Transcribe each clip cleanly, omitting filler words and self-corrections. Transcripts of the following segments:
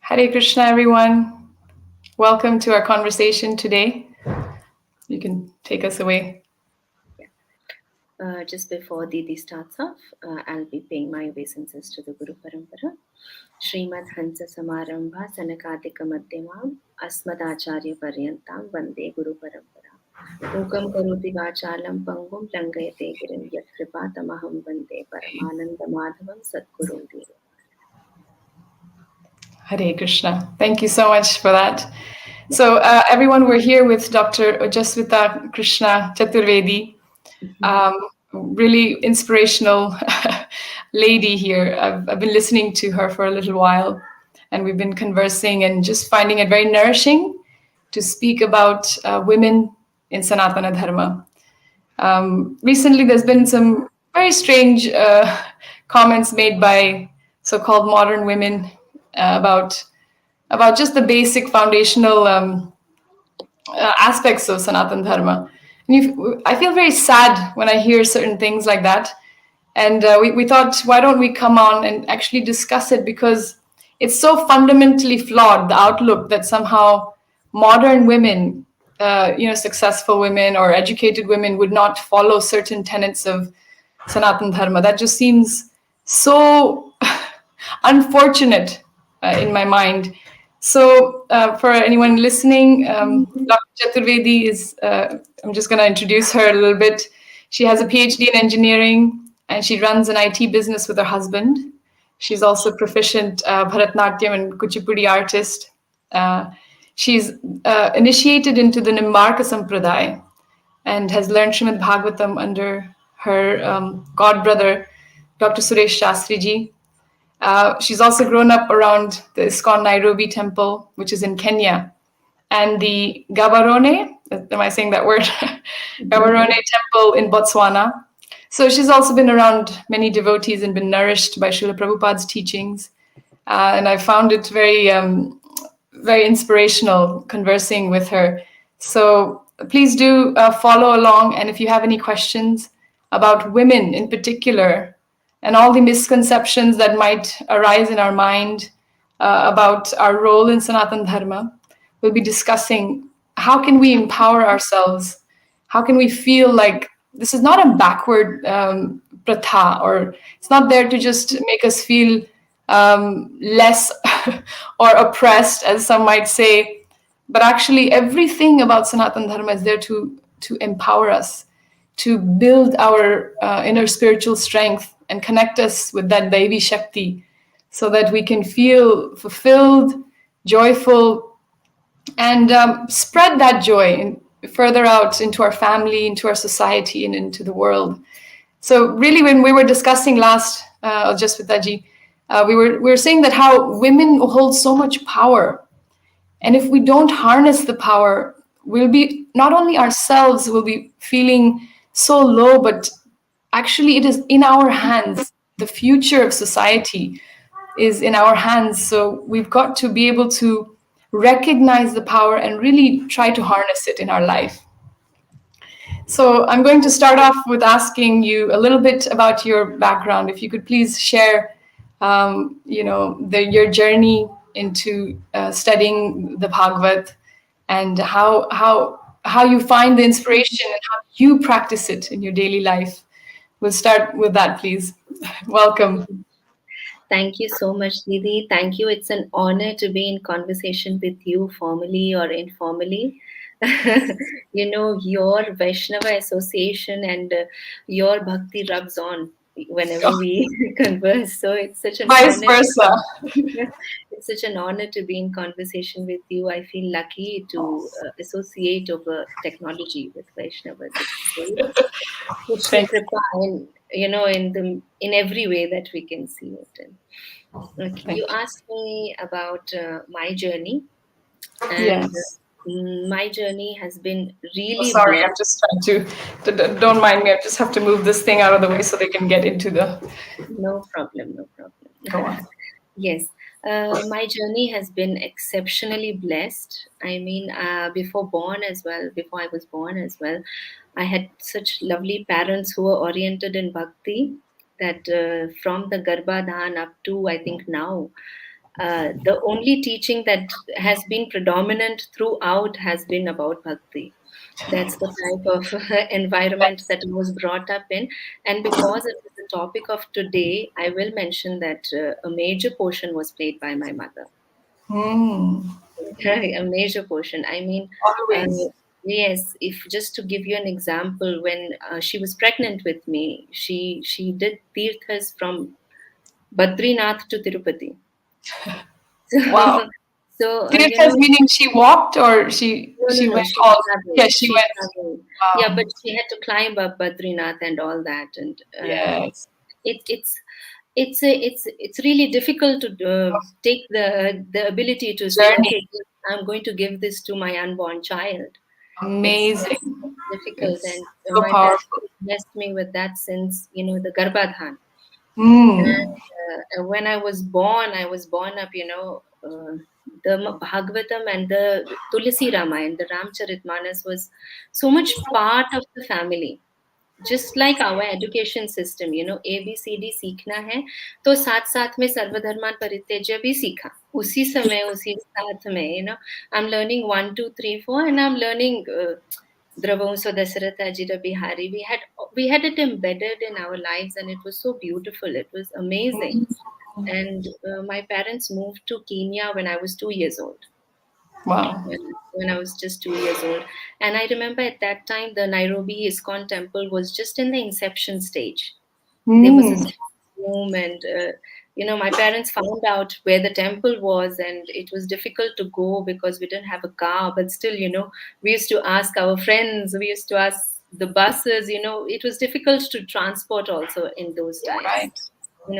Hare Krishna, everyone. Welcome to our conversation today. You can take us away. Just before Didi starts off, I'll be paying my obeisances to the Guru Parampara. Srimad Hansa Samarambha Sanakadika Madhyamam Asmadacharya Paryantam Vande Guru Parampara. Mukam Karoti Vachalam Pangum Langayate Girim Yat Kripatamaham Vande Paramananda Madhavam Satguru Deva. Hare Krishna. Thank you so much for that. So, everyone, we're here with Dr. Ojaswita Krishna Chaturvedi. Really inspirational lady here. I've been listening to her for a little while, and we've been conversing and just finding it very nourishing to speak about women in Sanatana Dharma. Recently, there's been some very strange comments made by so-called modern women about just the basic foundational aspects of Sanatana Dharma. And I feel very sad when I hear certain things like that. And we thought, why don't we come on and actually discuss it? Because it's so fundamentally flawed, the outlook that somehow modern women, successful women or educated women would not follow certain tenets of Sanatana Dharma. That just seems so unfortunate in my mind. So for anyone listening, Dr. Chaturvedi is, I'm just going to introduce her a little bit. She has a PhD in engineering and she runs an IT business with her husband. She's also proficient Bharatnatyam and Kuchipudi artist. She's initiated into the Nimbarka Sampradaya and has learned Srimad Bhagavatam under her god brother, Dr. Suresh Shastriji. She's also grown up around the ISKCON Nairobi temple, which is in Kenya, and the Gaborone, am I saying that word? Gaborone temple in Botswana. So she's also been around many devotees and been nourished by Srila Prabhupada's teachings. And I found it very, very inspirational conversing with her. So please do follow along. And if you have any questions about women in particular, and all the misconceptions that might arise in our mind about our role in Sanatana Dharma, we'll be discussing how can we empower ourselves? How can we feel like this is not a backward pratha, or it's not there to just make us feel less or oppressed, as some might say, but actually everything about Sanatana Dharma is there to empower us, to build our inner spiritual strength and connect us with that Daivi Shakti so that we can feel fulfilled, joyful, and spread that joy further out into our family, into our society, and into the world. So really, when we were discussing last, Ojaswita, we were saying that how women hold so much power. And if we don't harness the power, we'll be, not only ourselves will be feeling so low, but actually it is in our hands. The future of society is in our hands. So we've got to be able to recognize the power and really try to harness it in our life. So I'm going to start off with asking you a little bit about your background. If you could please share, your journey into studying the Bhagavad and how you find the inspiration and how you practice it in your daily life. We'll start with that, please. Welcome. Thank you so much, Didi. Thank you. It's an honor to be in conversation with you, formally or informally. Your Vaishnava association and your bhakti rubs on whenever we converse. So it's such an Vice honor. versa. It's such an honor to be in conversation with you. I feel lucky to associate over technology with Vaishnavas. It's great. Krishna Thanks. Kripa, and in every way that we can see it. And okay, Thank you you. asked me about my journey, and Yes. my journey has been Oh, really sorry, I'm blessed. just trying don't mind me. I just have to move this thing out of the way so they can get into the. No problem, no problem. Go on. Yes, my journey has been exceptionally blessed. I mean, before I was born as well, I had such lovely parents who were oriented in bhakti that from the Garbhadhan up to I think now, The only teaching that has been predominant throughout has been about bhakti. That's the type of environment that I was brought up in. And because it is the topic of today, I will mention that a major portion was played by my mother. Hmm. A major portion. I mean, uh, Always. yes, if just to give you an example, when she was pregnant with me, she did tirthas from Badrinath to Tirupati. Wow. So, you Tirthas know, meaning she walked or no, no, she no. went She all. Yeah, traveled. she She went. traveled. Yeah, Wow. but she had to climb up Badrinath and all that, and Yes. it, it's really difficult to take the ability to say, Journey. okay, I'm going to give this to my unborn child. It's Amazing. difficult, It's and so my parents powerful. blessed me with that since the Garbhadhan. Hmm. When I was born up, the Bhagavatam and the Tulasi Ramayana, the Ramcharitmanas was so much part of the family. Just like our education system, ABCD सीखना है तो साथ साथ में सर्वधर्मान परित्यज्य भी सीखा उसी समय उसी साथ में I'm learning 1 2 3 4 and I'm learning Dravamsa Dasarata Ajita Bihari. We had it embedded in our lives, and it was so beautiful. It was amazing. And my parents moved to Kenya when I was 2 years old. Wow. When I was just 2 years old, and I remember at that time the Nairobi ISKCON temple was just in the inception stage. There was a Hmm. room, and my parents found out where the temple was, and it was difficult to go because we didn't have a car. But still, we used to ask our friends, we used to ask the buses. It was difficult to transport also in those times. Right.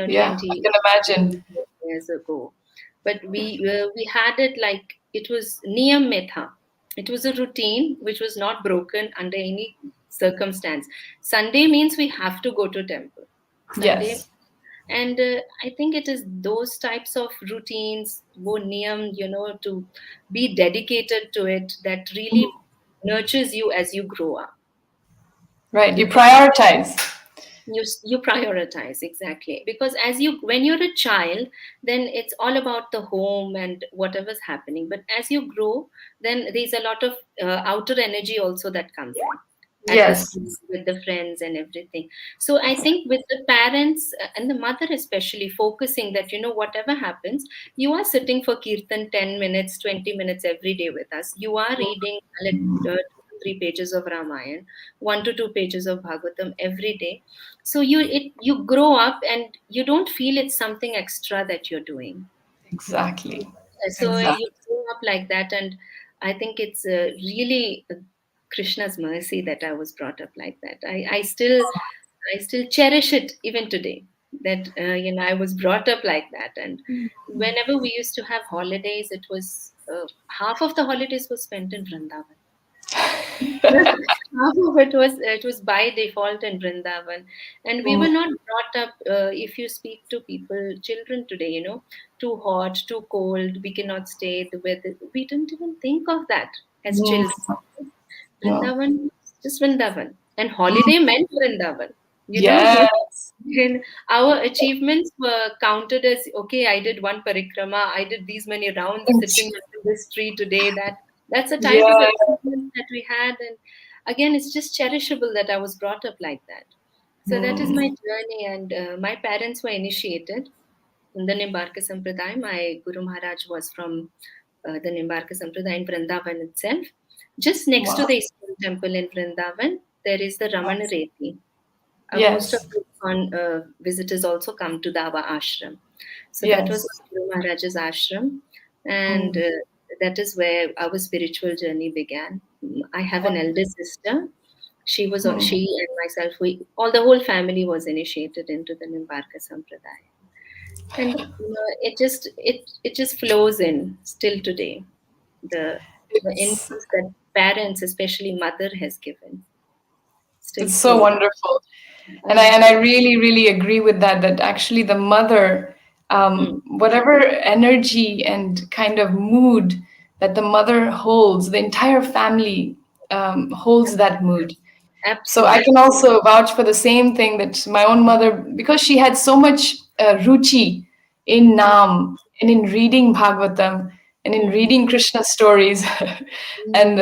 Yeah, I 20 can imagine. years ago. But we had it like it was niyam metha. It was a routine which was not broken under any circumstance. Sunday means we have to go to temple. Sunday, Yes. and I think it is those types of routines, wo niyam, to be dedicated to it, that really nurtures you as you grow up. Right. You Because prioritize. you prioritize, exactly, because as you when you're a child, then it's all about the home and whatever's happening, but as you grow, then there's a lot of outer energy also that comes in at the Yes. school with the friends and everything. So I think with the parents and the mother especially focusing that whatever happens, you are sitting for kirtan 10 minutes 20 minutes every day with us. You are reading like 2 to 3 pages of Ramayana, 1 to 2 pages of Bhagavatam every day. So you grow up and you don't feel it's something extra that you're doing. Exactly. So you Exactly. grow up like that, and I think it's really Krishna's mercy that I was brought up like that. I still cherish it even today, that I was brought up like that. And whenever we used to have holidays, it was half of the holidays was spent in Vrindavan. Half of it was by default in Vrindavan, and we Mm, were not brought up. If you speak to people, children today, too hot, too cold, we cannot stay. The weather, we didn't even think of that as children. mm, no. Vrindavan, just Vrindavan, and holiday meant Vrindavan. Yes. And our achievements were counted as okay. I did one parikrama. I did these many rounds sitting under this tree today. That's the type of Yes. achievements that we had, and again, it's just cherishable that I was brought up like that. So that is Mm, my journey, and my parents were initiated in the Nimbarka Sampradaya. My Guru Maharaj was from the Nimbarka Sampradaya in Vrindavan itself. Just next to wow. the Eastern temple in Vrindavan, there is the Ramana Reti. Most of Yes. the visitors also come to the Ava ashram. So that was Yes. Guru Maharaj's ashram, and Mm, that is where our spiritual journey began. I have an elder wonderful. sister. Mm, She and myself, the whole family was initiated into the Nimbarka Sampradaya, and it just flows in still today. The the it's influence that parents, especially mother, has given still it's so flows. wonderful. And I Mm, really really agree with that, that actually the mother, mm, whatever energy and kind of mood that the mother holds, the entire family holds that mood. So I can absolutely. also vouch for the same thing, that my own mother, because she had so much ruchi in Nam and in reading Bhagavatam and in reading Krishna stories and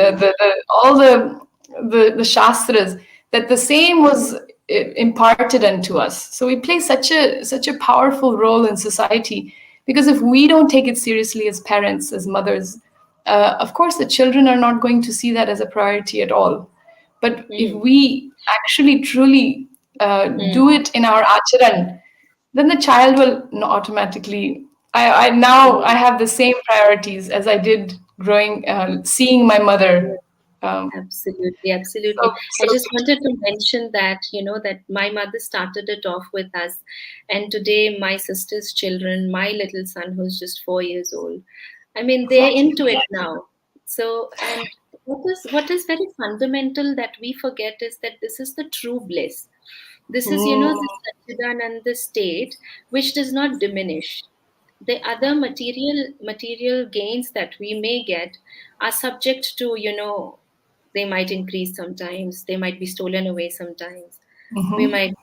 all the Shastras, that the same was imparted unto us. So we play such a powerful role in society, because if we don't take it seriously as parents, as mothers, of course the children are not going to see that as a priority at all. But if we actually truly do it in our acharan, then the child will automatically. I now I have the same priorities as I did growing, seeing my mother. Um, Absolutely, so absolutely. I so just wanted to mention that, that my mother started it off with us. And today, my sister's children, my little son, who's just 4 years old, I mean, they're exactly. into it now. So, and what is very fundamental that we forget is that this is the true bliss. This is, Mm, the Satchidananda state, which does not diminish. The other material gains that we may get are subject to, they might increase sometimes, they might be stolen away sometimes. we mhm. might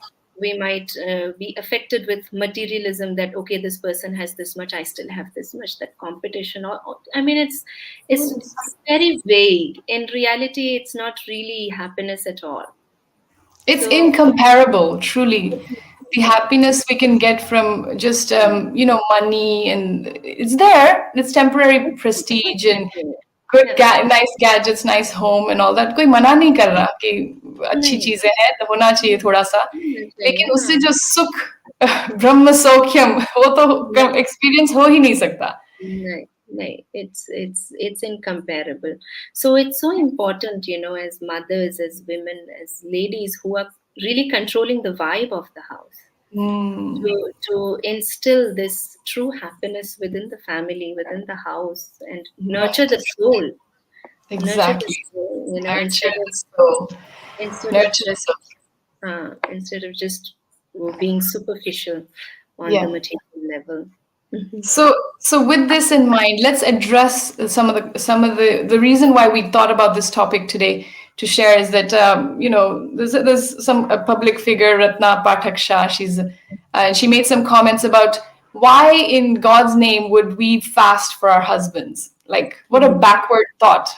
we might be affected with materialism, that okay, this person has this much, I still have this much, that competition, or I mean, it's very vague. In reality, it's not really happiness at all. It's So incomparable, truly. The happiness we can get from just money, and it's there. It's temporary prestige and good yeah, nice gadgets, nice home and all that. कोई मना नहीं कर रहा कि अच्छी nahi, चीजें हैं, तो होना चाहिए थोड़ा सा, लेकिन हाँ, उससे जो सुख ब्रह्म सौख्यम, वो तो नहीं, एक्सपीरियंस हो ही नहीं सकता. no, no, it's incomparable. So it's so important, as mothers, as women, as ladies who are really controlling the vibe of the house, Hmm. to instill this true happiness within the family, within the house, and nurture Right. the soul. Nurture the Exactly. soul, Nurture the soul. instead of Nurture the just soul. instead of just being superficial on the Yeah. material level. Mhm. So with this in mind, let's address some of the reason why we thought about this topic today to share is that there's some a public figure, Ratna Pathak Shah. She made some comments about why in God's name would we fast for our husbands? Like, what a backward thought.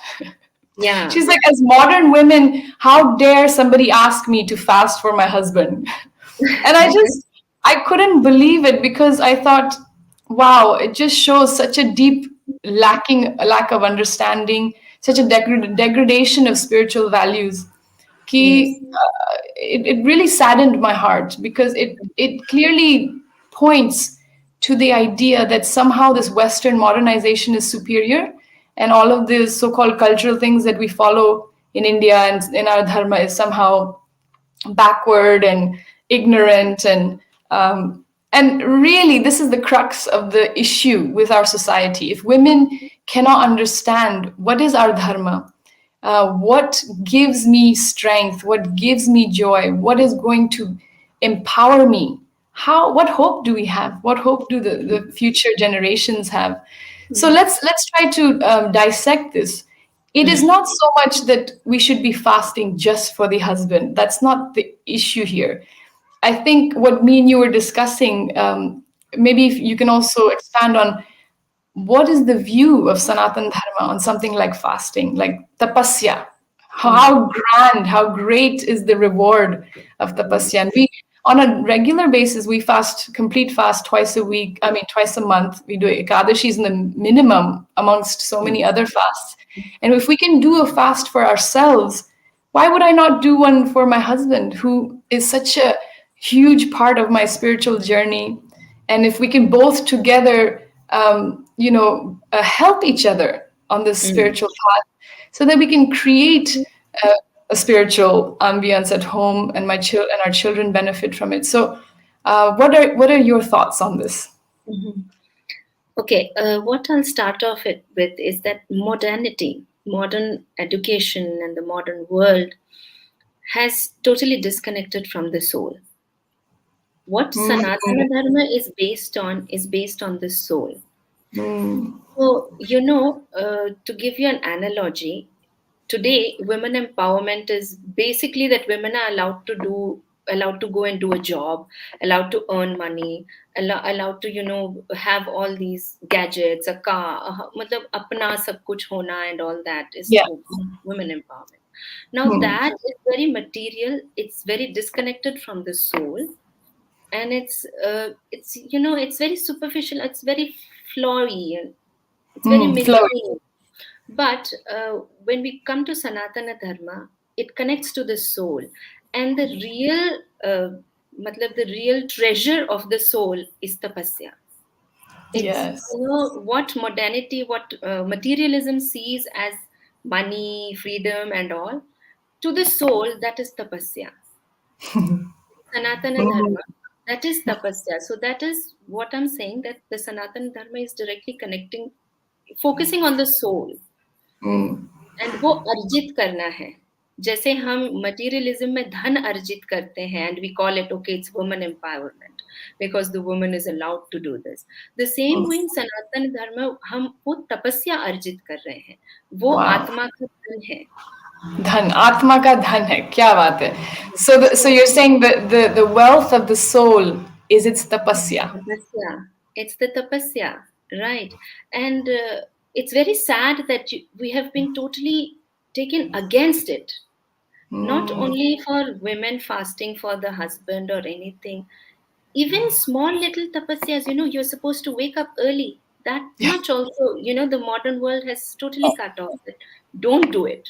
Yeah. She's like, as modern women, how dare somebody ask me to fast for my husband? And I couldn't believe it, because I thought, wow, it just shows such a deep lack of understanding, such a degradation of spiritual values. Yes. It really saddened my heart, because it clearly points to the idea that somehow this Western modernization is superior, and all of these so-called cultural things that we follow in India and in our dharma is somehow backward and ignorant, and really this is the crux of the issue with our society. If women cannot understand what is our dharma, what gives me strength, what gives me joy, what is going to empower me, what hope do we have, what hope do the future generations have? So let's try to dissect this. It is not so much that we should be fasting just for the husband. That's not the issue here. I think what me and you were discussing, maybe if you can also expand on what is the view of Sanatana Dharma on something like fasting, like tapasya? How grand, how great is the reward of tapasya? And we, on a regular basis, we fast, complete fast twice a week. I mean, twice a month. We do Ekadashis in the minimum amongst so many other fasts. And if we can do a fast for ourselves, why would I not do one for my husband, who is such a huge part of my spiritual journey? And if we can both together, help each other on this spiritual path, so that we can create uh, a spiritual ambience at home, and and our children benefit from it. So, what are your thoughts on this? Okay, what I'll start off with is that modernity, modern education, and the modern world has totally disconnected from the soul. What Mm, Sanatana Dharma is based on the soul. mm, So, to give you an analogy, today women empowerment is basically that women are allowed to do allowed to go and do a job, allowed to earn money, allowed to, have all these gadgets, a car, matlab apna sab kuch hona, and all that is Yeah. women empowerment. Now Hmm. that is very material, it's very disconnected from the soul, and it's very superficial, it's very flowy, and it's very Hmm. Flow. mundane. But when we come to Sanatana Dharma, it connects to the soul. And the real, the real treasure of the soul is tapasya. It's, Yes. what modernity, what materialism sees as money, freedom, and all. To the soul, that is tapasya. Sanatana Hmm. Dharma, that is tapasya. So that is what I'm saying, that the Sanatana Dharma is directly connecting, focusing on the soul. Hmm. And वो अर्जित करना है. जैसे हम materialism में धन अर्जित करते हैं and we call it okay it's woman empowerment because the woman is allowed to do this. The same way in Sanatan Dharma हम वो तपस्या अर्जित कर रहे हैं. वो Wow. आत्मा का धन है. Dhan, आत्मा का धन है, क्या बात है. So you're saying that the wealth of the soul is its tapasya. Tapasya. It's the tapasya, right? And it's very sad that we have been totally taken against it. Not Hmm. only for women fasting for the husband or anything, even small little tapasyas, you're supposed to wake up early. That Yeah. much also, the modern world has totally cut off it. Don't do it.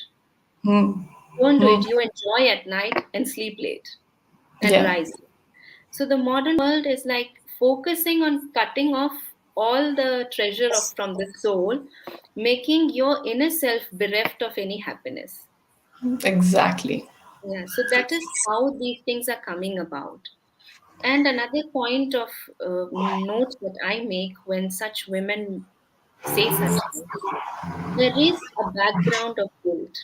Hmm. Don't do Hmm. it. You enjoy at night and sleep late and Yeah. rise. So the modern world is like focusing on cutting off all the treasure from the soul, making your inner self bereft of any happiness. Exactly. Yeah, so that is how these things are coming about. And another point of note that I make when such women say such things, there is a background of guilt.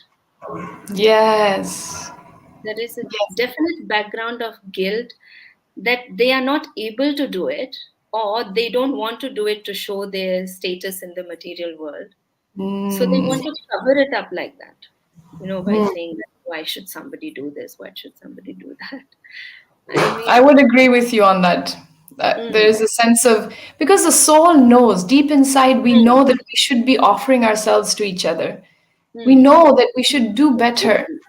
Yes. There is a definite background of guilt that they are not able to do it, or they don't want to do it to show their status in the material world. So they Hmm. want to cover it up like that, by Hmm. saying that why should somebody do this? Why should somebody do that? I I mean, would agree with you on that. mm, There's a sense of, because the soul knows deep inside, we mm, know that we should be offering ourselves to each other. We mm. know that we should do better. Absolutely.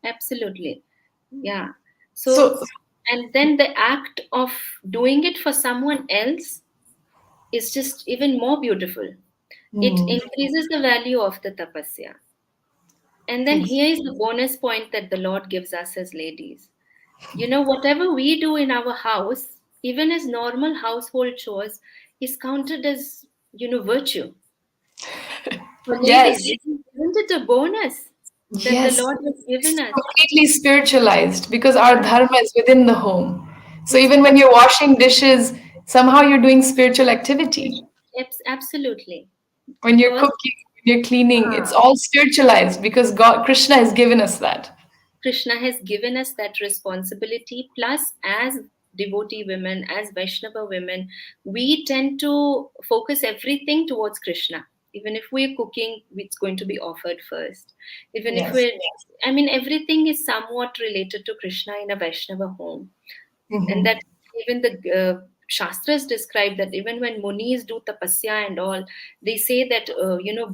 Absolutely. Yeah. So, So, and then the act of doing it for someone else is just even more beautiful. It hmm, increases the value of the tapasya. And then ex- here is the bonus point that the Lord gives us as ladies. Whatever we do in our house, even as normal household chores, is counted as, virtue. For ladies, yes, isn't it a bonus that the yes, Lord has given it's us? completely spiritualized because our Yeah, dharma is within the home. So it's even when you're washing dishes, somehow you're doing spiritual activity. absolutely. When you're Because cooking, when you're cleaning, it's ah, all spiritualized because God, Krishna has given us that. Krishna has given us that responsibility. Plus, as devotee women, as Vaishnava women, we tend to focus everything towards Krishna. Even if we're cooking, it's going to be offered first. Even if Yes. we're, I mean, everything is somewhat related to Krishna in a Vaishnava home. And Hmm. that even the Shastras describe that even when Munis do tapasya and all, they say that,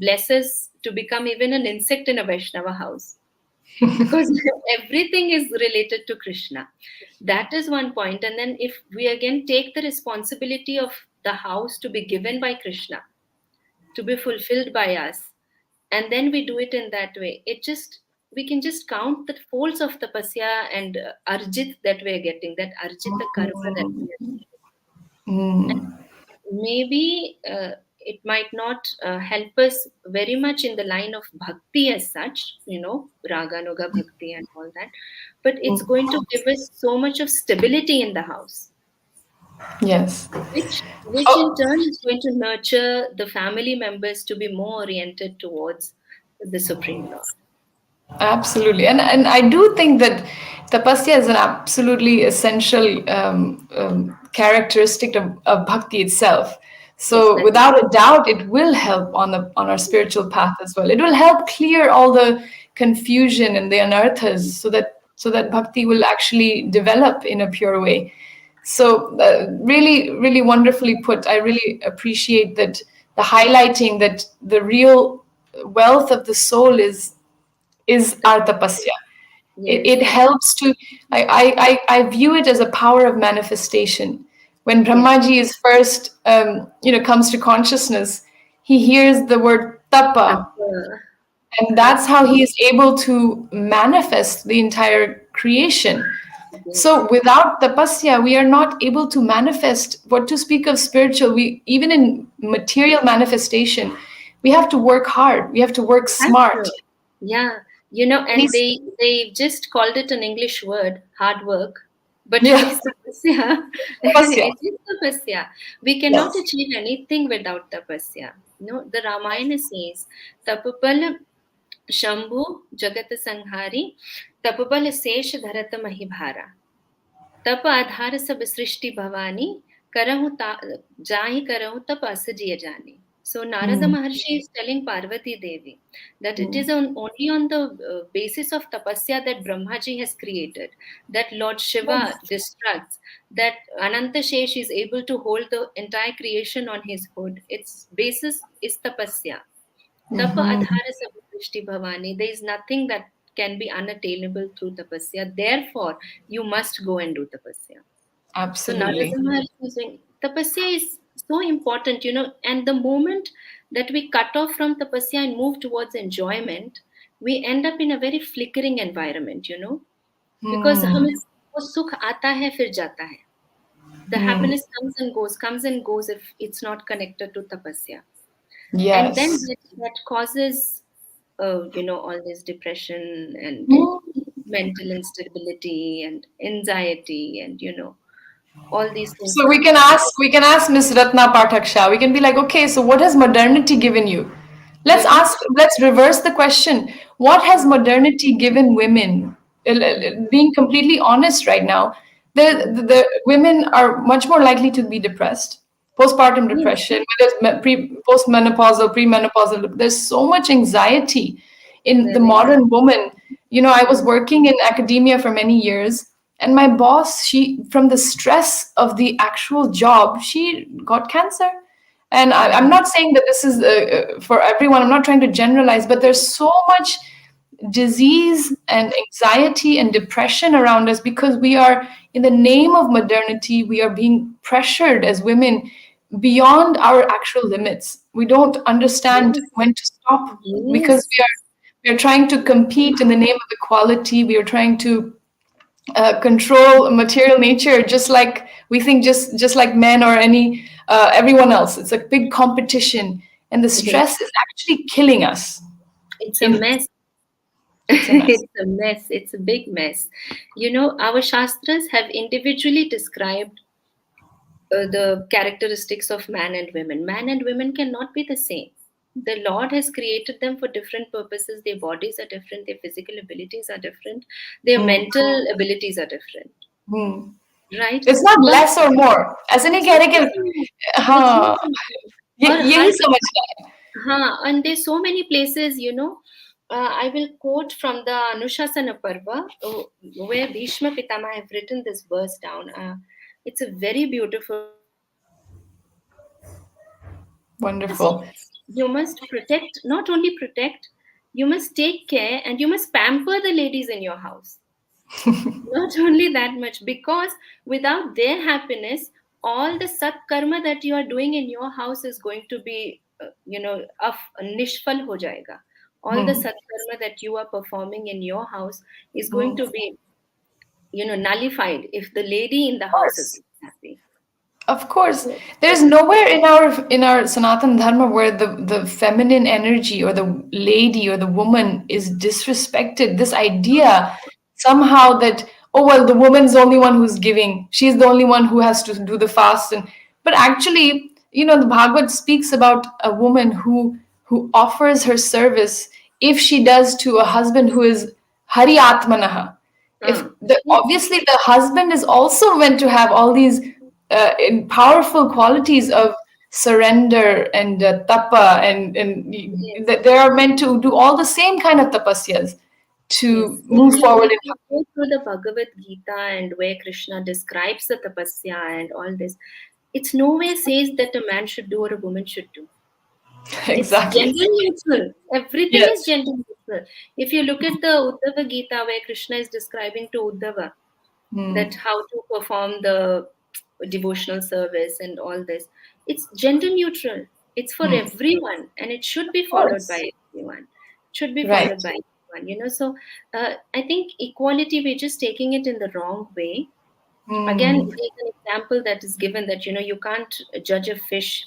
blesses to become even an insect in a Vaishnava house because everything is related to Krishna. That is one point. And then if we again take the responsibility of the house to be given by Krishna, to be fulfilled by us, and then we do it in that way, we can just count the folds of tapasya and arjit that we're getting, that arjita karma that we are Mm. maybe it might not help us very much in the line of bhakti as such, raga nuga bhakti and all that, but it's going to give us so much of stability in the house, Yes. which in Oh, turn is going to nurture the family members to be more oriented towards the Supreme Lord. absolutely. And I do think that tapasya is an absolutely essential characteristic of bhakti itself. Yes, So that is without a doubt, it will help on our spiritual path as well. It will help clear all the confusion and the anarthas so that so that bhakti will actually develop in a pure way. So really, really wonderfully put. I really appreciate that, the highlighting that the real wealth of the soul is The, our tapasya. It yes, helps to, I view it as a power of manifestation. When yes. Brahmaji is first, comes to consciousness, he hears the word tapa, Tapa. and Huh? that's how he is able to manifest the entire creation. Yes. So without tapasya, we are not able to manifest. What to speak of spiritual? We, even in material manifestation, we have to work hard. We have to work Have smart. to. Yeah. You know, And and they just called it an English word, hard work, but it yeah, is tapasya. tapasya. It is tapasya. We cannot Yes. achieve anything without tapasya. No, the Ramayana says, tapapal Shambhu Jagat Sanghari, tapabal Sesh Dharat Mahibhara. तप आधार सब सृष्टि भवानी करहु जाहि करहु तप अस जिय जानी. So Narada Mm, Maharshi is telling Parvati Devi that it is mm, only on the basis of tapasya that Brahmaji has created, that Lord Shiva destructs, that Ananta Shesh is able to hold the entire creation on his hood. Its basis is tapasya. Tapa mhm. adhara sab srishti bhavani. There is nothing that can be unattainable through tapasya. Therefore, you must go and do tapasya. So Narada Absolutely. Maharshi is saying tapasya is so important, and the moment that we cut off from tapasya and move towards enjoyment, we end up in a very flickering environment. Because Hmm. हमें वो सुख आता है फिर जाता है. The Hmm. happiness comes and goes if it's not connected to tapasya. And then Yes. that causes all this depression and Hmm. mental instability and anxiety and all these things So we come can up. ask, we can ask Miss Ratna Pathak Shah. We can be like, okay, so what has modernity given you? you Let's know ask, let's reverse the question. What has modernity given women? Being completely honest right now, the women are much more likely to be depressed, postpartum Yes, depression, whether it's postmenopausal, premenopausal. There's so much anxiety in the there is. modern woman. I was Mm. working in academia for many years, and my boss, she, from the stress of the actual job, she got cancer. And I'm Mm. not saying that this is for everyone. I'm not trying to generalize, but there's so much disease and anxiety and depression around us because we are, in the name of modernity, we are being pressured as women beyond our actual limits. We don't understand Yes, when to stop because yes. we are trying to compete in the name of equality. We are trying to control material nature, just like we think, just like men or everyone else. It's a big competition, and the Yes. stress is actually killing us. It's a In mess. It's a mess. It's a mess. It's a big mess. Our Shastras have individually described the characteristics of man and women. Man and women cannot be the same. The Lord has created them for different purposes. Their bodies are different, their physical abilities are different, their Hmm. mental abilities are different, Hmm. right? It's not But less or more. ऐसे नहीं it's कह not रहे the कि same. It's not हाँ, the same. और यही हर समझना है. हाँ, and there's so many places, I will quote from the Anushasana Parva, where Bhishma Pitama have written this verse down. It's a very beautiful verse. Wonderful. You must protect, not only protect, you must take care and you must pamper the ladies in your house. Not only that much, because without their happiness, all the sat karma that you are doing in your house is going to be, nishfal ho jayega. All the Hmm. sat karma that you are performing in your house is going Hmm. to be, nullified if the lady in the Of house is course. not happy. Of course, So there's nowhere in our Sanatana Dharma where the feminine energy or the lady or the woman is disrespected. This idea somehow that, oh well, the woman's the only one who's giving. She's the only one who has to do the fast. And but actually, the Bhagavad speaks about a woman who offers her service if she does to a husband who is Hari Atmanaha. If the yes, obviously the husband is also meant to have all these powerful qualities of surrender and tapa, and yes, they are meant to do all the same kind of tapasyas. to Yes. move forward If in. you go through the Bhagavad Gita and where Krishna describes the tapasya and all this, it's nowhere says that a man should do or a woman should do. It's Exactly. gender neutral. Everything is Yes. gender neutral. If you look at the Uddhava Gita where Krishna is describing to Uddhava that Hmm. how to perform the devotional service and all this, it's gender neutral. It's for Hmm. everyone and it should be Of followed course. by everyone. It should be Right. followed by everyone, So I think equality, we're just taking it in the wrong way. Again, Hmm. there's an example that is given that, you can't judge a fish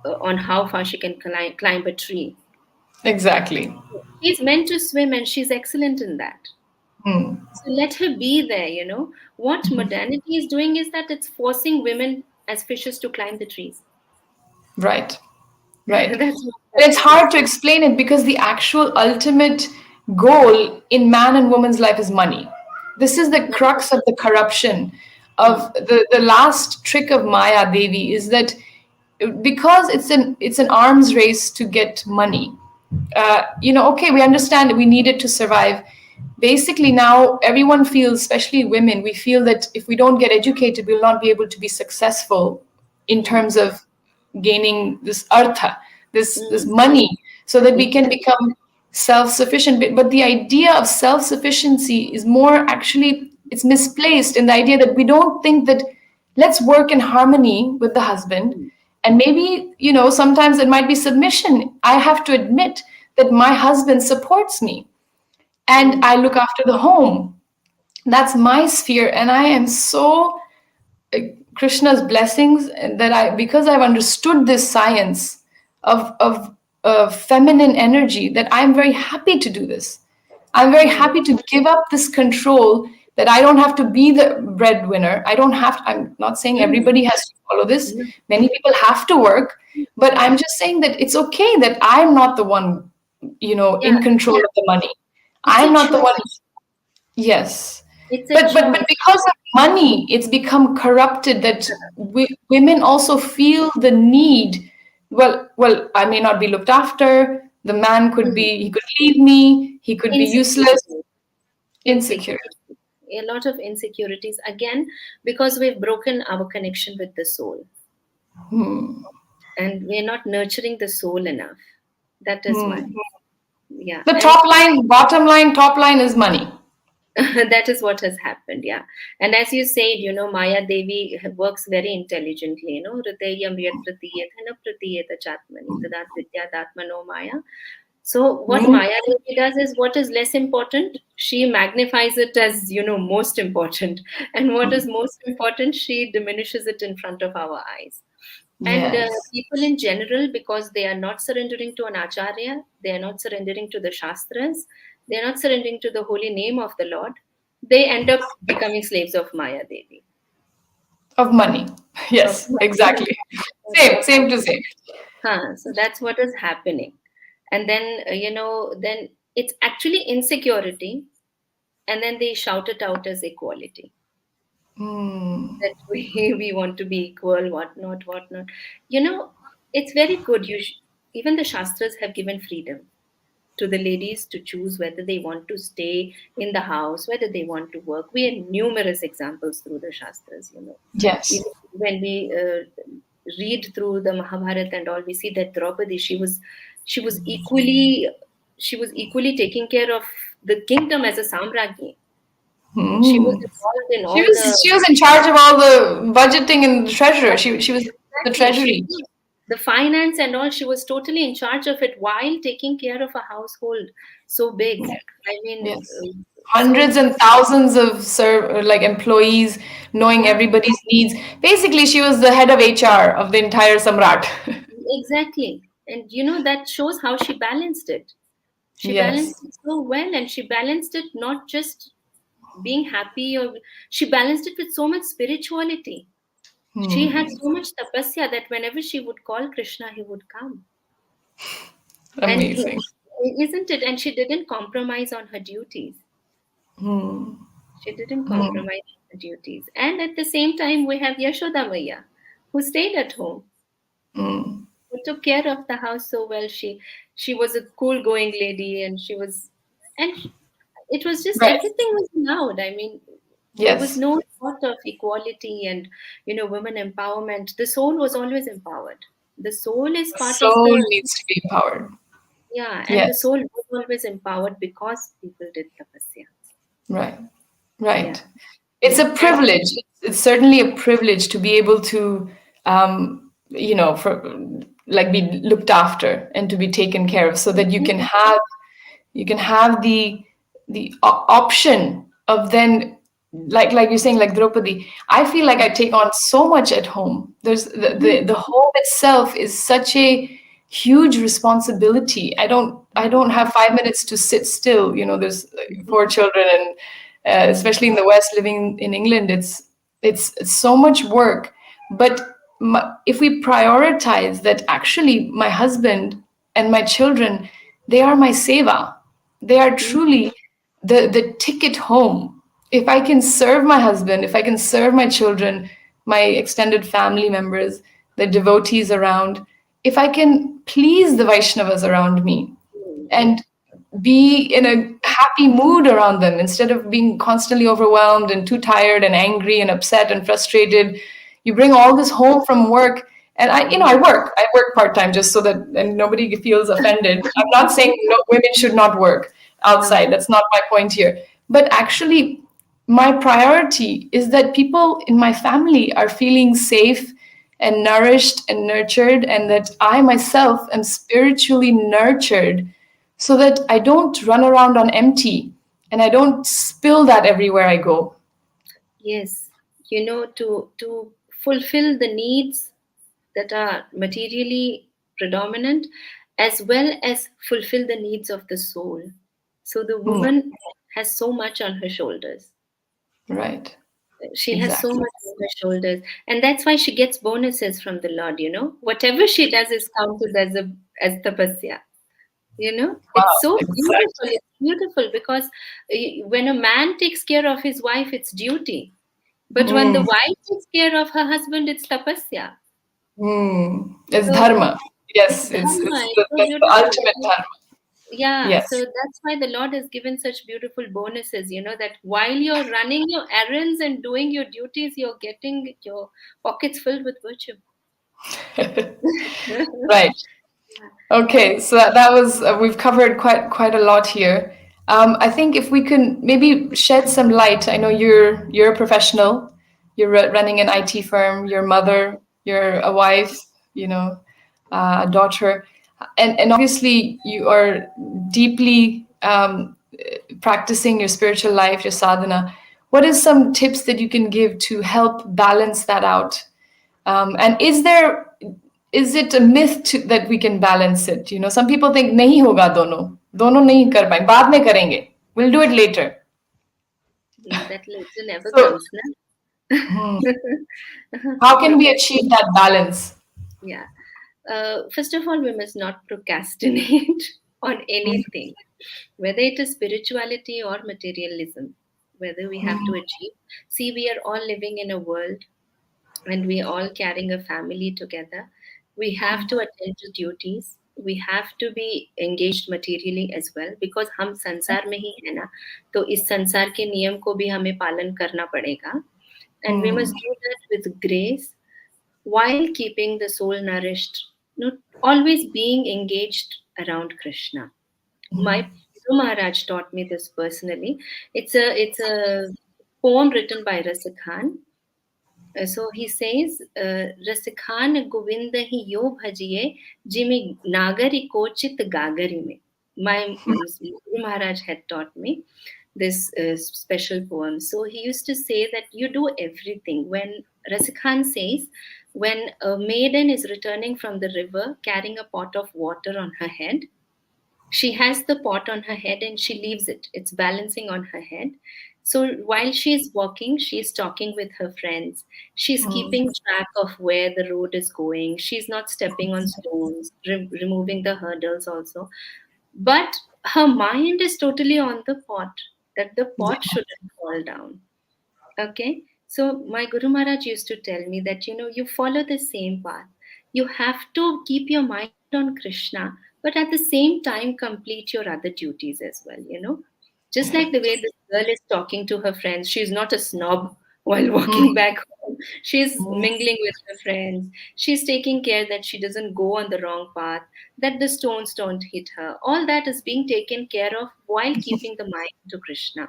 on how far she can climb a tree. Exactly. She's meant to swim and she's excellent in that. Hmm. So let her be there. What modernity is doing is that it's forcing women as fishes to climb the trees. Right. Right. That's what And it's it is. hard to explain it because the actual ultimate goal in man and woman's life is money. This is the crux of the corruption Hmm. of the last trick of Maya Devi is that because it's an arms race to get money. Okay, we understand we need it to survive. Basically, now everyone feels, especially women, we feel that if we don't get educated, we'll not be able to be successful in Hmm. terms of gaining this artha, this Hmm. money, so that we can Exactly. become self-sufficient. But the idea of self-sufficiency is more actually it's misplaced in the idea that we don't think that let's work in harmony with the husband, Hmm. and maybe sometimes it might be submission. I have to admit that my husband supports me and Hmm. I look after the home. That's my sphere, and I am so Krishna's blessings that because I've understood this science of feminine energy, that I'm very happy to do this. I'm very Hmm. happy to give up this control, that I don't have to be the breadwinner. I don't have to, I'm not saying Hmm. everybody has to follow this. No. Many people have to work, but Yeah. I'm just saying that it's okay that I'm not the one, Yeah. in control of the money. It's I'm a not the one. choice. Yes. It's a But choice. because of money, it's become corrupted that women also feel the need. Well, I may not be looked after. The man could Hmm. be, he could leave me, he could be useless, Insecurity. insecure. Insecurity. A lot of insecurities. Again, because we've broken our connection with the soul Hmm. and we're not nurturing the soul enough. That is why. Hmm. Yeah. The And top line, bottom line, top line is money. that is what has happened. Yeah. And as you said, Maya Devi works very intelligently. Hridayam yat pratiyethana pratiyeta chatmani tadat vidyadatmano Maya. So what Hmm. Maya Devi does is what is less important, she magnifies it as, most important. And what is most important, she diminishes it in front of our eyes. And Yes. people in general, because they are not surrendering to an acharya, they are not surrendering to the shastras, they are not surrendering to the holy name of the Lord, they end up becoming slaves of Maya Devi. Of money. Of Yes, exactly. Same to say. So that's what is happening. And then, then it's actually insecurity, and then they shout it out as equality. Hmm. That we want to be equal, whatnot. It's very good. Even the Shastras have given freedom to the ladies to choose whether they want to stay in the house, whether they want to work. We have numerous examples through the Shastras. Yes. Even when we read through the Mahabharata and all, we see that Draupadi, she was equally she was equally taking care of the kingdom as a Samrajni. She was Hmm. involved in She all the. was she was in charge of all the budgeting and the treasurer. She was the Exactly. treasury. The finance and all, she was totally in charge of it while taking care of a household so big. I mean, Yes. so Hundreds and thousands of like employees, knowing yeah, everybody's needs. Basically, she was the head of HR of the entire Samrat. exactly. And that shows how she balanced it. She balanced Yes. it so well, and she balanced it not just being happy, or she balanced it with so much spirituality. She had Hmm. so much tapasya that whenever she would call Krishna, he would come. And Amazing. isn't it? And she didn't compromise on her duties. Hmm. She didn't Hmm. compromise on her duties. And at the same time, we have Yashoda Maya, who stayed at home, Hmm. who took care of the house so well. She was a cool going lady, and she was, and it was just Right. everything was allowed. I mean, there was Yes. no thought of equality and women empowerment. The soul was always empowered. The soul is The part of soul the needs to be empowered. yeah, and the Yes. soul was always empowered because people did tapasya. Right. Yeah, Right. It's yeah, a privilege. It's certainly a privilege to be able to, for like be looked after and to be taken care of, so that you can have the option of then, like you're saying, like Draupadi. I feel like I take on so much at home. There's the home itself is such a huge responsibility. I don't have 5 minutes to sit still. There's four children, and especially in the West, living in England, it's so much work. But if we prioritize that, actually, my husband and my children, they are my seva. They are truly the ticket home. If I can serve my husband, if I can serve my children, my extended family members, the devotees around, if I can please the Vaishnavas around me, and be in a happy mood around them instead of being constantly overwhelmed and too tired and angry and upset and frustrated. You bring all this home from work. And I work part-time, just so that and nobody feels offended. I'm not saying no, women should not work no, outside. That's not my point here. But actually, my priority is that people in my family are feeling safe and nourished and nurtured, and that I myself am spiritually nurtured, so that I don't run around on empty and I don't spill that everywhere I go. yes, to fulfill the needs that are materially predominant, as well as fulfill the needs of the soul. So the Mm, woman has so much on her shoulders. right. She has so Exactly. much on her shoulders, and that's why she gets bonuses from the Lord. Whatever she does is counted as tapasya. It's Wow. so beautiful. Exactly. It's beautiful because when a man takes care of his wife, it's duty. But when the Mm, wife takes care of her husband, it's tapasya. it's So dharma. it's Yes, it's dharma. it's It's the, so that's the beautiful. ultimate dharma. Yeah, so Yes. that's why the Lord has given such beautiful bonuses, that while you're running your errands and doing your duties, you're getting your pockets filled with virtue. Right. Okay, so that was we've covered quite a lot here. I think if we can maybe shed some light. I know you're a professional. You're running an IT firm. You're a mother. You're a wife. You know, a daughter, and obviously you are deeply practicing your spiritual life, your sadhana. What is some tips that you can give to help balance that out? And is it a myth that we can balance it? Some people think नहीं होगा दोनों नहीं कर पाए बाद में करेंगे. We'll do it later. That later never So comes, na? hmm, how can we achieve that balance? Yeah. First of all, we must not procrastinate on anything, whether it is spirituality or materialism, whether we have to achieve. See, we are all living in a world and we are all carrying a family together. We have to attend to duties. We have to be engaged materially as well because हम संसार में ही है ना, तो इस संसार के नियम को भी हमें पालन करना पड़ेगा. And we must do that with grace while keeping the soul nourished, always being engaged around Krishna. My Guru Maharaj taught me this personally. It's a poem written by Rasa Khan. So he says, Rasikhan Govinda hi yo bhajiye, jimi nagari ko chit gagari mein. My Guru Maharaj had taught me this special poem. So he used to say that you do everything. When Rasikhan says, when a maiden is returning from the river carrying a pot of water on her head, she has the pot on her head and she leaves it. It's balancing on her head. So while she's walking, she's talking with her friends. She's keeping track of where the road is going. She's not stepping on stones, removing the hurdles also. But her mind is totally on the pot, that the pot shouldn't fall down. Okay. So my Guru Maharaj used to tell me that, you follow the same path. You have to keep your mind on Krishna, but at the same time complete your other duties as well. Just like the way this girl is talking to her friends, she's not a snob while walking back home. She's mingling with her friends. She's taking care that she doesn't go on the wrong path, that the stones don't hit her. All that is being taken care of while keeping the mind to Krishna.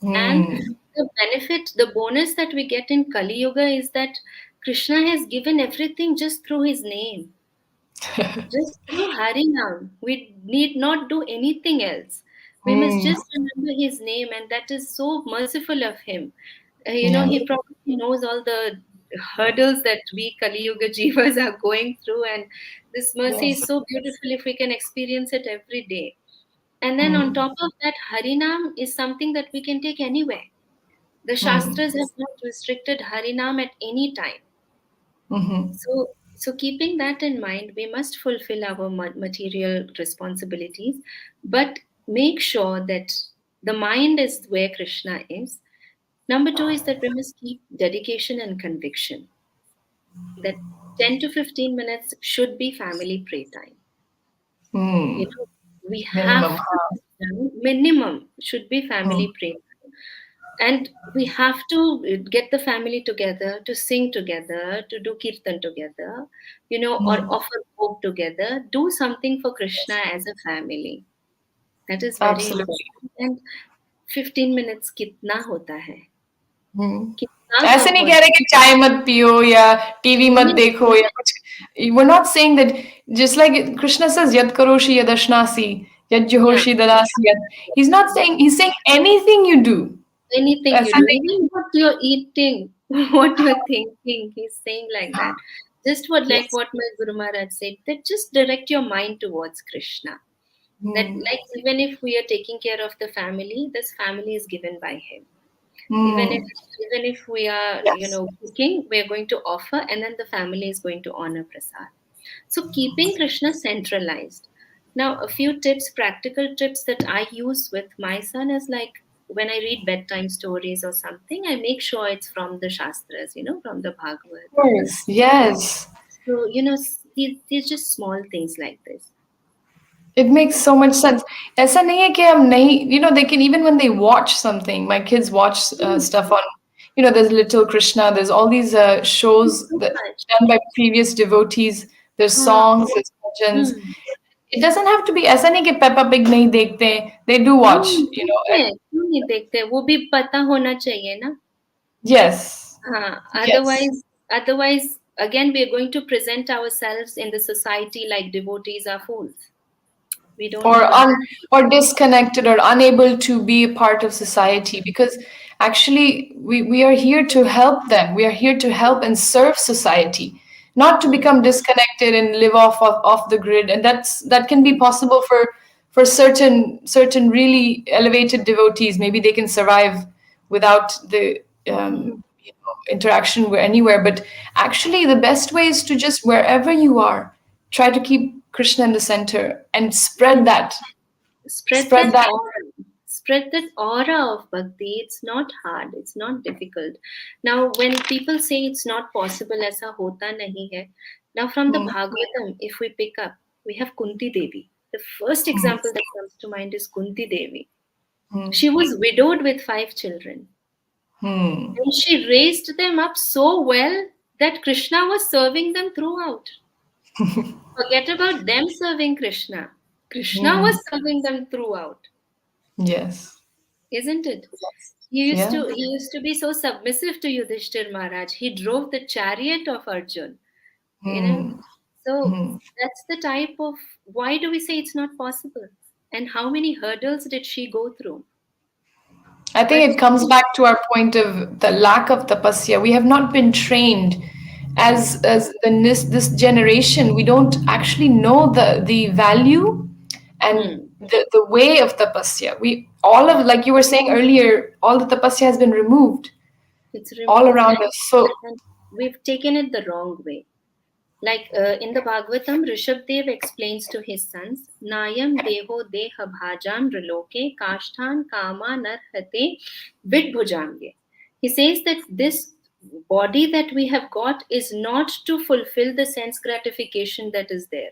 And Hmm. the benefit, the bonus that we get in Kali Yuga is that Krishna has given everything just through his name, just through Harinam. We need not do anything else. We must Hmm. just remember his name, and that is so merciful of him. Yeah. He probably knows all the hurdles that we Kali Yuga Jivas are going through, and this mercy is Yes. so beautiful if we can experience it every day. And then on Hmm. top of that, Harinam is something that we can take anywhere. The Hmm. Shastras have not restricted Harinam at any time. Hmm. So keeping that in mind, we must fulfill our material responsibilities, but make sure that the mind is where Krishna is. Number two is that we must keep dedication and conviction. That 10 to 15 minutes should be family pray time. Hmm. We have Minimum. to sit down, minimum should be Hmm. family pray time. And we have to get the family together to sing together, to do kirtan together, or Hmm. offer hope together, do something for Krishna as a family. That is very Absolutely. important. And 15 minutes kitna hota hai? Hmm. Kitna ऐसे kab नहीं ho कह रहे कि चाय मत पियो या TV मत jaye? देखो या कुछ। we're not saying that, just like Krishna says yad karoshi yad ashnasi yad Yeah. johoshi dadasi yad, he's not saying, he's saying anything you do, Anything you ऐसा do, नहीं। even what you're eating, what you're thinking, he's saying like that. Just Yes. what my Guru Maharaj said, that just direct your mind towards Krishna. That, Hmm. like, even if we are taking care of the family, this family is given by him. Even if Hmm. even if we are, Yes. cooking, we are going to offer, and then the family is going to honor prasad. So keeping Krishna centralized. Now, a few tips, practical tips that I use with my son is like, when I read bedtime stories or something, I make sure it's from the Shastras, from the Bhagavad. Yes. Yes. So, these just small things like this. It makes so much sense. ऐसा नहीं है कि हम नहीं, they can, even when they watch something, my kids watch Hmm, stuff on, there's Little Krishna, there's all these shows so that much. done by previous devotees, there's हाँ, songs, there's bhajans. hmm. It doesn't have to be, ऐसा नहीं कि Peppa Pig नहीं देखते, they do watch, देखते हैं, क्यों नहीं देखते, वो भी पता होना चाहिए ना. yes, हाँ, yes. otherwise, again, we are going to present ourselves in the society like devotees are fools. We don't or want or disconnected or unable to be a part of society, because actually we are here to help them, we are here to help and serve society, not to that. become disconnected and live off the grid. And that can be possible for certain really elevated devotees. Maybe they can survive without the interaction anywhere. But actually the best way is to just, wherever you are, try to keep Krishna in the center and spread Hmm. that. Spread Spread that that. aura. Spread that aura of bhakti. It's not hard. It's not difficult. Now, when people say it's not possible, aisa hota nahi hai. Now, from the Hmm, Bhagavatam, if we pick up, we have Kunti Devi. The first hmm, example that comes to mind is Kunti Devi. hmm, She was widowed with 5 children. hmm, And she raised them up so well that Krishna was serving them throughout. Forget about them serving Krishna. Krishna hmm. was serving them throughout, Yes. isn't it? He used Yeah. to he used to be so submissive to Yudhishthir Maharaj. He drove the chariot of Arjun, you know. Hmm, So hmm. that's the type of, why do we say it's not possible? And how many hurdles did she go through? I think But it comes back to our point of the lack of tapasya. We have not been trained as this generation. We don't actually know the value and hmm, the way of tapasya. We all of, like you were saying earlier, all the tapasya has been removed it's all removed, around us. So and we've taken it the wrong way. Like in the Bhagavatam, Rishabdev explains to his sons, Nayam deho deha bhajam riloke kashthan kama narhate vidbhujange. He says that this body that we have got is not to fulfill the sense gratification that is there.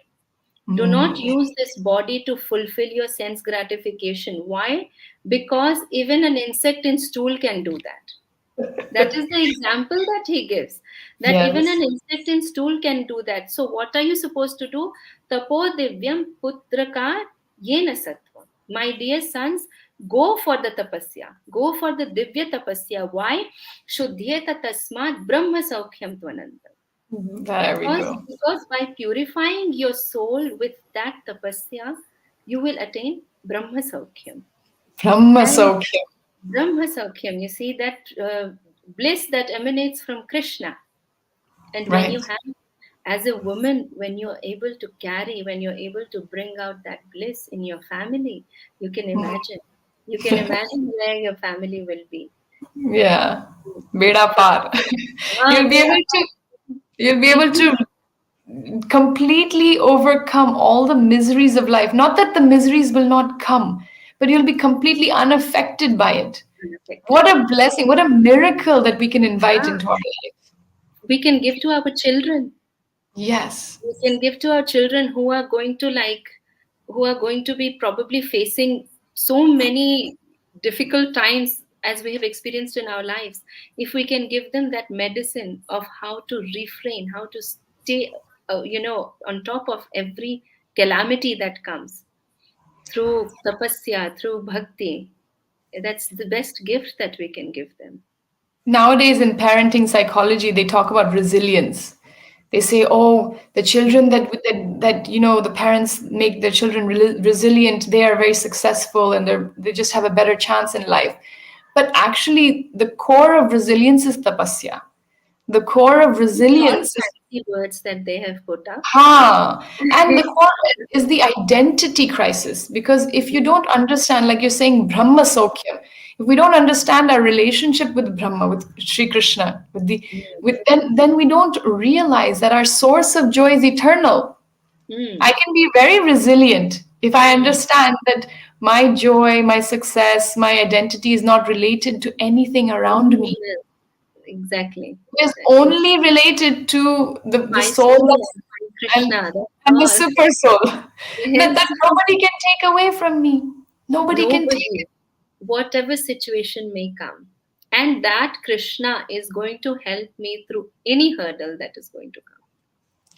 Do not use this body to fulfill your sense gratification. Why? Because even an insect in stool can do that. That is the example that he gives. That even Yes. an insect in stool can do that. So what are you supposed to do? Tapo divyam putraka yena sattva. My dear sons, go for the tapasya. Go for the divya tapasya. Why? Shuddhyeta tasmat brahma saukhyam tvananta. There we Because, go. because by purifying your soul with that tapasya, you will attain brahma saukhyam. Brahma And Saukhya. Brahma Saukyam, you see that bliss that emanates from Krishna. And when you Right. have, as a woman, when you're able to carry, when you're able to bring out that bliss in your family, you can imagine. You can imagine where your family will be. Yeah. Beda So, par. You'll be able to you'll be able to completely overcome all the miseries of life. Not that the miseries will not come, but you'll be completely unaffected by it. unaffected What by a it. blessing, what a miracle that we can invite Yeah, into our life. we can give to our children. Yes. We can give to our children who are going to who are going to be probably facing so many difficult times as we have experienced in our lives. If we can give them that medicine of how to refrain, how to stay on top of every calamity that comes through tapasya, through bhakti, that's the best gift that we can give them. Nowadays in parenting psychology, they talk about resilience. They say, oh, the children that the parents make their children resilient, they are very successful and they just have a better chance in life. But actually, the core of resilience is tapasya. The core of It's all resilience is fancy words that they have put up. ha. And the core is the identity crisis. Because if you don't understand, like you're saying, Brahma Sokyam, if we don't understand our relationship with Brahma, with Sri Krishna, with then we don't realize that our source of joy is eternal. I Mm. can be very resilient if I Mm. understand that my joy, my success, my identity is not related to anything around me. Yes, exactly, Is exactly. only related to the My soul soul and my and Krishna, that's and the all. super soul that Yes, nobody can take away from me. Nobody can take nobody, it. whatever situation may come. And that Krishna is going to help me through any hurdle that is going to come.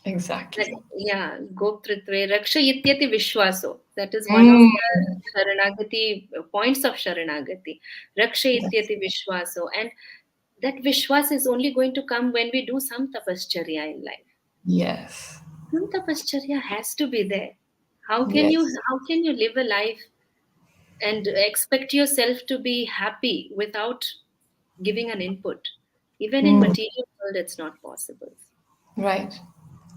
That, Exactly. yeah, Goptritve Raksha Ityati Vishwaso. That is one of Mm. the Sharanagati points of Sharanagati. Raksha Ityati Vishwaso. And that Vishwas is only going to come when we do some tapascharya in life. Yes. Some tapascharya has to be there. Yes. How can you live a life and expect yourself to be happy without giving an input? Even in Mm. material world, it's not possible. Right.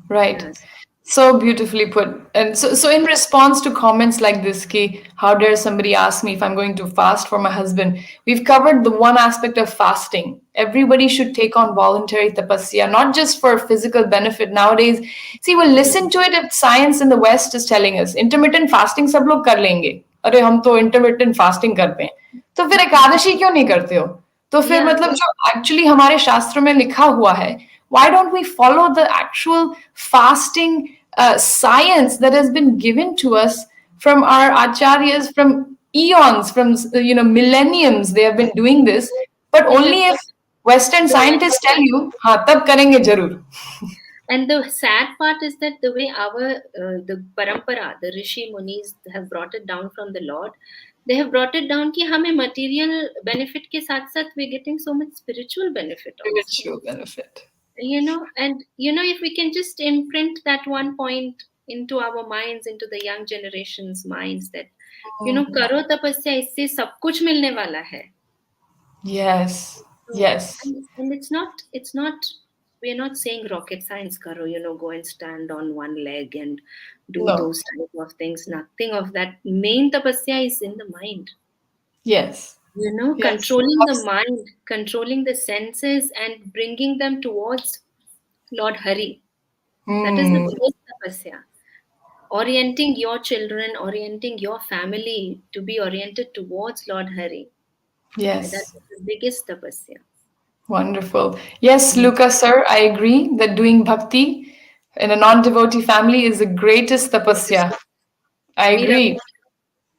Right. Yes. So beautifully put. And so in response to comments like this, Ki, how dare somebody ask me if I'm going to fast for my husband? We've covered the one aspect of fasting. Everybody should take on voluntary tapasya, not just for physical benefit. Nowadays, see, we'll listen to it if science in the West is telling us intermittent fasting सब लोग कर लेंगे. अरे हम तो intermittent fasting करते हैं. तो फिर एकादशी क्यों नहीं करते हो? तो फिर Yeah. मतलब जो एक्चुअली हमारे शास्त्र में लिखा हुआ है, why don't we follow the actual fasting science that has been given to us from our acharyas from eons, from millenniums? They have been doing this, but They have only if Western the scientists tell you, हाँ तब करेंगे जरूर. And the sad part is that the way the parampara, the rishi munis have brought it down from the Lord, they have brought it down कि हमें material benefit के साथ साथ we're getting so much spiritual benefit also. Spiritual benefit. And if we can just imprint that one point into our minds, into the young generation's minds, that करो तपस्या इससे सब कुछ मिलने वाला है. Yes. So, Yes. and it's not we're not saying rocket science karo, go and stand on one leg and do No. those type of things. Nothing of that. Main tapasya is in the mind. Yes. Yes. Controlling the mind, controlling the senses, and bringing them towards Lord Hari. That is the Hmm. biggest tapasya. Orienting your children, orienting your family to be oriented towards Lord Hari. That Yes. is the biggest tapasya. Wonderful. Yes, Lucas, sir, I agree that doing bhakti, in a non-devotee family is the greatest Greatest tapasya. I Mirabai, agree.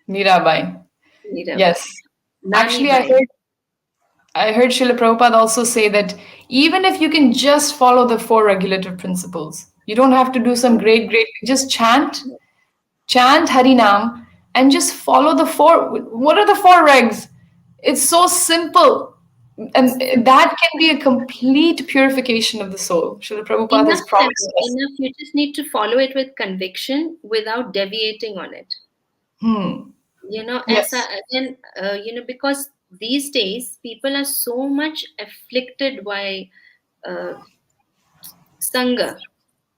Mirabai. Mirabai, Yes. Nani Actually, Bai. I heard Srila Prabhupada also say that even if you can just follow the four regulative principles, you don't have to do some great, just chant Harinam, and just follow the four. What are the four regs? It's so simple. And that can be a complete purification of the soul. Srila Prabhupada has Enough, promised us. enough. You just need to follow it with conviction without deviating on it. Hmm. As Yes. again, because these days people are so much afflicted by uh, sangha,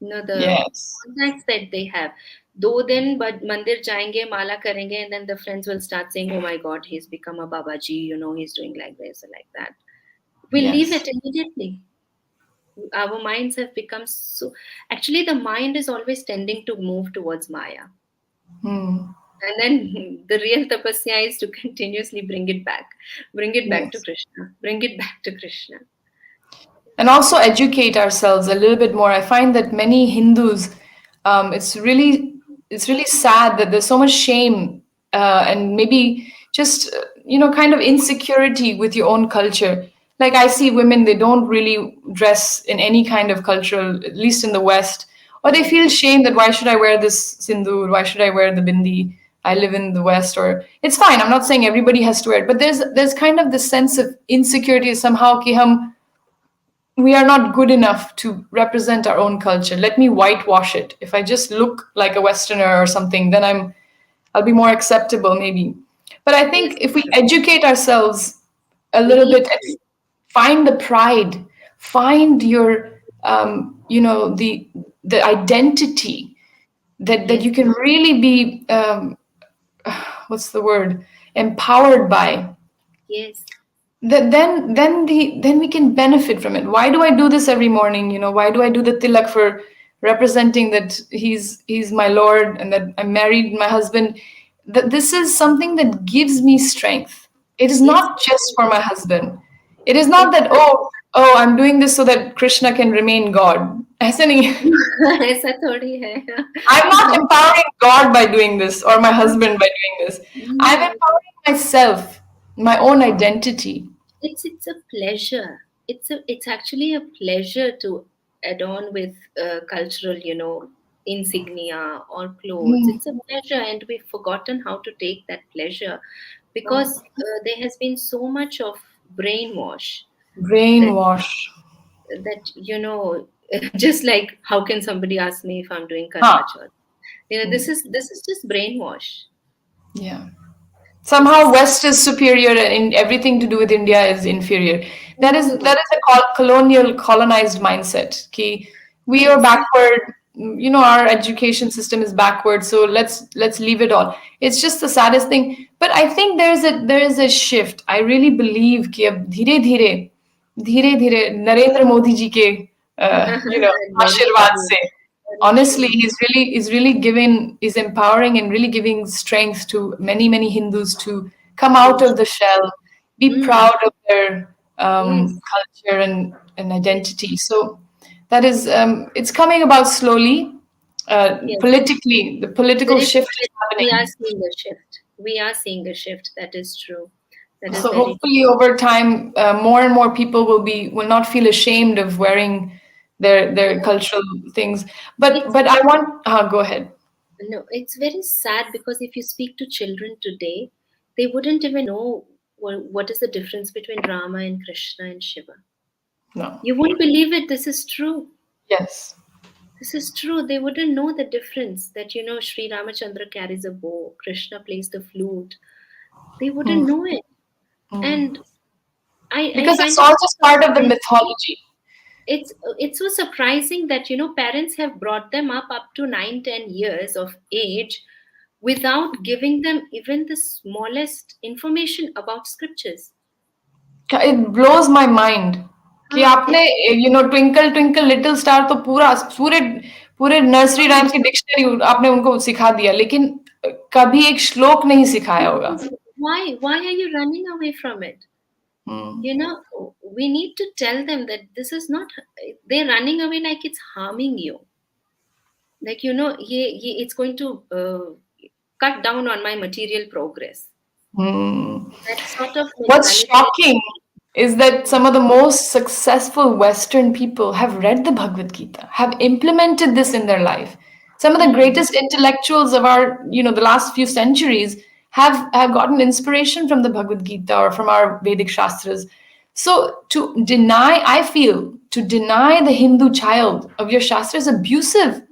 the Yes. contacts that they have. Though then, but mandir jayenge, mala karenge, and then the friends will start saying, "Oh my God, he's become a babaji. He's doing like this or like that." We leave Yes. it immediately. Our minds have become so. Actually, the mind is always tending to move towards Maya. Hmm. And then the real tapasya is to continuously bring it back to Yes. Krishna, bring it back to Krishna. And also educate ourselves a little bit more. I find that many Hindus, it's really sad that there's so much shame and maybe just kind of insecurity with your own culture. Like I see women, they don't really dress in any kind of cultural, at least in the West, or they Mm. feel shame that why should I wear this sindoor? Why should I wear the bindi? I live in the West, or it's fine. I'm not saying everybody has to wear it, but there's kind of this sense of insecurity somehow ki hum we are not good enough to represent our own culture. Let me whitewash it. If I just look like a Westerner or something, then I'll be more acceptable maybe. But I Yes, think if we educate ourselves a we little need bit, to. find the pride, find your the identity that Yes, you can really be what's the word, empowered by, yes. then we can benefit from it. Why do I do this every morning? Why do I do the tilak for representing that he's my lord and that I'm married, my husband? That this is something that gives me strength. It is Yes, not just for my husband. It is not it's that, oh, I'm doing this so that Krishna can remain God. ऐसा नहीं है. ऐसा थोड़ी है. I'm not empowering God by doing this or my husband by doing this. I'm No, empowering myself, my own identity. it's a pleasure. It's actually a pleasure to adorn with cultural, insignia or clothes. It's a pleasure, and we've forgotten how to take that pleasure because there has been so much of brainwash that Brainwash. just like how can somebody ask me if I'm doing Huh. karwa chauth? This is just brainwash. Yeah. This Somehow is West is superior and everything to do with India is inferior. That is no. that is a colonial colonized mindset. Ki we are Yes. backward. Our education system is backward, so let's leave it all. It's just the saddest thing. But I think there is a shift. I really believe कि अब धीरे धीरे नरेंद्र मोदी जी के Very आशीर्वाद true. से, Very honestly, true. he's really giving, he's empowering and really giving strength to many Hindus to come out Yes. of the shell, be Mm. proud of their Yes. culture and Yes. identity. So that is, it's coming about slowly. Yes. Politically, the political shift is We are happening. seeing a shift. We are seeing a shift. That is true. That is So very hopefully, over time, more and more people will not feel ashamed of wearing their true. cultural things. But It's but I want, go ahead. no, it's very sad because if you speak to children today, they wouldn't even know what is the difference between Rama and Krishna and Shiva. No. You won't believe it. This is true. Yes. This is true. They wouldn't know the difference that Sri Ramachandra carries a bow, Krishna plays the flute. They wouldn't Hmm. know it. And I Because it's find it all so just part of the surprising. mythology. It's so surprising that parents have brought them up to 9-10 years of age without giving them even the smallest information about scriptures. It blows my mind कि आपने It's twinkle twinkle little star तो पूरा पूरे पूरे nursery rhymes की dictionary आपने उनको सिखा दिया, लेकिन कभी एक श्लोक नहीं सिखाया होगा. why are you running away from it? Hmm. We need to tell them that this is not, they're running away like it's harming you. like, you know, it's going to cut down on my material progress. Hmm. That sort of What's mentality. shocking is that some of the most successful Western people have read the Bhagavad Gita, have implemented this in their life. Some of the Hmm. greatest intellectuals of our, the last few centuries have gotten inspiration from the Bhagavad Gita or from our Vedic Shastras. So I feel, to deny the Hindu child of your Shastra is abusive.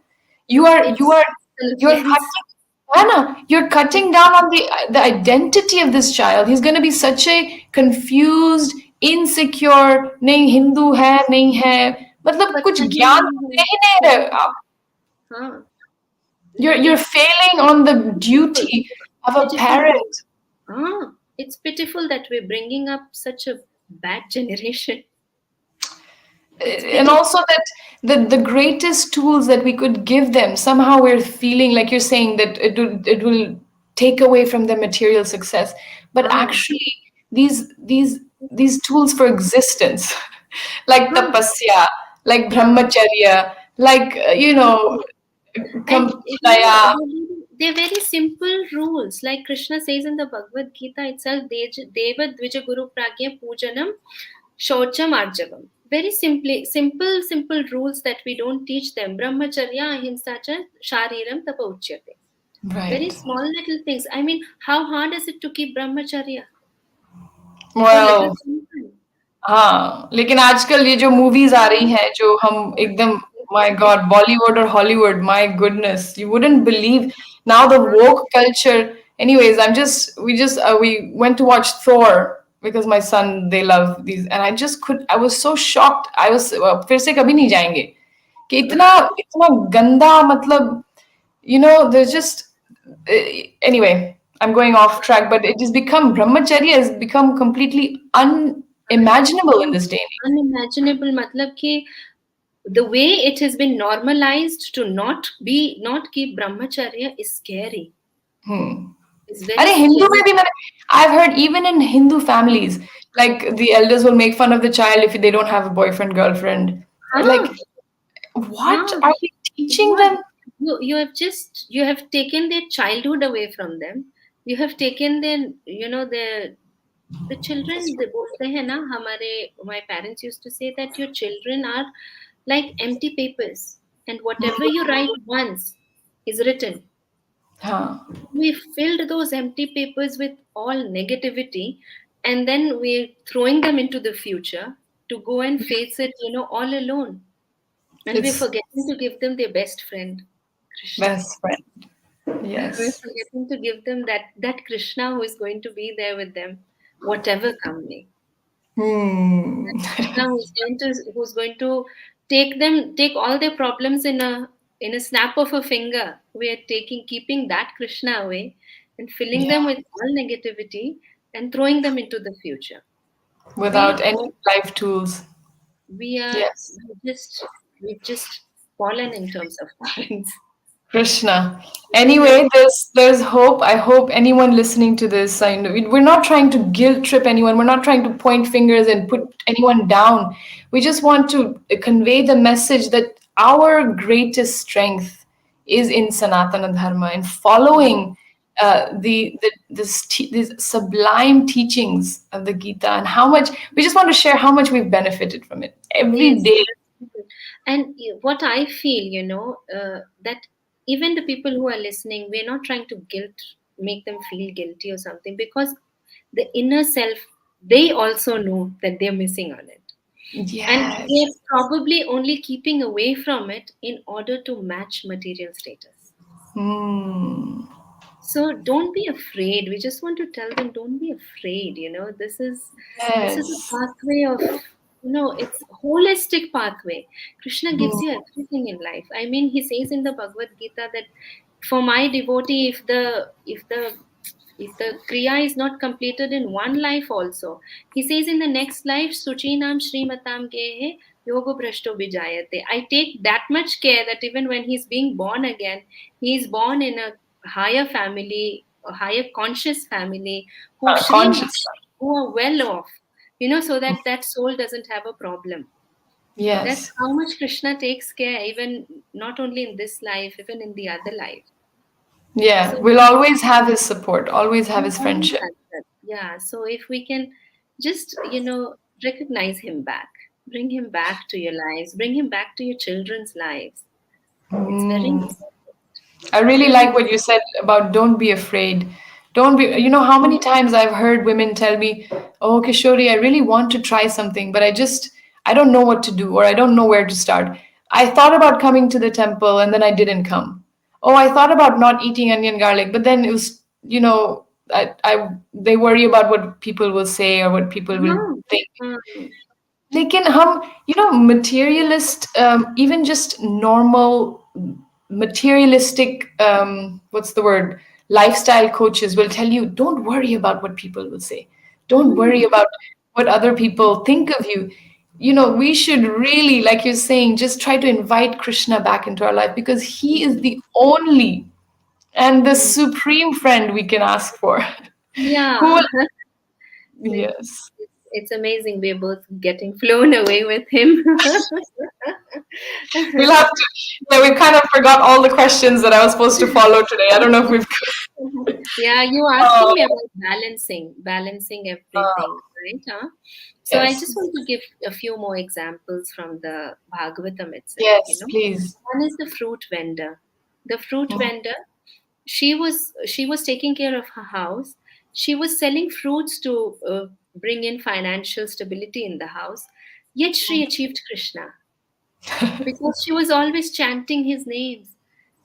You No, are you it's are you're self-lens. cutting Anna, you're cutting down on the identity of this child. He's going to be such a confused, insecure, नहीं हिंदू है नहीं है मतलब पता कुछ ही ज्ञान नहीं तो है दे ही नहीं रहे कभी। आप. हाँ, You're it's failing on the pitiful, duty of a pitiful. parent. It's pitiful that we're bringing up such a bad generation. It's And pitiful. also that the greatest tools that we could give them, somehow we're feeling like you're saying that it will take away from their material success, but Ah, actually these tools for existence like ah, tapasya, like ah. brahmacharya, like And you know, daya. they're very simple rules. Like Krishna says in the Bhagavad Gita itself, Deva Dvija Guru Pragya Pujanam Shocham Arjavam. Very simply, simple rules that we don't teach them. Brahmacharya Ahimsa cha Shariram Tapa Uchyate. Very Right. small little things. I mean, how hard is it to keep Brahmacharya for little Well, children? हाँ, लेकिन आजकल ये जो movies आ रही हैं जो हम एकदम, माय गॉड, बॉलीवुड और Hollywood, my goodness, you wouldn't believe now the woke culture. Anyways, we went to watch Thor because my son, they love these, and I was so shocked. फिर से कभी नहीं जाएंगे कि इतना इतना गंदा, मतलब, there's just anyway, I'm going off track, but it has become, brahmacharya has become completely unimaginable in this day and age. Unimaginable. Matlab ki the way it has been normalized to not keep Brahmacharya is scary. It's very अरे हिंदू में scary. भी मैंने, I've heard even in Hindu families, like the elders will make fun of the child if they don't have a boyfriend, girlfriend. Huh? Like, what Huh? are we teaching What? them? You have taken their childhood away from them. You have taken their, you know, the children. They बोलते हैं ना, हमारे my parents used to say that your children are like empty papers, and whatever you write once is written. हाँ. We filled those empty papers with all negativity, and then we're throwing them into the future to go and face it, you know, all alone. And we're It's forgetting to give them their best friend, Krishna. best friend. We're Yes. forgetting to give them that Krishna who is going to be there with them, whatever come may. Hmm. Krishna who's going to take all their problems in a snap of a finger. We are keeping that Krishna away and filling Yeah. them with all negativity and throwing them into the future. Without We any life tools. we are Yes. we've just fallen in terms of parents. Krishna. We Anyway, have there's hope. I hope anyone listening to this, I know we're not trying to guilt trip anyone. We're not trying to point fingers and put anyone down. We just want to convey the message that our greatest strength is in Sanatana Dharma, in following these sublime teachings of the Gita, and how much we just want to share how much we've benefited from it every Yes, day. and what I feel, that even the people who are listening, we're not trying to make them feel guilty or something, because the inner self, they also know that they're missing on it. And Yes. they're probably only keeping away from it in order to match material status. Hmm. So don't be afraid. We just want to tell them, don't be afraid. This is a Yes. pathway of, it's holistic pathway. Krishna gives Mm. you everything in life. I mean, he says in the Bhagavad Gita that for my devotee, if the kriya is not completed in one life also, he says in the next life, Suchinam Srimatam Gehe Yogo Brashto Vijayate. I take that much care that even when he's being born again, he is born in a higher family, a higher conscious family, who Shri, Conscious. who are well off, so that that soul doesn't have a problem. That's Yes. how much Krishna takes care, even not only in this life, even in the other life. Yeah. So We'll always have his support, always have we his always friendship. have that. Yeah. So if we can just, recognize him back, bring him back to your lives, bring him back to your children's lives. It's very Mm. important. I really Very, like what you said about don't be afraid. Don't be, you know, how many times I've heard women tell me, "Oh, Kishori, I really want to try something, but I don't know what to do or I don't know where to start. I thought about coming to the temple and then I didn't come. Oh, I thought about not eating onion garlic, but then it was, they worry about what people will say or what people will no. think." Hmm. लेकिन हम materialist even just normal materialistic what's the word lifestyle coaches will tell you don't worry about what people will say, don't worry Hmm. about what other people think of you. We should really, like you're saying, just try to invite Krishna back into our life because he is Hmm. the only and the Hmm. supreme friend we can ask for. Who Yeah. will, It's, yes. it's amazing. We're both getting flown away with him. We'll have to. Yeah, we kind of forgot all the questions that I was supposed to follow today. I don't know if we've. Yeah, you asking Oh, me about balancing everything, right? Huh? So I yes. just want to give a few more examples from the Bhagavatam itself. Yes, please. One is the fruit vendor. The fruit Mm, vendor, she was taking care of her house. She was selling fruits to bring in financial stability in the house. Yet she achieved Krishna because she was always chanting his names.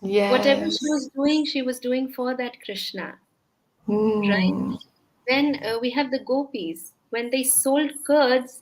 Whatever yes. she was doing for that Krishna, right? Mm, Then we have the gopis. When they sold curds,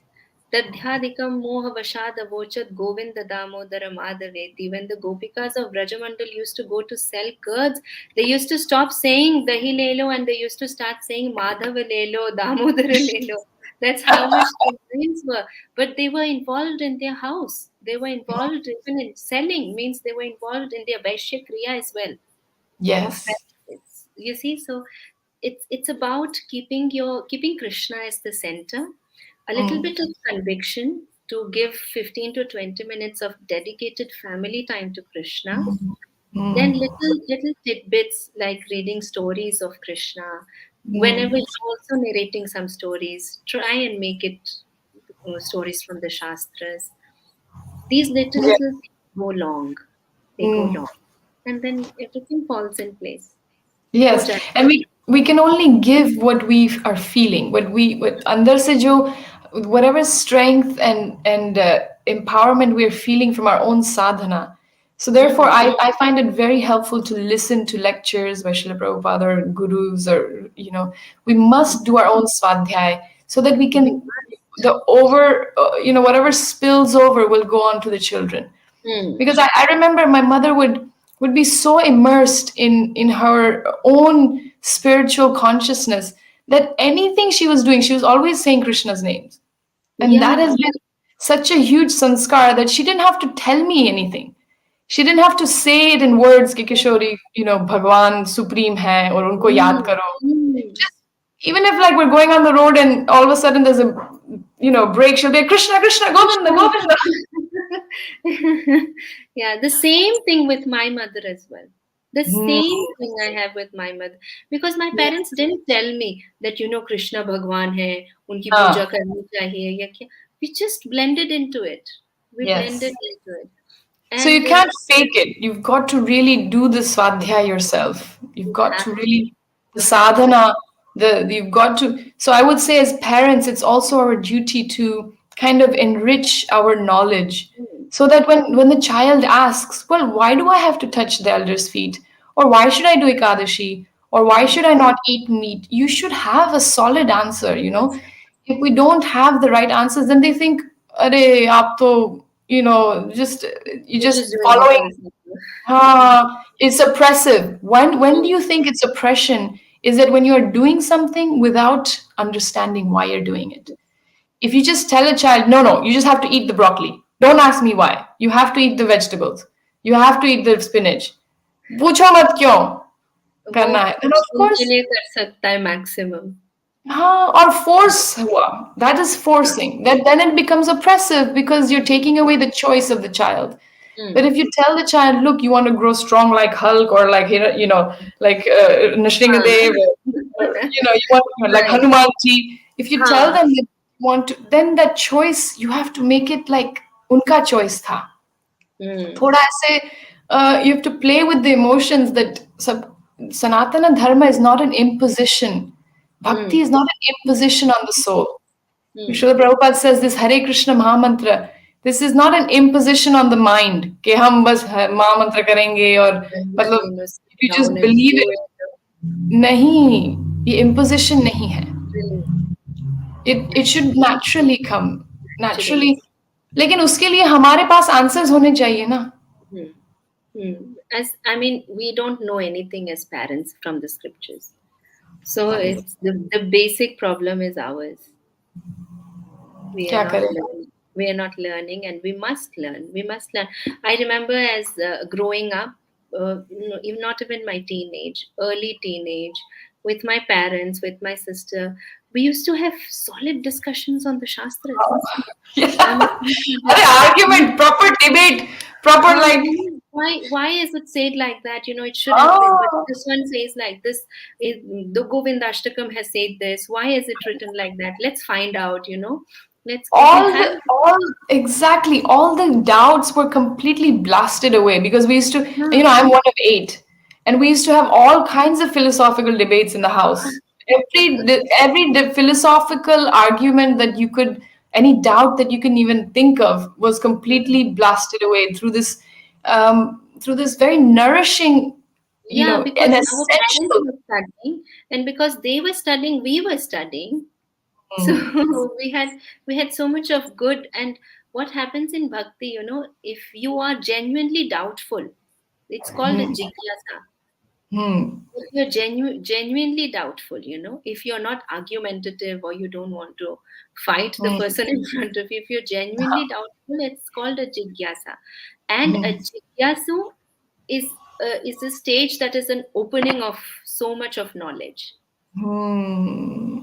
Dadhyadikam Moha Vashada Vochat Govinda Damodara Madhaveti. When the Gopikas of Brajamandal used to go to sell curds, they used to stop saying Dahi Lelo and they used to start saying Madhava Lelo, Damodara Lelo. That's how much the dreams were. But they were involved in their house. They were involved even in selling, means they were involved in their Vaishya Kriya as well of yes. benefits. You see, so it's about keeping Krishna as the center, a little Mm, bit of conviction to give 15 to 20 minutes of dedicated family time to Krishna. Then mm, little tidbits like reading stories of Krishna. Whenever mm, you're also narrating some stories, try and make it stories from the Shastras. These yeah. little things go long. They go Mm. long. And then everything falls in place. Yes, Puja. and we can only give what we are feeling, what अंदर से जो whatever strength and empowerment we're feeling from our own sadhana. So therefore, Mm. I find it very helpful to listen to lectures by Srila Prabhupada or gurus or we must do our own swadhyay so that we We can the over whatever spills over will go on to the children mm. because I remember my mother would be so immersed in her own spiritual consciousness that anything she was doing, she was always saying Krishna's names. And that Yeah. has been such a huge sanskar that she didn't have to tell me anything. She didn't have to say it in words ki Kishori, Bhagwan supreme hai or unko yaad Mm. karo. Mm. Just even if like we're going on the road and all of a sudden there's a break, she'll be like, Krishna, Krishna, Govinda, Krishna. Govinda. Yeah, the same thing with my mother as well. The Hmm. same thing I have with my mother because my parents Yes. didn't tell me that Krishna Bhagwan hai, unki puja Ah, karni chahiye ya kya. We just blended into it. We blended yes. into it, So you and can't fake it. You've got to really do the swadhyaya yourself. You've you got have to to. really the You have to. sadhana. You've got to. So I would say, as parents, it's also our duty to kind of enrich our knowledge, Mm. so that when the child asks, "Well, why do I have to touch the elder's feet, or why should I do ekadashi, or why Mm. should I not eat meat?" You should have a solid answer. Yes. If we don't have the right answers, then they think, "Arey, aap to." Just you're You're just just doing following. because. It's oppressive. When do you think it's oppression? Is it when you're doing something without understanding why you're doing it? If you just tell a child, no, no, you just have to eat the broccoli. Don't ask me why. You have to eat the vegetables. You have to eat the spinach. पूछो मत क्यों वो करना है? Then कुछ of दिन के course, लिए कर सकता है maximum. or force hua. That is हाँ, forcing. That then it becomes oppressive because you're taking away the choice of the child. But hmm, if you tell the child, look, you want to grow strong like Hulk or like like Nrsimhadev, हाँ, you want like right, Hanuman ji. If you tell हाँ, them that you want to, then that choice you have to make it like unka choice tha. हम्म, थोड़ा ऐसे you have to play with the emotions that Sanatana Dharma is not an imposition. Bhakti hmm, is not an imposition on the soul. Hmm, Srila Prabhupada says this Hare Krishna Mahamantra. This is not an imposition on the mind कि हम बस महामंत्र करेंगे और and then मतलब you must if you sit just down and believe do it. it. नहीं, ये imposition नहीं है. Really, It should naturally, naturally come. naturally. Naturally. लेकिन उसके लिए हमारे पास answers होने चाहिए ना. Hmm. As I mean, we don't know anything as parents from the scriptures. So That is it's the basic problem is ours. We are क्या not करें. learning. We are not learning, and we must learn. We must learn. I remember as growing up, even not even my teenage, early teenage, with my parents, with my sister, we used to have solid discussions on the shastras. I Yeah. mean, अरे argument, proper debate, proper like. why is it said like that? It should have been, but Oh. this one says like this. The Govindashtakam has said this. Why is it written like that? Let's find out. Let's we have. All exactly all the doubts were completely blasted away because we used to, Yeah, I'm one of eight, and we used to have all kinds of philosophical debates in the house. Every philosophical argument that you could, any doubt that you can even think of was completely blasted away through this very nourishing, yeah, an because our parents essential. were studying, and because they were studying, we were studying. So Mm, we had so much of good. And what happens in bhakti, if you are genuinely doubtful, it's called a mm, jigyasa. mm, If you're genuinely doubtful, if you're not argumentative or you don't want to fight the mm, person in front of you, if you're genuinely doubtful, it's called a jigyasa. And a mm, jigyasu is a stage that is an opening of so much of knowledge. mm.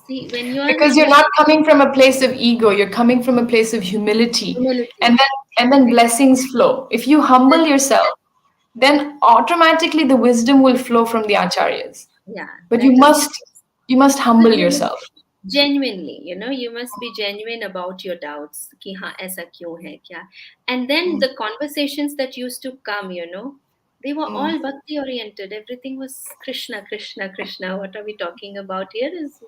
See, when you are Because when you're you're not coming from a place of ego, you're coming from a place of humility, and humility, then blessings flow. If you humble yourself, then automatically the wisdom will flow from the acharyas. yeah, But that is you must humble yourself. genuinely, you must be genuine about your doubts कि हाँ ऐसा क्यों है क्या. And then Mm, the conversations that used to come, they were mm, all bhakti oriented. Everything was Krishna, Krishna, Krishna. What are we talking about here? Is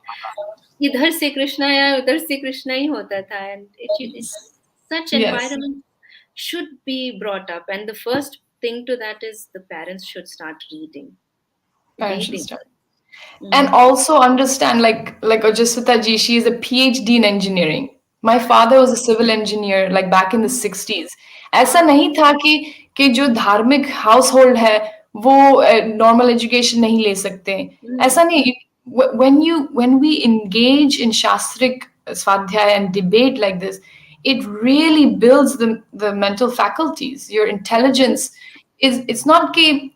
इधर से कृष्णा या उधर से कृष्णा ही होता था. And such yes, environment should be brought up, and the first thing to that is the parents should start parents should reading. start. And Mm. also understand, like Ojaswita ji, she is a PhD in engineering. My father was a civil engineer like back in the 60s. ऐसा Wow. नहीं था कि जो धार्मिक house hold है वो normal education नहीं ले सकते. Mm. ऐसा नहीं. When we engage in shastric swadhyaya and debate like this, it really builds the mental faculties. Your intelligence is, it's not कि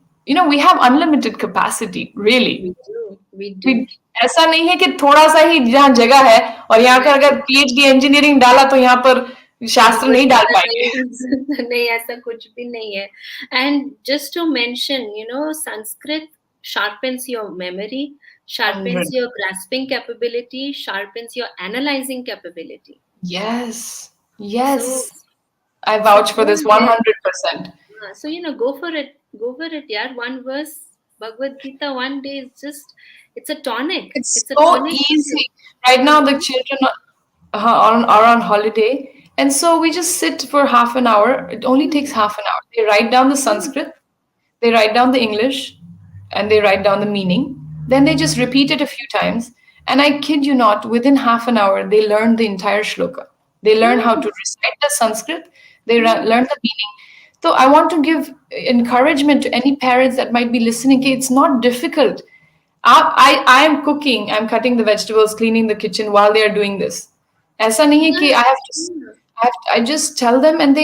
we have unlimited capacity really. We do. We भी do. ऐसा नहीं है कि थोड़ा सा ही जहाँ जगह है और यहाँ का Right. अगर पीएचडी इंजीनियरिंग डाला तो यहाँ पर शास्त्र नहीं डाल Bhagavad पाएंगे. Gita नहीं ऐसा कुछ भी नहीं है. And just to mention, Sanskrit sharpens your memory, sharpens 100. your grasping capability, sharpens your analyzing capability. Yes, So, yes, I so vouch for go this ahead. 100%. So go for it. Go for it, yeah. One verse, Bhagavad Gita, one day is just, it's a tonic. It's It's a so tonic for you. easy. Right now, the Hmm. children are on holiday, and so we just sit for half an hour. It only takes Hmm. half an hour. They write down the Hmm. Sanskrit, they write down the English, and they write down the meaning. Then they just repeat it a few times. And I kid you not, within half an hour, they learn the entire shloka. They learn how to Hmm. recite the Sanskrit, they Hmm. learn the meaning. So I want to give encouragement to any parents that might be listening. Okay, it's not difficult. I am cooking, I'm cutting the vegetables, cleaning the kitchen while they are doing this. ऐसा नहीं है Yeah. कि Yeah. I just tell them and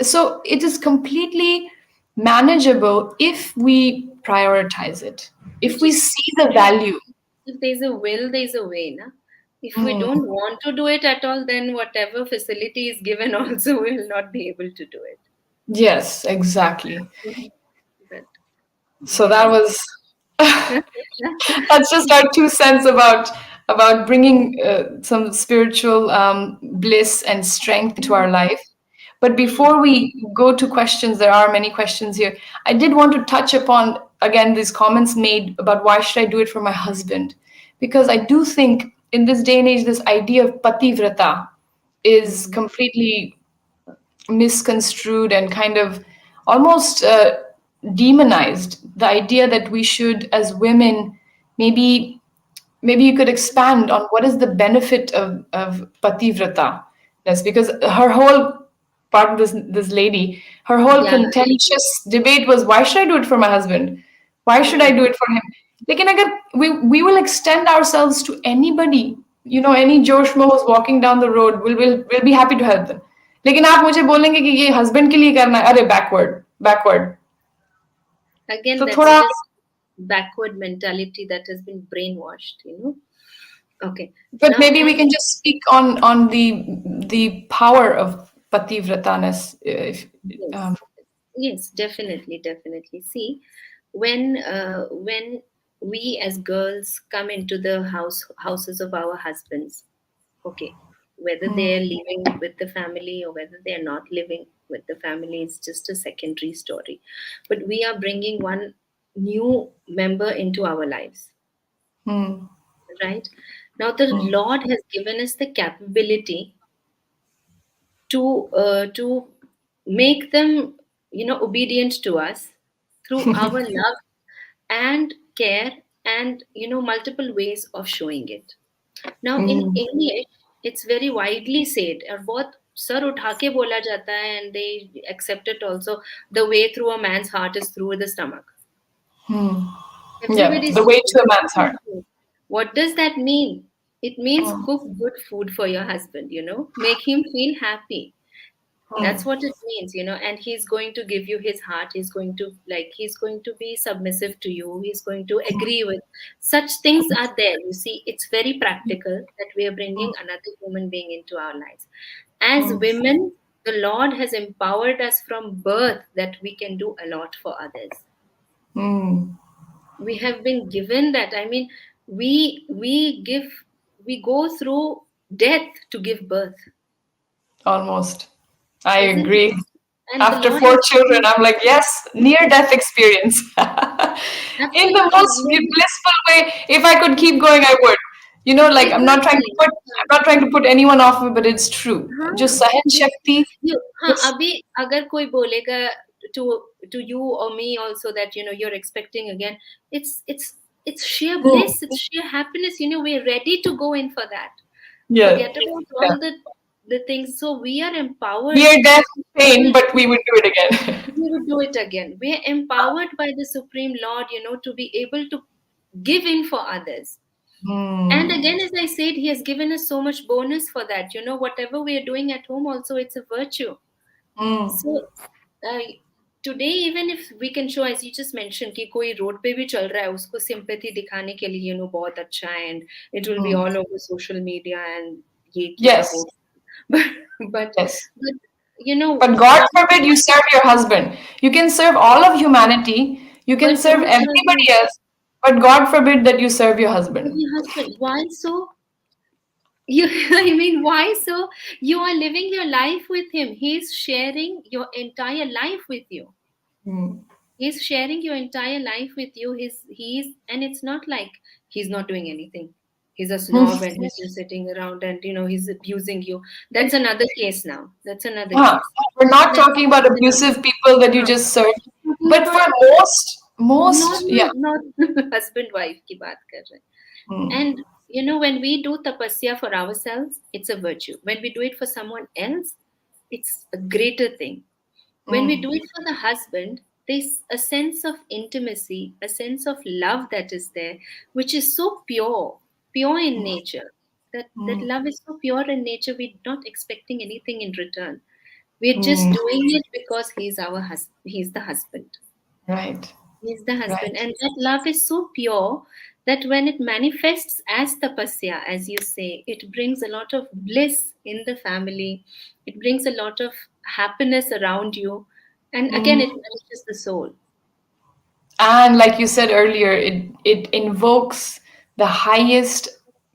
so it is completely manageable if we prioritize it, You if we just see the value. if there's a will, there's a way, na? If we Mm. don't want to do it at all, then whatever facility is given also will not be able to do it. Yes, exactly. Mhm. But So yeah. that was that's just our 2 cents about bringing some spiritual bliss and strength into our life. But Hmm. before we go to questions, there are many questions here. I did want to touch upon again these comments made about why should I do it for my husband, because I do think in this day and age this idea of pativrata is Hmm. completely misconstrued and kind of almost demonized. The idea that we should, as women, maybe you could expand on what is the benefit of pativrata. Yes, because her whole part of this lady, her whole Yeah. contentious debate was why should I do it for my husband? Why should I Hmm. do it for him? Lekin agar we will extend ourselves to anybody, any Josh Mo who's walking down the road, will be happy to help them. लेकिन आप मुझे बोलेंगे कि ये husband के लिए करना है अरे बैकवर्ड Again, तो that's थोड़ा just backward mentality that has been brainwashed, you know. Okay. but Now, maybe we can just speak on the power of pativratanas if yes, um, yes, definitely, definitely. See, when we as girls come into the houses of our husbands, okay, whether mm, they're living with the family or whether they're not living with the family is just a secondary story. But we are bringing one new member into our lives, mm, right? Now, the mm, Lord has given us the capability to make them, obedient to us through our love and care, and multiple ways of showing it. Now in mm, English it's very widely said और बहुत sir उठा के बोला जाता है, and they accept it also, the way through a man's heart is through the stomach. mm. Yeah, Everybody the says way it. to a man's heart. What does that mean? It means Mm, cook good food for your husband, make him feel happy. That's mm, what it means, and he's going to give you his heart. He's going to be submissive to you. He's going to agree with such things are there. You see, it's very practical that we are bringing another human being into our lives. As mm, women, the Lord has empowered us from birth that we can do a lot for others. mm. We have been given that. I mean, we go through death to give birth, Almost. I isn't it? agree. And the After Lord has four children, given I'm like, yes, near death experience. In the absolutely. most blissful way. If I could keep going, I would. Like Exactly. I'm not trying to put anyone off, but it's true. हाँ, Just Sahan you, Shakti. हाँ, Just अभी अगर कोई बोलेगा to you or me also that you're expecting again, it's sheer mm, bliss, it's sheer happiness. We're ready to go in for that. yeah, Forget about yeah. all the things. So we are empowered. Near death The pain, supreme, but we would do it again. we would do it again. We are empowered by the Supreme Lord, to be able to give in for others. And Hmm. again, as I said, he has given us so much bonus for that. Whatever we are doing at home, also it's a virtue. Hmm. So uh, today, even if we can show, as you just mentioned, कि कोई road पे भी चल रहा है, उसको sympathy दिखाने के लिए, बहुत अच्छा है, and it will be Hmm. all over social media and ये किया Yes, वो, but yes. but But God what, forbid you serve your husband. You can serve all of humanity, you can but serve don't serve everybody else, but God forbid that you serve your husband. your husband. Why so? You, I mean, why so? You are living your life with him. He's sharing your entire life with you. Hmm. He's sharing your entire life with you. And it's not like he's not doing anything. He's a snob and he's just sitting around and he's abusing you. That's another case now. That's another Huh. case. We're not That's talking about abusive people that you huh. just serve, Talking but for about most, yeah. normal husband wife की बात कर रहे हैं. Hmm. And when we do tapasya for ourselves, it's a virtue. When we do it for someone else, it's a greater thing. When we Hmm. do it for the husband, there's a sense of intimacy, a sense of love that is there, which is so pure in nature. That Hmm. love is so pure in nature, we're not expecting anything in return. We're just Hmm. doing it because he's the husband. Right, He's the husband. right. And that love is so pure that when it manifests as tapasya, as you say, it brings a lot of bliss in the family, it brings a lot of happiness around you, and again, it Mm. nourishes the soul. And like you said earlier, it invokes the highest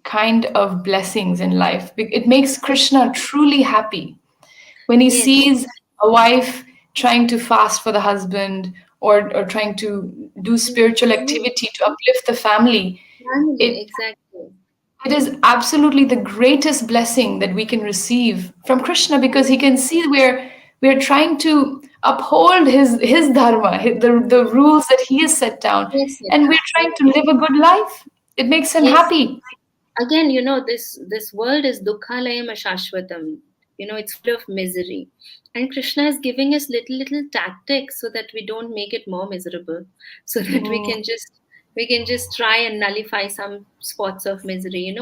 kind of blessings in life. It makes Krishna truly happy when he Yes, sees a wife trying to fast for the husband, or trying to do spiritual yes, activity to uplift the family. family, It exactly. it is absolutely the greatest blessing that we can receive from Krishna, because he can see we're trying to uphold his dharma, the rules that he has set down, Yes, set and down. we're trying to live a good life. It makes him Yes, happy. again, this world is dukkhalayam ashashvatam. It's full of misery, and Krishna is giving us little tactics so that we don't make it more miserable, so that we Mm, can just try and nullify some spots of misery.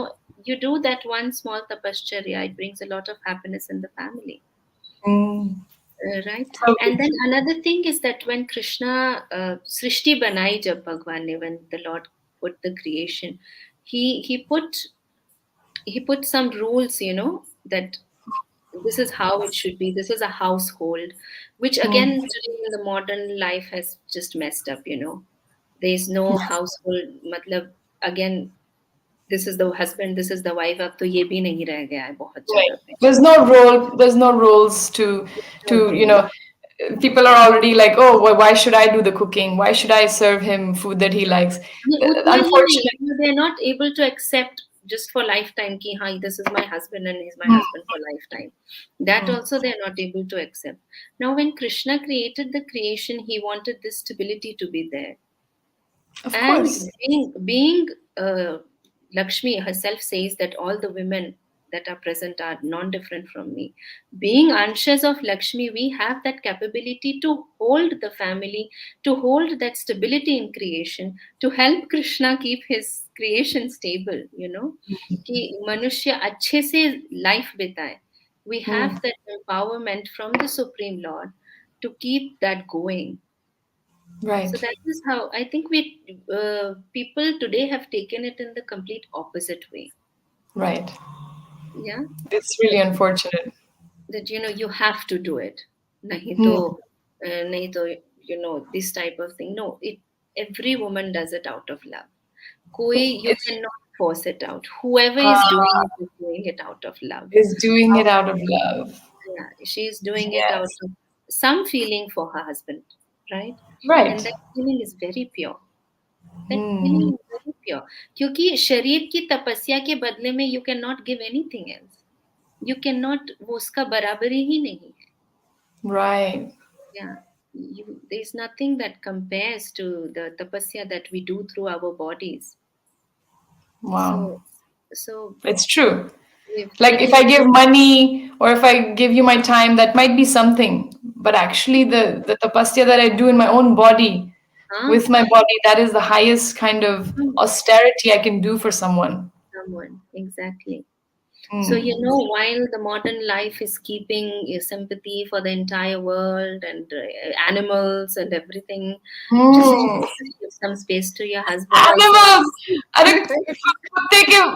You do that one small tapashcharya, it brings a lot of happiness in the family. mm. Right. So And then another thing is that when Krishna Srishti banai jab Bhagwan ne, when the Lord put the creation, he put some rules, that this is how it should be. This is a household, which again mm, today in the modern life has just messed up. There's no household. Matlab, again, this is the husband, this is the wife. अब तो ये भी नहीं रह गया है बहुत right. जगह पे. There's no roles No to rule. people are already like, oh, why should I do the cooking? Why should I serve him food that he likes? नहीं, उतना ही नहीं. Unfortunately. They are not able to accept just for lifetime कि हाँ, this is my husband and he's my Hmm, husband for lifetime. That hmm. also they are not able to accept. Now, when Krishna created the creation, he wanted this stability to be there. Of And course. being Lakshmi herself says that all the women that are present are non-different from me. Being anshas of Lakshmi, we have that capability to hold the family, to hold that stability in creation, to help Krishna keep his creation stable. कि मनुष्य अच्छे से life बिताए. We Hmm, have that empowerment from the Supreme Lord to keep that going. So right, that is how I think people today have taken it in the complete opposite way. right. Yeah, It's really unfortunate. that you have to do it. Hmm. Nahi to this type of thing. No, it every woman does it out of love. Koi you It's cannot force it out. Whoever is doing uh, it is doing it out of love. is doing it How, out of love. yeah, she is doing it out Yes, of some feeling for her husband, right? And right. that feeling is very pure. That Hmm. feeling is very pure. क्योंकि शरीर की तपस्या के बदले में you cannot give anything else. You cannot, वो उसका बराबरी ही नहीं है. Right. Yeah, there's nothing that compares to the tapasya that we do through our bodies. Wow. So, so It's true. we've Like if taken I it. give money or if I give you my time, that might be something. But actually, the tapasya that I do in my own body, Ah, with my body, that is the highest kind of austerity I can do for someone. someone exactly. So, Hmm. while the modern life is keeping your sympathy for the entire world and animals and everything, just Hmm. give some space to your husband also. Animals! अरे कुत्ते के वो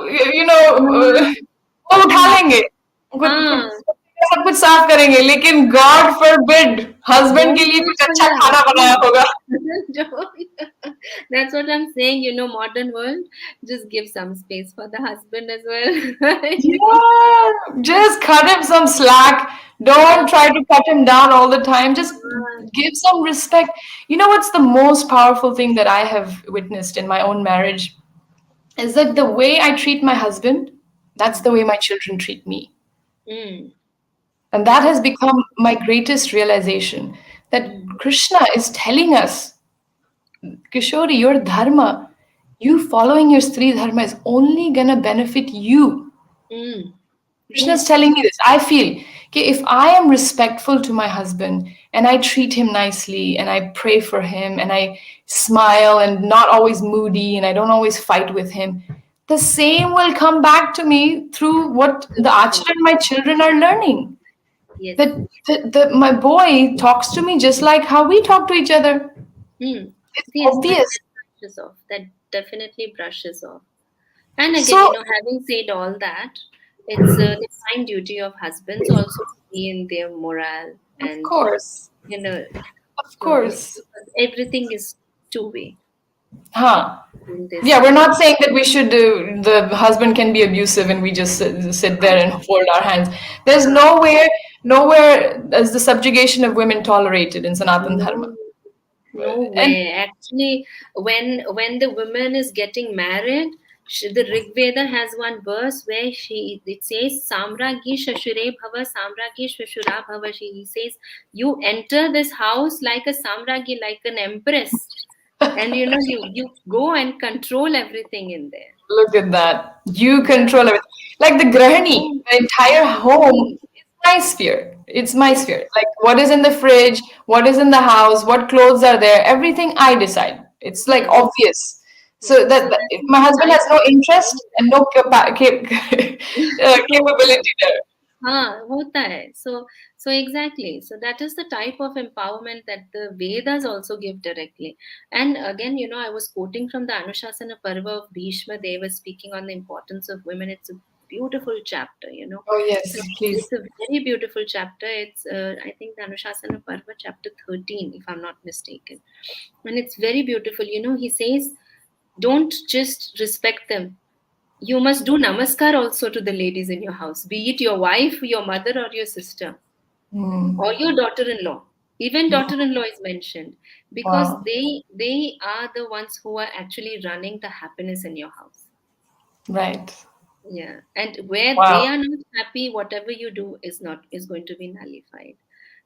उठा हाँ, लेंगे हाँ, सब कुछ साफ करेंगे, लेकिन गॉड फॉरबिड हस्बैंड don't के लिए do it कुछ for अच्छा your खाना बनाया husband. होगा. That's what I'm saying. Modern world, just give some space for the husband as well. Yeah, just cut him some slack. Don't try to cut him down all the time. Just give some respect. You know what's the most powerful thing that I have witnessed in my own marriage is that the way I treat my husband, that's the way my children treat me. Mm, And that that is. has become my greatest realization that Mm, Krishna is telling us, Kishori, your dharma, you following your Sri dharma is only gonna benefit you. mm, Krishna is yes. telling me this. I feel okay, if I am respectful to my husband and I treat him nicely and I pray for him and I smile and not always moody and I don't always fight with him, the same will come back to me through what the acharan my children are learning. Yes. That my boy talks to me just like how we talk to each other. Mm. It's Yes, that obvious. I'm conscious of that. definitely brushes off. And again, So, having said all that, it's a divine duty of husbands also to be in their morale, of and course, you know, of so course. because everything is two-way Huh. in this Yeah, we're not marriage. saying that we should do, the husband can be abusive and we just sit there Huh, and fold our hands. There's huh. nowhere is the subjugation of women tolerated in Sanatana Dharma. No, no And way. Actually, when the woman is getting married, the Rig Veda has one verse where it says Samragi Shashure Bhava Samragi Shashura Bhava. He says you enter this house like a Samragi, like an empress, and you go and control everything in there. look at that. You Yeah. control everything. Like the Grahani, Oh, the entire home exactly. is my sphere. It's my Yes. sphere. Like what is in the fridge, what is in the house, what clothes are there, everything I decide. It's like Yes. obvious. Yes. So So that, that if is my the husband type has no of interest and no empowerment. capability there. हाँ होता है. So exactly, so that is the type of empowerment that the Vedas also give directly. And again, I was quoting from the Anushasana Parva of Bhishma. They were speaking on the importance of women. It's a beautiful chapter. Oh So yes, please. it's a very beautiful chapter. It's I think the Anushasana Parva chapter 13, if I'm not mistaken, and it's very beautiful. He says, don't just respect them, you must do namaskar also to the ladies in your house, be it your wife, your mother, or your sister, Hmm. or your daughter-in-law. Even daughter-in-law is mentioned because Wow. they are the ones who are actually running the happiness in your house. Right. Yeah, and where Wow. they are not happy, whatever you do is going to be nullified.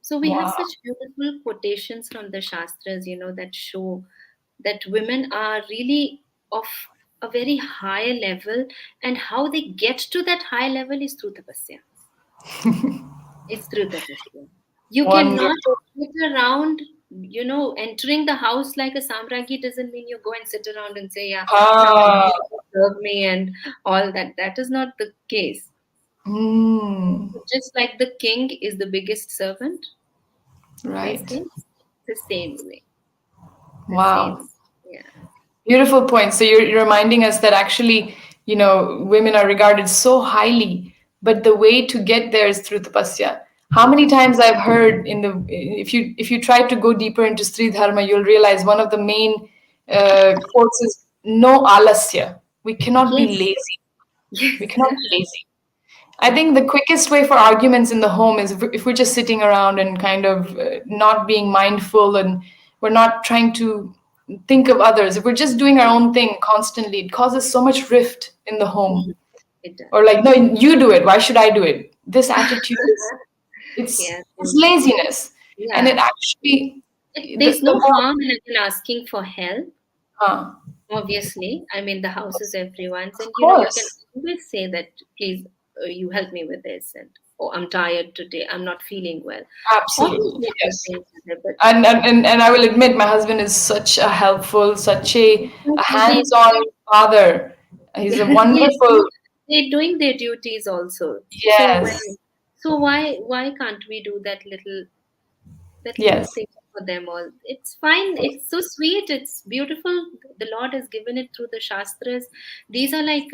So we have Wow. such beautiful quotations from the shastras, that show that women are really of a very high level, and how they get to that high level is through tapasya. It's through tapasya. You cannot Wonderful. sit around, entering the house like a samragi doesn't mean you go and sit around and say, yeah, now I Ah. want you to serve me and all that. That is not the case. Hmm. Just like the king is the biggest servant, they Right. say the same way. The Wow. same. Yeah. Beautiful point. So you're reminding us that actually, women are regarded so highly, but the way to get there is through tapasya. How Through many tapasya. times I've heard if you try to go deeper into Sri Dharma, you'll realize one of the main quotes is no alasya. We cannot be Yes. lazy. We Yes. cannot be lazy. I think the quickest way for arguments in the home is if we're just sitting around and kind of not being mindful, and we're not trying to think of others. If we're just doing our own thing constantly, it causes so much rift in the home. It does. Or like, no, you do it. Why should I do it? This attitude is Yeah. it's laziness, and Yeah. it actually There's the no more harm in asking for help. huh, Obviously, I mean, the house is everyone's, of and you can course, always say that, please, you help me with this, and oh, I'm tired today, I'm not feeling well. absolutely Obviously, you can yes. say that, but And I will admit, my husband is such a helpful, such a exactly, hands-on father. He's a yes, wonderful, they're doing their duties also. So yes, why can't we do that little yes. thing for them all? It's fine. It's so sweet. It's beautiful. The Lord has given it through the Shastras. These are like,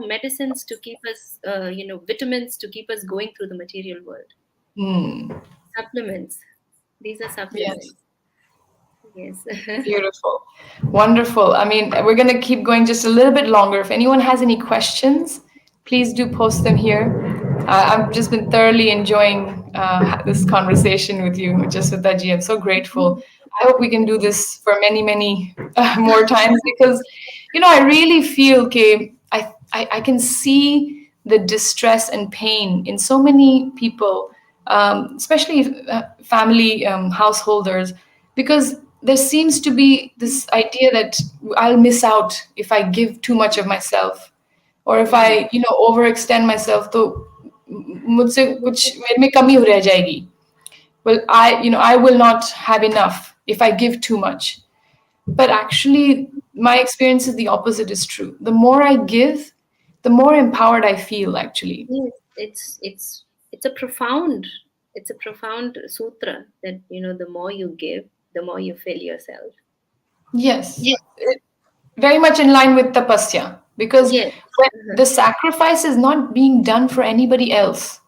medicines to keep us, vitamins to keep us going through the material world. Hmm. Supplements. These are Yes. supplements. Yes. Beautiful. Wonderful. I mean, we're going to keep going just a little bit longer. If anyone has any questions, please do post them here. I've just been thoroughly enjoying this conversation with you, Jasvita ji. I'm so grateful. I hope we can do this for many, many more times because, I really feel, okay, I can see the distress and pain in so many people, especially family householders, because there seems to be this idea that I'll miss out if I give too much of myself, or if Mhm. I overextend myself, तो मुझसे कुछ मेरे में कमी हो रह जाएगी. Well, I will not have enough if I give too much. But actually, my experience is the opposite is true. The more I give, the more empowered I feel, actually. Yes, it's a profound sutra that the more you give, the more you fill yourself. Yes. very much in line with tapasya, because Yes. when Uh-huh. the sacrifice is not being done for anybody else.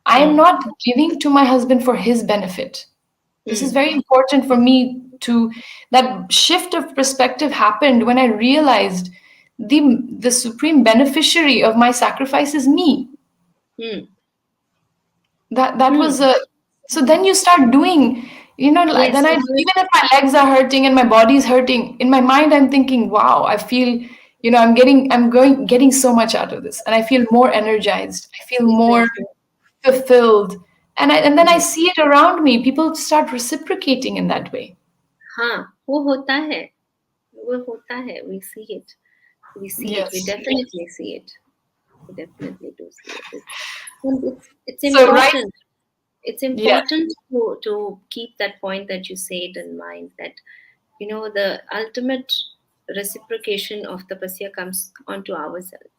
I am Hmm. not giving to my husband for his benefit. This is Hmm. very important for me to, that shift of perspective happened when I realized the supreme beneficiary of my sacrifice is me. Hmm. That Hmm. was a, so then you start doing, Yes, then I, you do it. even if my legs are hurting and my body is hurting, in my mind I'm thinking, wow, I feel, I'm getting so much out of this, and I feel more energized, I feel more Exactly. fulfilled, and then I Yes. see it around me, people start reciprocating in that way. हाँ, वो होता है. वो होता है. We see it. We see it. We Yes. definitely see it. We definitely do see it. It's So right, important. It's yes, important to keep that point that you said in mind, that the ultimate reciprocation of tapasya comes onto ourselves.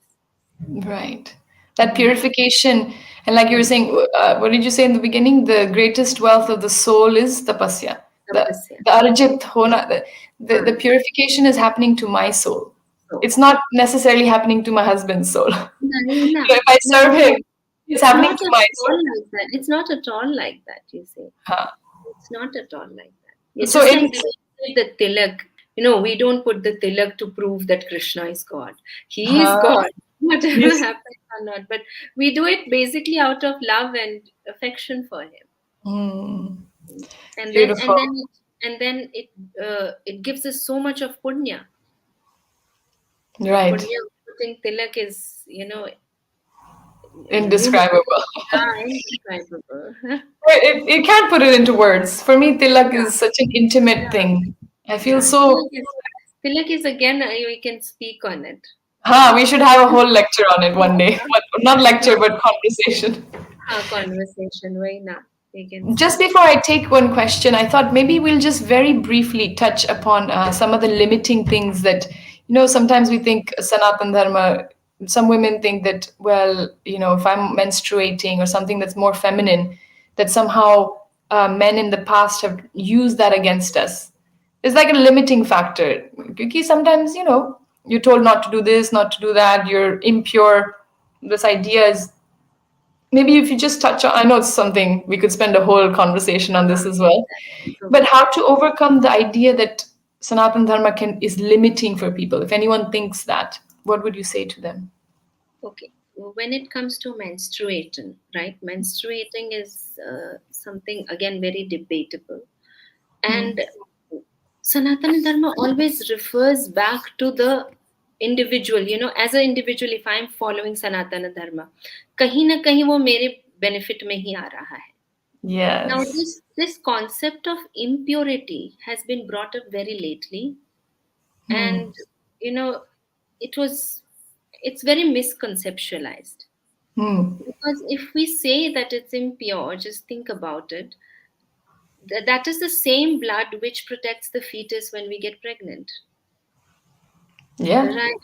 right. That Hmm. purification, and like you were Hmm. saying, what did you say in the beginning? The greatest wealth of the soul is tapasya. The Tapasya. the arjit hona, the हाँ. purification is happening to my soul. So, It's not necessarily happening to my husband's soul. नहीं ना, If I serve him, नहीं. it's It's happening not to at my all soul. like that. It's not at all like that, you see. Huh. It's not at all like that. It's So just in like the way you said the tilak. We don't put the tilak to prove that Krishna is God. He is huh, God, whatever yes. happens or not. But we do it basically out of love and affection for him. Hmm. And then and Beautiful. then and then it gives us so much of punya. The Right. punya of putting tilak is, Indescribable. innumerable. Ah, indescribable. It can't put it into words. For me, tilak Yeah, is such an intimate yeah, thing. I feel yeah. so. Tilak is again, we can speak on it. We should have a whole lecture on it one day. Not lecture, but conversation. Conversation, why not? We can Just speak. before I take one question, I thought maybe we'll just very briefly touch upon some of the limiting things that, sometimes we think Sanatana Dharma, some women think that, well, if I'm menstruating or something that's more feminine, that somehow men in the past have used that against us. It's like a limiting factor. Because sometimes, you're told not to do this, not to do that, you're impure. This idea is, maybe if you just touch on, I know it's something we could spend a whole conversation on this as well, That's but okay. how to overcome the idea that Sanatana Dharma is limiting for people. If anyone thinks that, what would you say to them? Okay. When it comes to menstruating, right? Menstruating is something again very debatable, Hmm. and Sanatana Dharma always refers back to the individual. As an individual, if I'm following Sanatana Dharma, कहीं ना कहीं वो मेरे benefit में ही आ रहा है. Now, Yes. this concept of impurity has been brought up very lately, Hmm. and you know, it was it's very misconceptualized, Hmm. because if we say that it's impure, just think about it. That is the same blood which protects the fetus when we get pregnant, Yeah. right?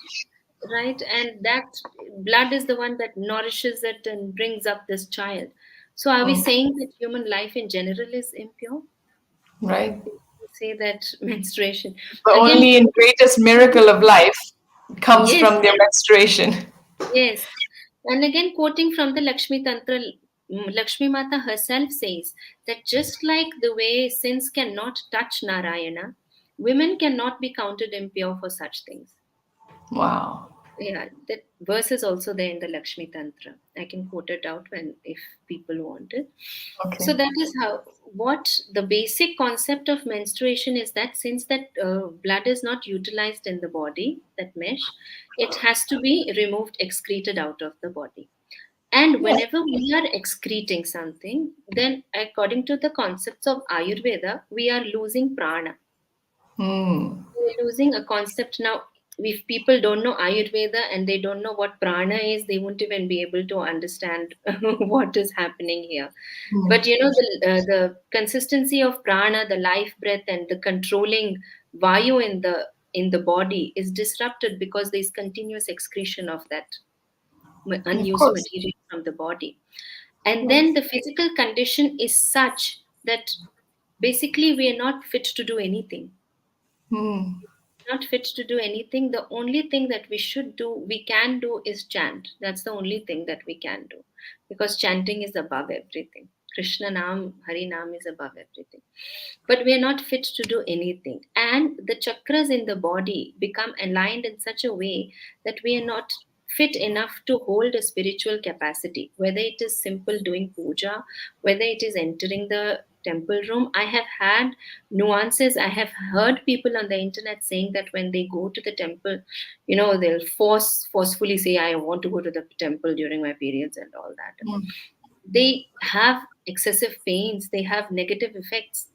Right, and that blood is the one that nourishes it and brings up this child. So, are we Hmm. saying that human life in general is impure? Right. Say that menstruation The again. only and greatest miracle of life comes Yes, from their menstruation. yes, and again quoting from the Lakshmi Tantra, Lakshmi Mata herself says that just like the way sins cannot touch Narayana, women cannot be counted impure for such things. Wow. Yeah, that verse is also there in the Lakshmi Tantra. I can quote it out when if people want it. So Okay. that is how, what the basic concept of menstruation is, that since that blood is not utilized in the body, that mesh, it has to be removed, excreted out of the body. And Yeah. whenever we are excreting something, then according to the concepts of Ayurveda, we are losing prana. Hmm. We're losing a concept now. If people don't know Ayurveda and they don't know what prana is, they won't even be able to understand what is happening here. Hmm. But the consistency of prana, the life breath, and the controlling vayu in the body is disrupted because there is continuous excretion of that Of unused course. material from the body. Of And then course. the physical condition is such that basically we are not fit to do anything. Hmm. not fit to do anything. The only thing that we can do is chant. That's the only thing that we can do, because chanting is above everything. Krishna Nam, Hari Nam is above everything. But we are not fit to do anything. And the chakras in the body become aligned in such a way that we are not fit enough to hold a spiritual capacity, whether it is simple doing puja, whether it is entering the temple room. I have had nuances. I have heard people on the internet saying that when they go to the temple, they'll forcefully say, I want to go to the temple during my periods and all that. Mm, They have excessive pains, they have negative effects,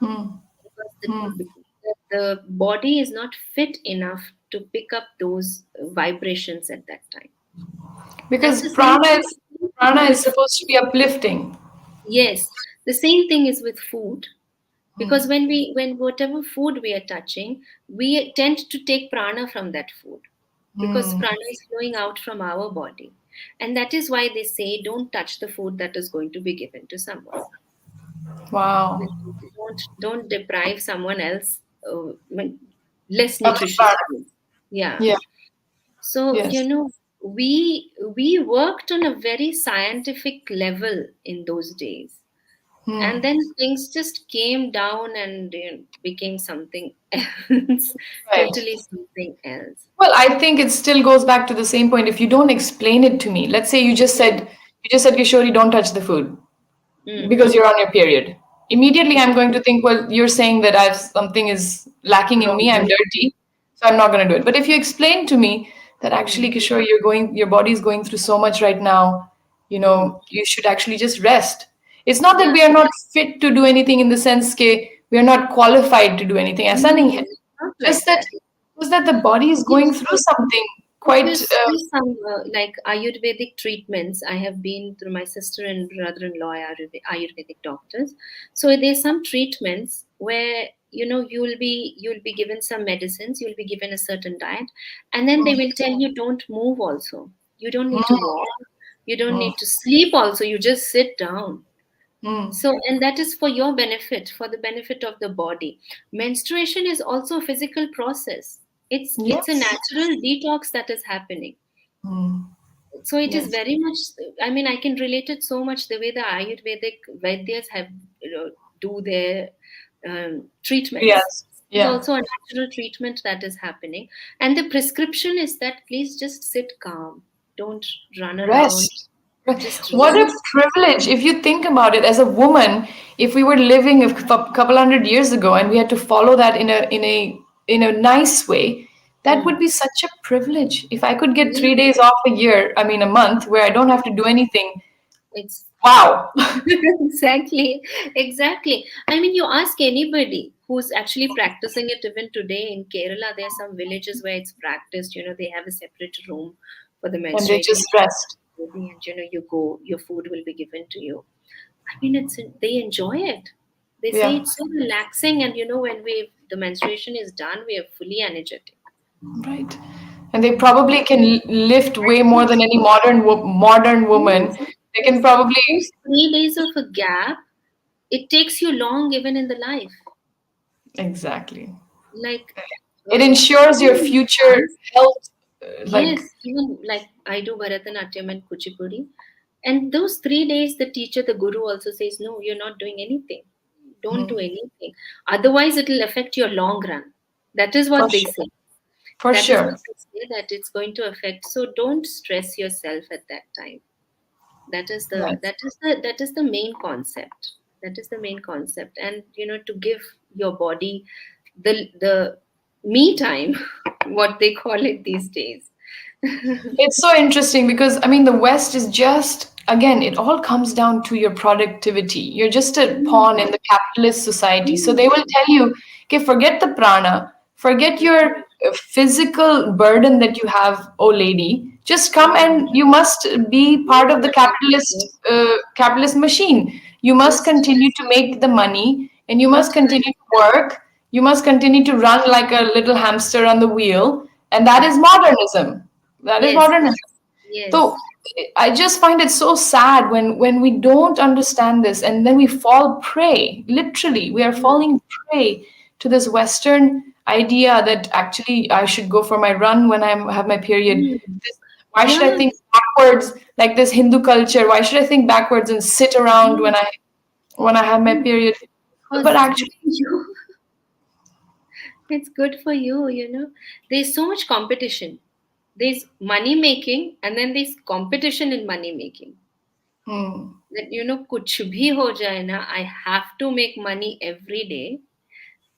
mm, because mm. the body is not fit enough to pick up those vibrations at that time. And Because the same thing prana is is with supposed to be uplifting. yes, the same thing is with food. Mm, Because when whatever food we are touching, we tend to take prana from that food, because mm. prana is flowing out from our body. And that is why they say don't touch the food that is going to be given to someone. Wow. Don't deprive someone else less Of the nutritious prana. food. Yeah. Yeah. So Yes. we worked on a very scientific level in those days, and Hmm. then things just came down and became something else, Right. totally something else. Well, I think it still goes back to the same point. If you don't explain it to me, let's say Mm, you just said, Kishori, don't touch the food mm, because you're on your period. Immediately, mm. I'm going to think, well, you're saying that I've something is lacking in Wrong. me. I'm dirty, so I'm not going to do it. But if you explain to me that Mm. actually, Kishore, your body is going through so much right now, Mm. you should actually just rest. It's not that Yeah. we are not fit to do anything in the sense that we are not qualified to do anything. ऐसा नहीं No, है. it's not Just like that, that. just that the body is If going through something if you quite. see some like Ayurvedic treatments, I have been through my sister and brother-in-law are Ayurvedic doctors. So there's some treatments where you'll be given some medicines, you'll be given a certain diet, and then they will tell you don't move also. You don't need to Mm, walk. You don't mm, need to sleep also. You just sit down. mm. So, and that is for your benefit, for the benefit of the body. Menstruation is also a physical process. It's a Yes. natural detox that is happening. Mm, So it is yes. very much. I mean, I can relate it so much the way the Ayurvedic Vaidyas have do their treatments. Yes. It's Yeah. also a natural treatment that is happening, and the prescription is that please just sit calm, don't run around, Rest. just What a rest. privilege. If you think about it, as a woman, if we were living a couple hundred years ago and we had to follow that in a nice way, that Hmm. would be such a privilege. If I could get Yeah, 3 days off a year, I mean a month, where I don't have to do anything, it's wow. exactly, exactly. I mean, you ask anybody who's actually practicing it even today in Kerala, there are some villages where it's practiced. They have a separate room for the And they menstruating just rest. lady, and you go, your food will be given to you. I mean, they enjoy it. They say Yeah. it's so relaxing, and when the menstruation is done, we are fully energetic. Right. And they probably can lift way more than any modern woman. Yes, They can yes. probably Those 3 days of a gap, it takes you long even in the life. exactly. Like It ensures your even future dance. health, like Yes, even like I do Bharatanatyam and Kuchipudi. And those 3 days, the teacher, the guru also says, no, you're not doing anything. Don't do mm, anything. Otherwise, it will affect your long run. That is for what they sure. say. For That is what sure. they say, that it's going to affect. So don't stress yourself at that time. Yes. That is the main concept. That is the main concept. And to give your body the me time, what they call it these days. It's so interesting because I mean the West is just again it all comes down to your productivity. You're just a pawn in Mm, the capitalist society. So they will mm, tell you, okay, forget the prana, forget mm, your physical burden that you have, oh lady. Just come mm. and you must be part of the Yes, capitalist machine. You must yes, continue to make the money and you must that's continue right. to work. You must continue to run like a little hamster on the wheel. And that is Correct. modernism. That is Yes, modernism. So yes. I just find it so sad when we don't understand this and then we fall prey. Literally, we are Mm, falling prey to this Western idea that actually I should go for my run when have my period. Mm. This, why should I Yeah. think backwards like this Hindu culture? Why should I think backwards and sit around Mm. when I have my Mm. period? Because But it's good actually, for you. It's good for you, you know. There's so much competition. There's money making, and then there's competition in money making. hmm, That you know, kuch bhi ho jaye na, I have to make money every day,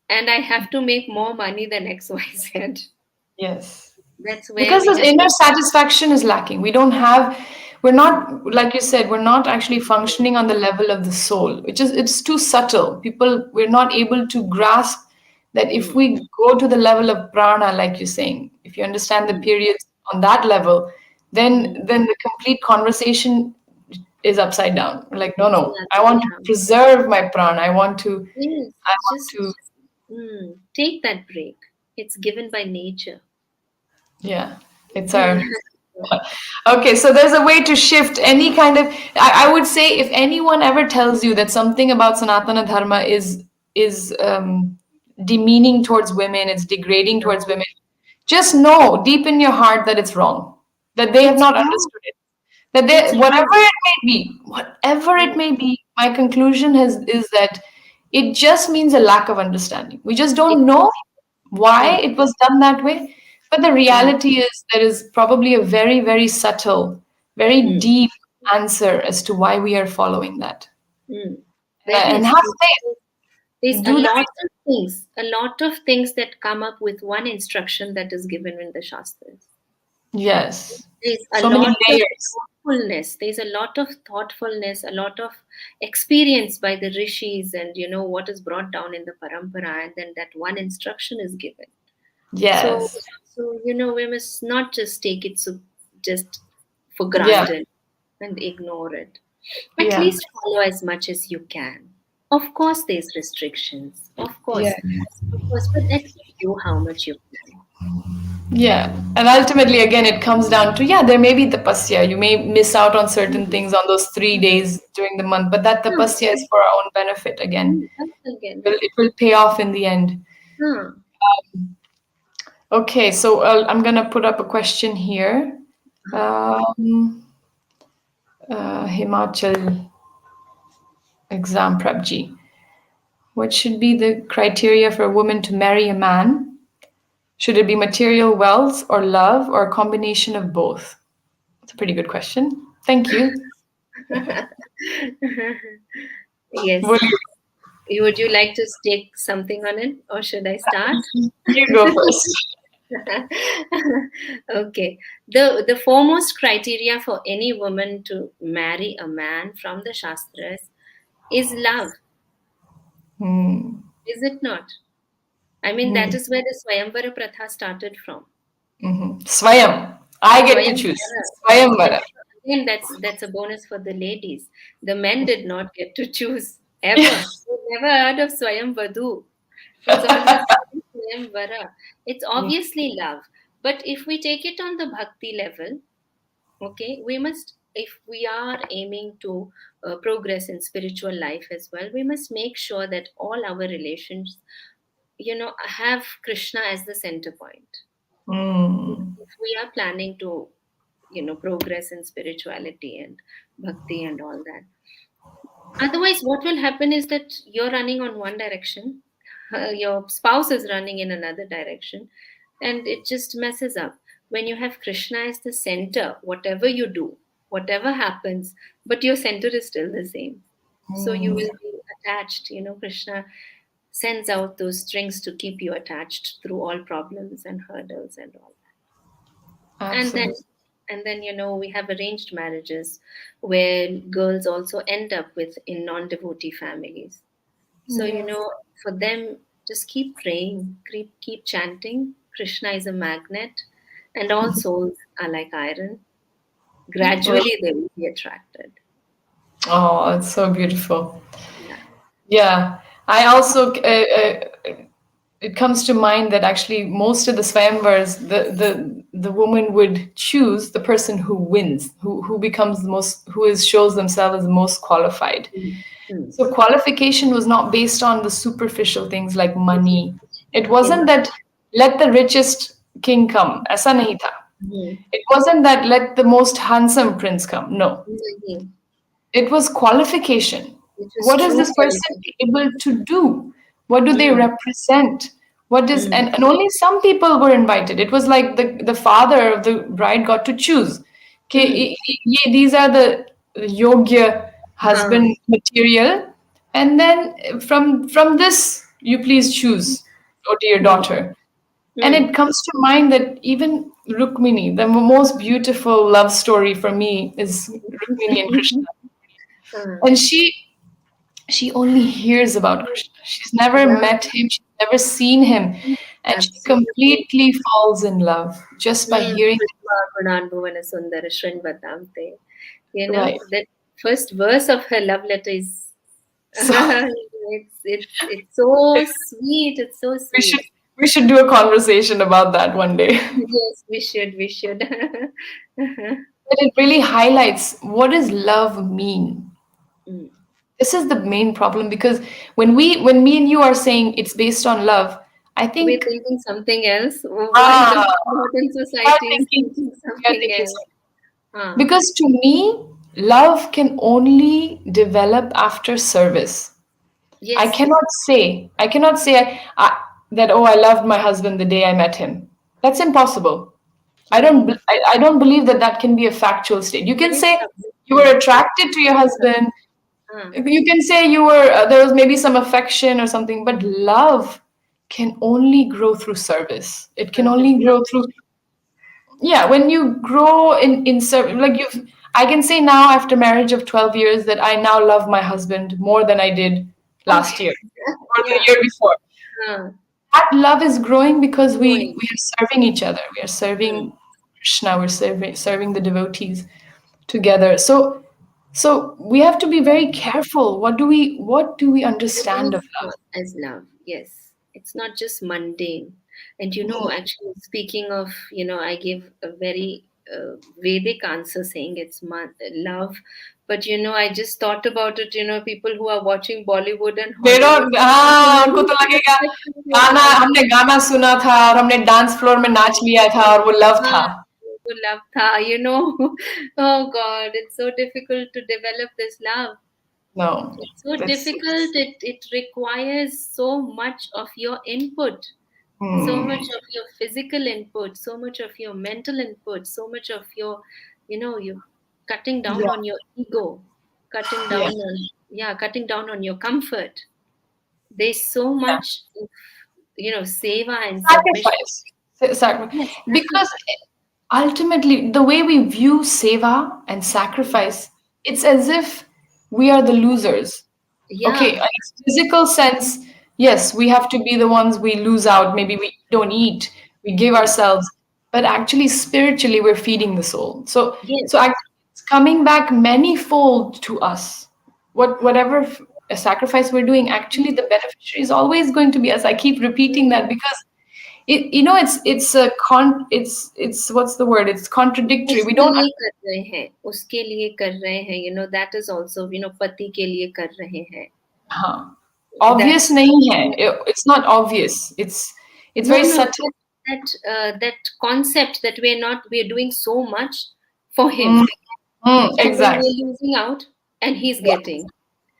and I have to make more money than XYZ. yes. That's where Because we this have. inner satisfaction is lacking. We're not, like you said, we're not actually functioning on the level of the soul, which is, it's too subtle. We're not able to grasp that if Mm, we go to the level of prana, like you're saying, if you understand the mm, periods on that level, then mm. then the complete conversation is upside down. We're like, no, It's no, the I other want way to around. preserve my prana. Yes, I want to, just take that break. It's given by nature. yeah, it's Yeah. our. Okay, so there's a way to shift any kind of. I would say if anyone ever tells you that something about Sanatana Dharma is demeaning towards women, it's degrading towards No, women, just know deep in your heart that it's wrong, that they have it's not wrong. understood it, that It's they wrong. whatever it Mm, may be, my conclusion is that it just means a lack of understanding. We just don't know exactly. why Mm, it was done that way. But the mm, reality is there is probably a very, very subtle, very mm, deep answer as to why we are following that. mm. There And is. have There's faith, do the a lot of things that come up with one instruction that is given in the Shastras. yes. There's a So many lot of layers. thoughtfulness. There's a lot of thoughtfulness, a lot of experience by the rishis, and you know what is brought down in the parampara, and then that one instruction is given. So, Yes. so you know, we must not just take it so just for Yeah. granted and ignore it. At Yeah. least follow as much as you can. Of course, there's restrictions. Yeah. Of course, but at least do how much you can. Yeah, and ultimately, again, it comes down to, yeah, there may be tapasya. You may miss out on certain Mm, things on those 3 days during the month, but that huh, tapasya is for our own benefit. Again, that's again. it will pay off in the end. Huh. Okay, so I'm gonna put up a question here. Um, Himachal exam prep G. What should be the criteria for a woman to marry a man? Should it be material wealth or love or a combination of both? It's a pretty good question. Thank you. Yes. Will Would you like to take something on it, or should I start? you go first? Okay. The foremost criteria for any woman to marry a man from the Shastras is love, Hmm. is it not? I mean, that Hmm. is where the Swayamvara Pratha started from. Mhm. Swayam. I get to choose. Swayamvara. Swayamvara. Again, that's a bonus for the ladies. The men did not get to choose ever. We never heard of Swayamvadu. It's always Swayamvara. It's obviously love. But if we take it on the bhakti level, okay, we must, if we are aiming to progress in spiritual life as well, we must make sure that all our relations, you know, have Krishna as the center point. Mm. If we are planning to, you know, progress in spirituality and bhakti and all that, otherwise what will happen is that you're running on one direction, your spouse is running in another direction, and it just messes up. When you have Krishna as the center, whatever you do, whatever happens, but your center is still the same, so you Mm. will be attached. You know, Krishna sends out those strings to keep you attached through all problems and hurdles and all. and then Absolutely. and then you know, we have arranged marriages where girls also end up with in non-devotee families. So you Yes. know, for them, just keep praying, keep chanting. Krishna is a magnet, and all souls are like iron. Well, Gradually they will be attracted. oh, it's so beautiful. Yeah. Yeah. I also, it comes to mind that actually most of the swayamvars, the woman would choose the person who wins, who becomes the most, who is shows themselves as the most qualified. Mm. Mm. So qualification was not based on the superficial things like money, It In wasn't that let the richest king come. ऐसा नहीं था. hmm. It wasn't that let the most handsome prince come. No. Hmm. It was qualification. It was What is true this person qualification. able to do? What do they Hmm. represent? What is Hmm. and only some people were invited. It was like the father of the bride got to choose. Okay, Hmm. these are the yogya Huh. husband material, and then from this you please choose, oh dear Hmm. daughter. And Hmm. it comes to mind that even Rukmini, the most beautiful love story for me is Rukmini and Krishna. Huh. And she only hears about Krishna. She's never Yeah, met him, she's never seen him. And she absolutely. completely falls in love just by Hmm. hearing. Pushpa Gunan Bhuvana Sundara Shrinvatam Te. You know, Right. that first verse of her love letter is So it's so sweet. It's so we should sweet. we should do a conversation about that one day. Yes, we should. We should. But it really highlights what does love mean? Mm. This is the main problem because when me and you are saying it's based on love, I We're think thinking something else. While ah the modern we are society is thinking thinking we are something thinking else. so. Huh. Because to me, love can only develop after service. Yes. I cannot say that, oh, I loved my husband the day I met him. That's impossible. Hmm. I don't believe that that can be a factual state. You can Very say you were subjective. attracted to your Very husband. subjective. Huh. You can say you were, there was maybe some affection or something, but love can only grow through service. It can Service. only grow through, yeah, when you grow in service, like I can say now after marriage of 12 years that I now love my husband more than I did Oh, last year or the yeah. year before. Huh. That love is growing because Growing. we are serving each other. We are Hmm. serving Krishna. We're serving the devotees together. So we have to be very careful. What do we understand of love? As love, yes. It's not just mundane. And actually, speaking of, I give a very Vedic answer saying it's love. But, I just thought about it, people who are watching Bollywood and They Hollywood, don't, हाँ उनको very तो लगेगा perspective of गाना love. हमने गाना सुना था और हमने डांस फ्लोर में नाच लिया था और वो लव था. हाँ, वो love था, Oh God, it's so difficult to develop this love. No, It's so it's difficult. It requires so much of your input, so hmm, much of your physical input, so much of your mental input, so much of your, you cutting down yeah, on your ego, yeah, cutting down on your comfort. There's so yeah. much, seva and submission. Sacrifice. Sacrifice. Yes, Because sacrifice. ultimately, the way we view seva and sacrifice, it's as if we are the losers. Okay, in Yeah. a physical sense, yes, we have to be the ones we lose out. Maybe we don't eat, we give Mm. ourselves, but actually spiritually we're feeding the soul. Yes. So actually it's coming back manifold to us. Whatever a sacrifice we're doing, actually the beneficiary is always going to be us. I keep repeating that Mm. because it's a it's what's the word? It's contradictory. We उसके don't. लिए कर रहे हैं, उसके लिए कर रहे हैं, that is also, पति के लिए कर रहे हैं. हाँ, obvious That's नहीं है. It's not obvious. It's no, very no, subtle. that concept that we're doing so much for Mm, him, and then exactly. we're losing out, and he's Yeah. getting.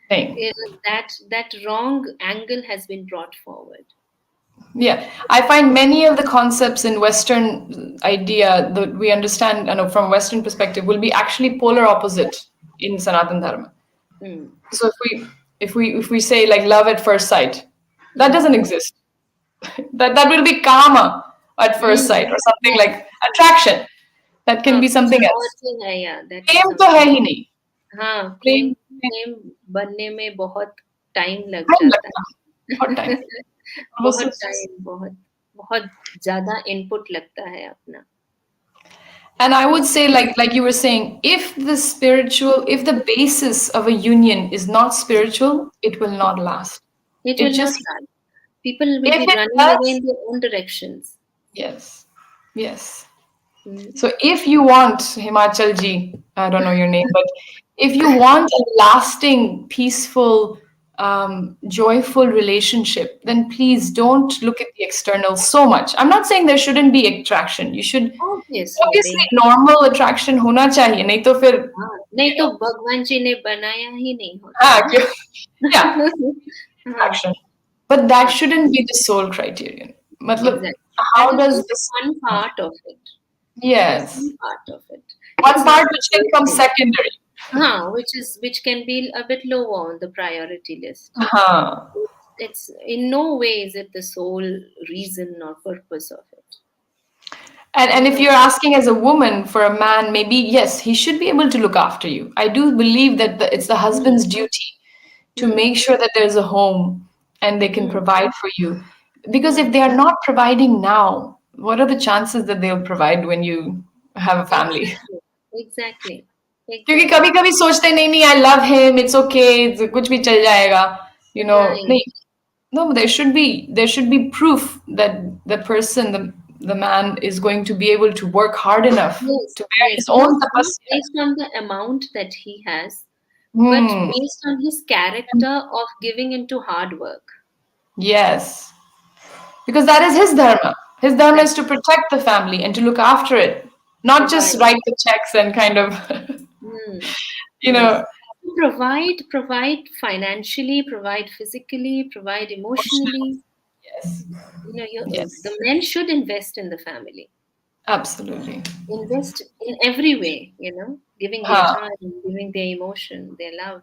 Thing. That wrong angle has been brought forward. Yeah, I find many of the concepts in Western idea that we understand, from Western perspective, will be actually polar opposite in Sanatana Dharma. Mm. So if we say like love at first sight, that Mm. doesn't exist. That will be karma at first Mm. sight or something Yes. like attraction. That can हाँ, be कुछ something और else. तो है यार, that is प्रेम तो है something. ही नहीं. हाँ, प्रेम प्रेम प्रेम बनने में बहुत टाइम लग टाइम जाता लगता है, बहुत टाइम. है. वो बहुत सब टाइम, बहुत बहुत ज़्यादा इनपुट लगता है अपना. And I would say, like you were saying, if the basis of a union is not spiritual, it will not last. It It will not just last. People will if be it running away does, in their own directions. yes, yes. Mm. So if you want Himachal ji, I don't know your name, but if you want a lasting, peaceful joyful relationship, then please don't look at the external so much. I'm not saying there shouldn't be attraction. You should Obviously, obviously normal attraction होना चाहिए नहीं तो फिर हाँ, नहीं you तो know भगवान जी ने बनाया ही नहीं होता हाँ ना. yeah हाँ, attraction, but that हाँ, shouldn't be the sole criterion. मतलब exactly. how That is does just this one part of it. That is yes one part of it. one It's not part the which can whole come thing. secondary. Which can be a bit lower on the priority list. हाँ It's in no way is it the sole reason or purpose of it. and if No. you're asking as a woman for a man, maybe yes, he should be able to look after you. I do believe that it's the Hmm. husband's duty to Hmm. make sure that there's a home and they can Hmm. provide for you. Because if Hmm. they are not providing now, what are the chances that they'll provide when you have a family? Exactly. Exactly. क्योंकि Exactly. कभी कभी सोचते नहीं नहीं I love him, it's okay, कुछ भी चल जाएगा, you know. Right. नहीं, no, there should be proof that the person, the man is going to be able to work hard enough Yes. to bear Yes. his own Not tapasya. based on the amount that he has, but Hmm. based on his character of giving into hard work. Yes. Because that is his dharma. His dharma That is to protect the family and to look after it, not just provide. write the checks and kind of, Hmm. you Yes. know, Provide financially, provide physically, provide emotionally. yes, The yes, men should invest in the family. absolutely. Invest in every way, giving their Huh, time, giving their emotion, their love,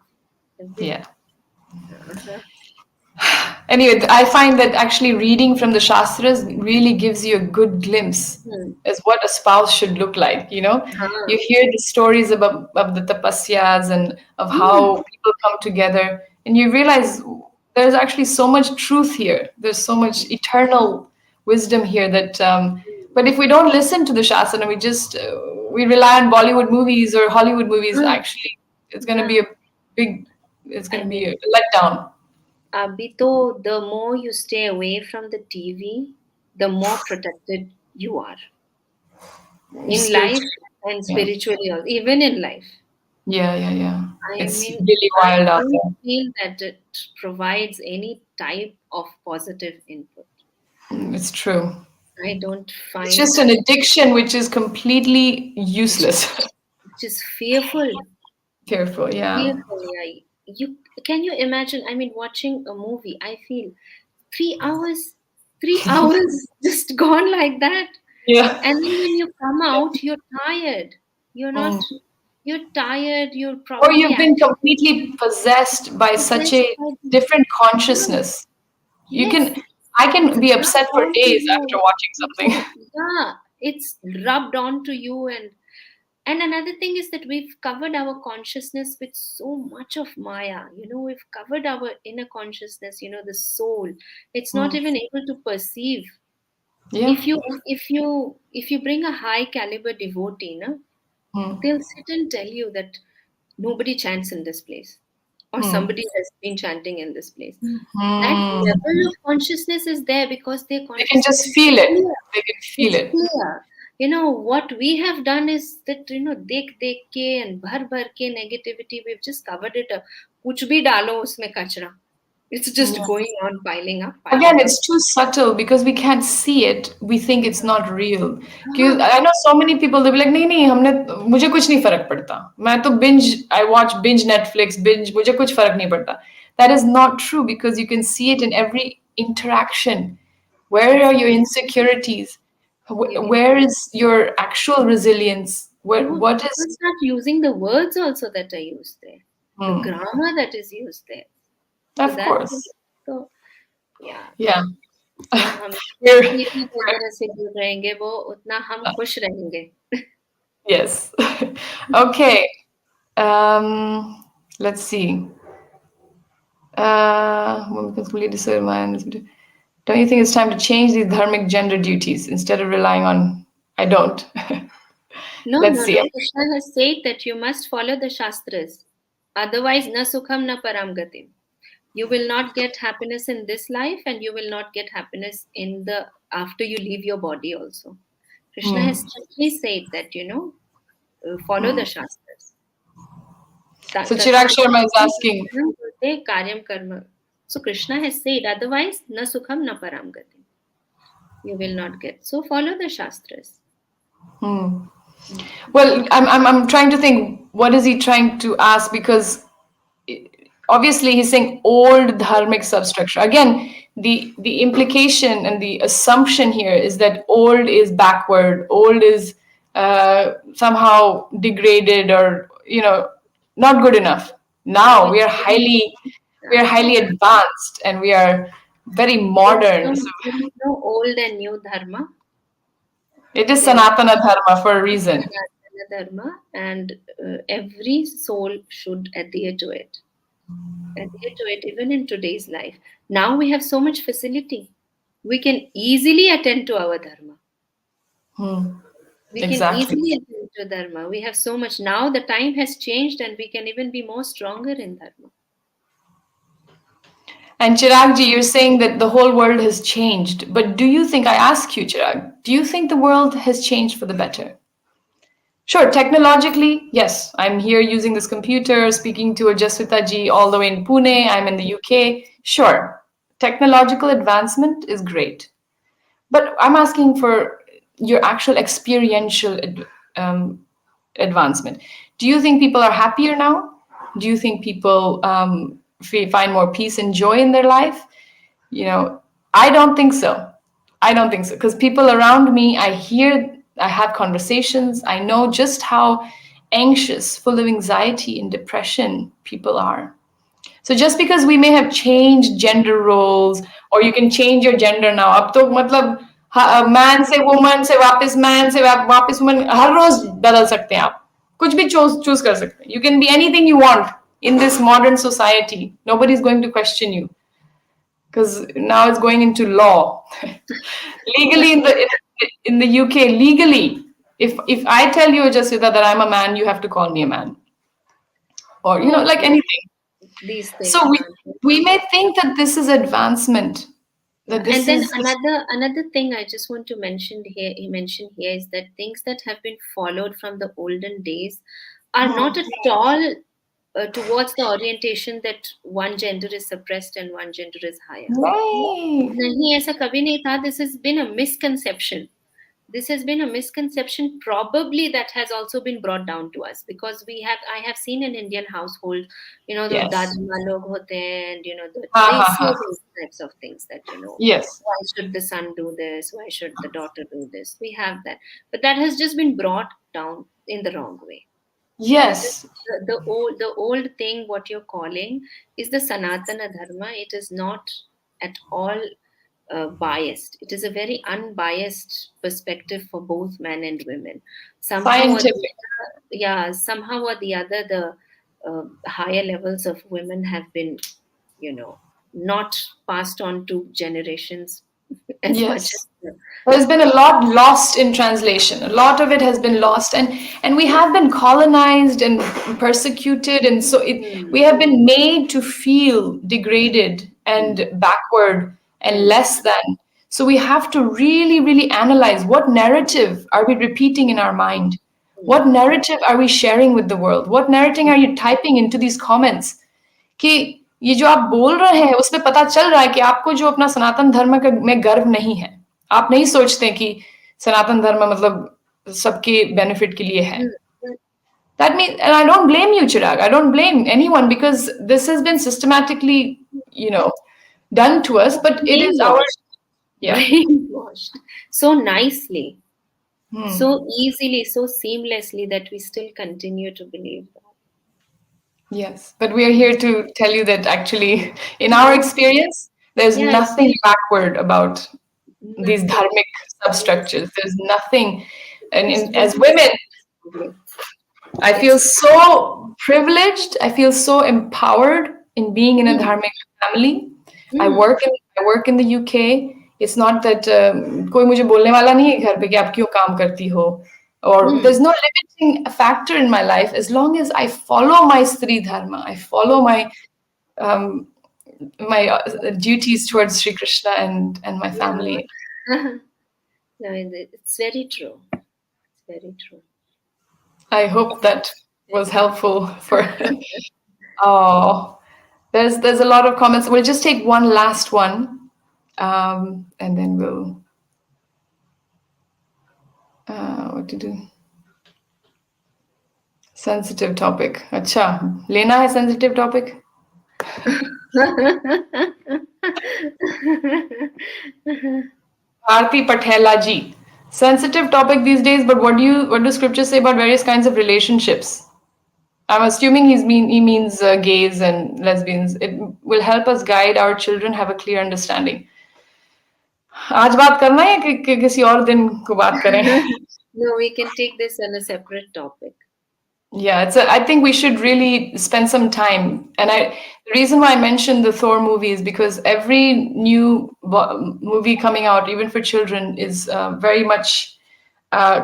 yeah. everything. Uh-huh. Anyway, I find that actually reading from the Shastras really gives you a good glimpse Hmm. as what a spouse should look like. You know, you Huh. hear the stories about of the tapasyas and of Hmm. how people come together, and you realize there's actually so much truth here. There's so much eternal wisdom here that. But if we don't listen to the Shastra and we rely on Bollywood movies or Hollywood movies, Hmm. actually, it's going to Yeah. be a big. It's going I to be a mean, letdown. Abito, the more you stay away from the TV, the more protected you are in life Spiritual. and Yeah. spiritually, even in life. Yeah, yeah, yeah. I It's mean, really I wild out don't there. feel that it provides any type of positive input. It's true. I don't It's find just an that, addiction which is completely which is, useless. which is fearful. Careful, yeah. Fearful, yeah. Can you imagine? I mean, watching a movie, I feel 3 hours, 3 hours just gone like that. Yeah. And then when you come out, you're tired. You're Mm. not, you're tired. You're Or probably you've been actually completely possessed by such possessed a by the, different yeah, consciousness. You yes, can, I it's can be upset rubbed for onto days after you. watching something. Yeah, it's rubbed onto you. And another thing is that we've covered our consciousness with so much of Maya. We've covered our inner consciousness, the soul. It's not Mm. even able to perceive. Yeah. If you bring a high caliber devotee, na, Mm. they'll sit and tell you that nobody chants in this place, or Mm. somebody has been chanting in this place. That Mm. level of consciousness is there because their They can consciousness just is feel it. clear. They can feel It's it. clear. What we have done is that, देख के and भर के negativity, we've just covered it up. कुछ भी डालो उसमें कचरा. It's just Yeah. going on, Again, piling up. it's too subtle because we can't see it. We think it's not real. Because हाँ, I know so many people, they'll be like, नहीं नहीं हमने मुझे कुछ नहीं फर्क पड़ता. मैं तो I watch binge Netflix, binge मुझे कुछ फर्क नहीं पड़ता. That is not true because you can see it in every interaction. Where are your exactly. insecurities? You can, Where is your actual resilience? What people is? start using the words also that are used there, the Hmm, grammar that is used there. So of that's course. so yeah. Yeah. जितना हम We're, TV वगैरह से दूर रहेंगे वो उतना हम खुश रहेंगे. yes. Okay. Let's see. Women can fully discern mind. Don't you think it's time to change these dharmic gender duties instead of relying on? I don't. No, Let's no, see. no. Krishna has said that you must follow the Shastras. Otherwise, na sukham na param gatim. You will not get happiness in this life, and you will not get happiness in the after you leave your body also. Krishna Hmm. has strictly said that, follow Hmm. the Shastras. So Chirag Tatsya. Sharma is asking, krute karyam karma. So Krishna has said, otherwise, na sukham na param gati. You will not get. So follow the Shastras. Hmm. Well, I'm trying to think, what is he trying to ask? Because obviously he's saying old dharmic substructure. Again, the implication and the assumption here is that old is backward, old is somehow degraded, or not good enough. Now It's we are highly advanced, and we are very modern. So there is no old and new dharma. it is There is Sanatana Dharma for a reason. Sanatana Dharma, and every soul should adhere to it. Adhere to it, even in today's life. Now we have so much facility. We can easily attend to our dharma. Hmm. We can Exactly. easily attend to dharma. We have so much. Now the time has changed, and we can even be more stronger in dharma. And Chiragji, you're saying that the whole world has changed. But do you think, I ask you, Chirag, do you think the world has changed for the better? Sure, technologically, yes. I'm here using this computer, speaking to a Jasvita ji all the way in Pune. I'm in the UK. Sure, technological advancement is great. But I'm asking for your actual experiential advancement. Do you think people are happier now? Do you think people find more peace and joy in their life? You know, I don't think so. I don't think so. Because people around me, I have conversations, I know just how anxious, full of anxiety and depression people are. So just because we may have changed gender roles, or you can change your gender now, अब तो मतलब man से woman से वापस man से वापस woman, हर रोज बदल सकते हैं आप. कुछ भी choose कर सकते हैं. You can be anything you want in this modern society. Nobody's going to question you, because now it's going into law. Legally in the UK, legally, if I tell you, Jasvita, that I'm a man, you have to call me a man, or like Okay, anything. these So things. we may think that this is advancement, that Yeah, this and then is another thing I just want to mention here. He mentioned here is that things that have been followed from the olden days are not at all towards the orientation that one gender is suppressed and one gender is higher. right. नहीं ऐसा कभी नहीं था. This has been a misconception. This has been a misconception, probably, that has also been brought down to us, because I have seen in Indian household, the Yes. dadma log hote hain, and Ha they ha say ha. these types of things, that Yes. why should the son do this, why should the daughter do this. We have that, but that has just been brought down in the wrong way. Yes. The old thing, what you're calling, is the Sanatana Dharma. It is not at all biased. It is a very unbiased perspective for both men and women. Somehow or the Scientific. other, yeah, somehow or the other, the higher levels of women have been, not passed on to generations as much Yes. as the. There's been a lot lost in translation. A lot of it has been lost, and we have been colonized and persecuted, and so we Hmm. have been made to feel degraded Hmm. and backward and Hmm. less than. So we have to really, really analyze, what narrative are we repeating in our mind? Hmm. What narrative are we sharing with the world? What narrative are you typing into these comments? कि ये जो आप बोल रहे हैं उसमें पता चल रहा है कि आपको जो अपना सनातन धर्म में गर्व नहीं है. आप नहीं सोचते कि सनातन धर्म मतलब सबके बेनिफिट के लिए है. Hmm. Hmm. That means, and I don't blame you, Chirag. I don't blame anyone, because this has been systematically, done to us. But it is our, Brainwashed. yeah. Brainwashed so nicely, Hmm. so easily, so seamlessly, that we still continue to believe that. Yes, but we are here to tell you that actually, in our experience, there's Yeah, nothing backward about these nothing. dharmic substructures. There's nothing, and It's as very women, lovely. I feel It's so privileged. I feel so empowered in being in a mm, dharmic family. I mm, work in I work in the UK. It's not that कोई मुझे बोलने वाला नहीं है घर पे कि आप क्यों काम करती हो, or mm, there's no limiting factor in my life as long as I follow my Sri Dharma. I follow um, my duties towards Sri Krishna and my yeah. family. No, it's very true. It's very true. I hope that was helpful for. Oh. There's a lot of comments. We'll just take one last one, and then we'll what to do. Sensitive topic. Acha, Lena hai sensitive topic. Aarti Patela ji. Sensitive topic these days, but what do scriptures say about various kinds of relationships? I'm assuming he means gays and lesbians. It will help us guide our children have a clear understanding. आज बात करना है कि किसी और दिन को बात करें? No, we can take this on a separate topic. Yeah, I think we should really spend some time. And the reason why I mentioned the Thor movie is because every new movie coming out, even for children, is very much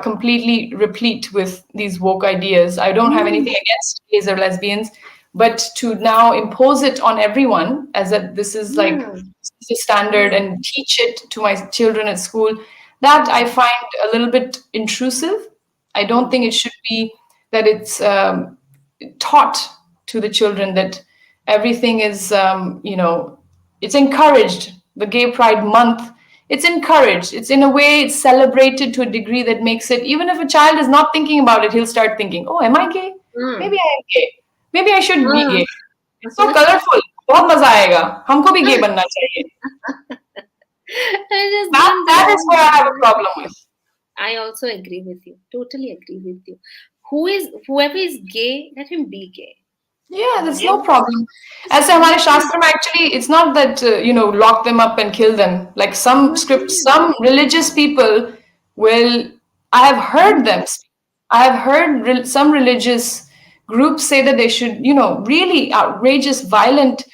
completely replete with these woke ideas. I don't have anything against gays or lesbians, but to now impose it on everyone as that this is like Yeah. this is a standard and teach it to my children at school, that I find a little bit intrusive. I don't think it should be that it's taught to the children that everything is, it's encouraged. The Gay Pride Month, it's encouraged. It's in a way, it's celebrated to a degree that makes it, even if a child is not thinking about it, he'll start thinking, oh, am I gay? Mm. Maybe I am gay. Maybe I should be Mm. gay. It's so colorful. बहुत मजा आएगा. हमको भी gay बनना चाहिए. That is what I have a problem with. I also agree with you. Totally agree with you. Whoever is gay, let him be gay. Yeah, there's no problem. As हमारे शास्त्र में actually, it's not that lock them up and kill them. Like some scripts, some religious people will. I have heard them. I have heard some religious groups say that they should, really outrageous, violent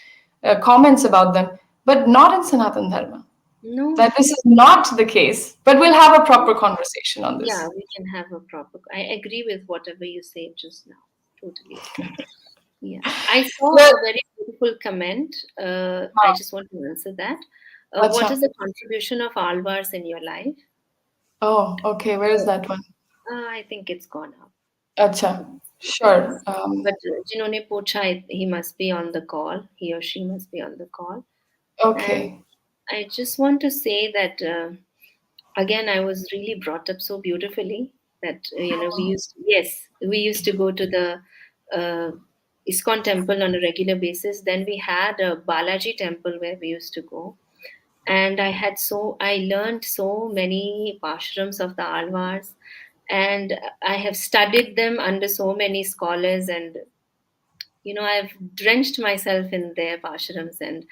comments about them, but not in Sanatana Dharma. No. That this is not the case. But we'll have a proper conversation on this. Yeah, we can have a proper. I agree with whatever you said just now. Totally. Yeah, I saw a very beautiful comment. I just want to answer that. What is the contribution of Alvars in your life? Oh, okay. Where is that one? I think it's gone up. Acha, sure. But Jinone Pocha, he must be on the call. He or she must be on the call. Okay. And I just want to say that again, I was really brought up so beautifully that we used to go to the ISKCON temple on a regular basis. Then we had a Balaji temple where we used to go, and I learned so many pashrams of the Alvars, and I have studied them under so many scholars, and I've drenched myself in their pashrams, and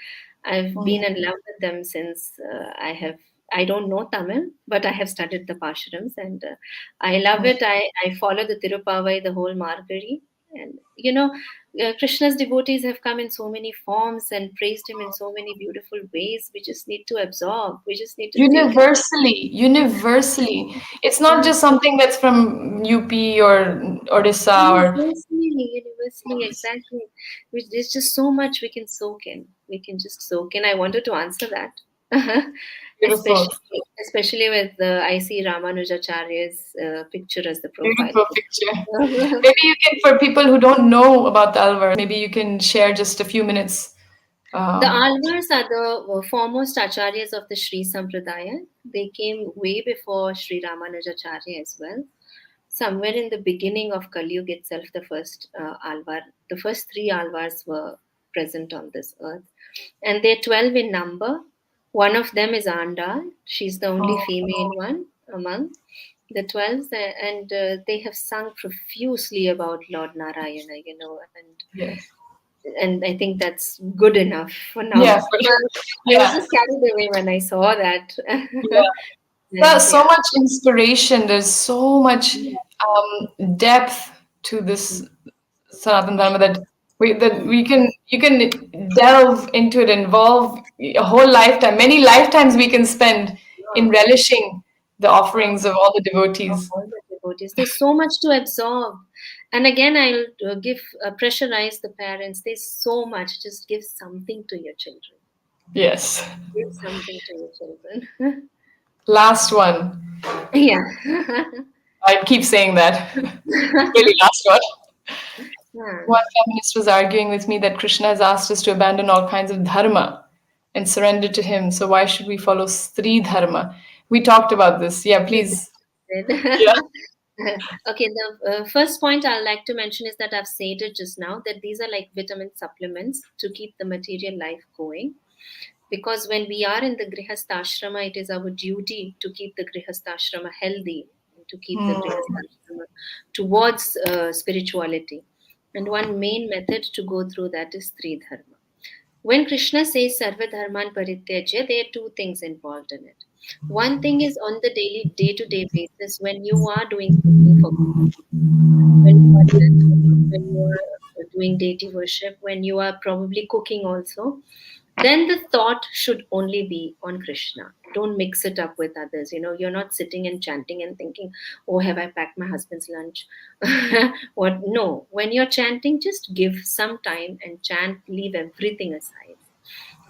I've been in love with them since I don't know Tamil, but I have studied the pashrams, and I love it. I follow the Tirupavai, the whole Margari, and Krishna's devotees have come in so many forms and praised him in so many beautiful ways. We just need to absorb. We just need to universally. It's not just something that's from UP or Odisha or universally, exactly. There's just so much we can soak in. We can just soak in. I wanted to answer that. Especially with I see Ramanujacharya's picture as the profile. Beautiful picture. Maybe you can, for people who don't know about the Alvars, maybe you can share just a few minutes. The Alvars are the foremost acharyas of the Sri Sampradaya. They came way before Sri Ramanujacharya as well. Somewhere in the beginning of Kali Yuga itself, the first the first 3 Alvars were present on this earth. And they're 12 in number. One of them is Andal. She's the only female one among the 12s. And they have sung profusely about Lord Narayana, and I think that's good enough for now. Yeah, I was just carried away when I saw that. There's so much inspiration. There's so much depth to this Sanatana Dharma that you can delve into it, involve a whole lifetime, many lifetimes we can spend in relishing the offerings of all the devotees. There's so much to absorb. And again, I'll pressurize the parents. There's so much. Just give something to your children. Yes. Give something to your children. Last one. Yeah. I keep saying that. Really last one. Yeah. One feminist was arguing with me that Krishna has asked us to abandon all kinds of dharma and surrender to him. So why should we follow Sri Dharma? We talked about this. Yeah, We please. Yeah. did. Okay, the first point I'd like to mention is that I've said it just now, that these are like vitamin supplements to keep the material life going. Because when we are in the grihastha it is our duty to keep the grihastha healthy, to keep the grihastha towards spirituality. And one main method to go through that is three dharma. When Krishna says sarva dharman parityajya, there are two things involved in it. One thing is on the daily, day-to-day basis, when you are doing something for, when you are chanting, when you are doing deity worship, when you are probably cooking also, then the thought should only be on Krishna. Don't mix it up with others. You're not sitting and chanting and thinking, oh, have I packed my husband's lunch? What? No. When you're chanting, just give some time and chant, leave everything aside.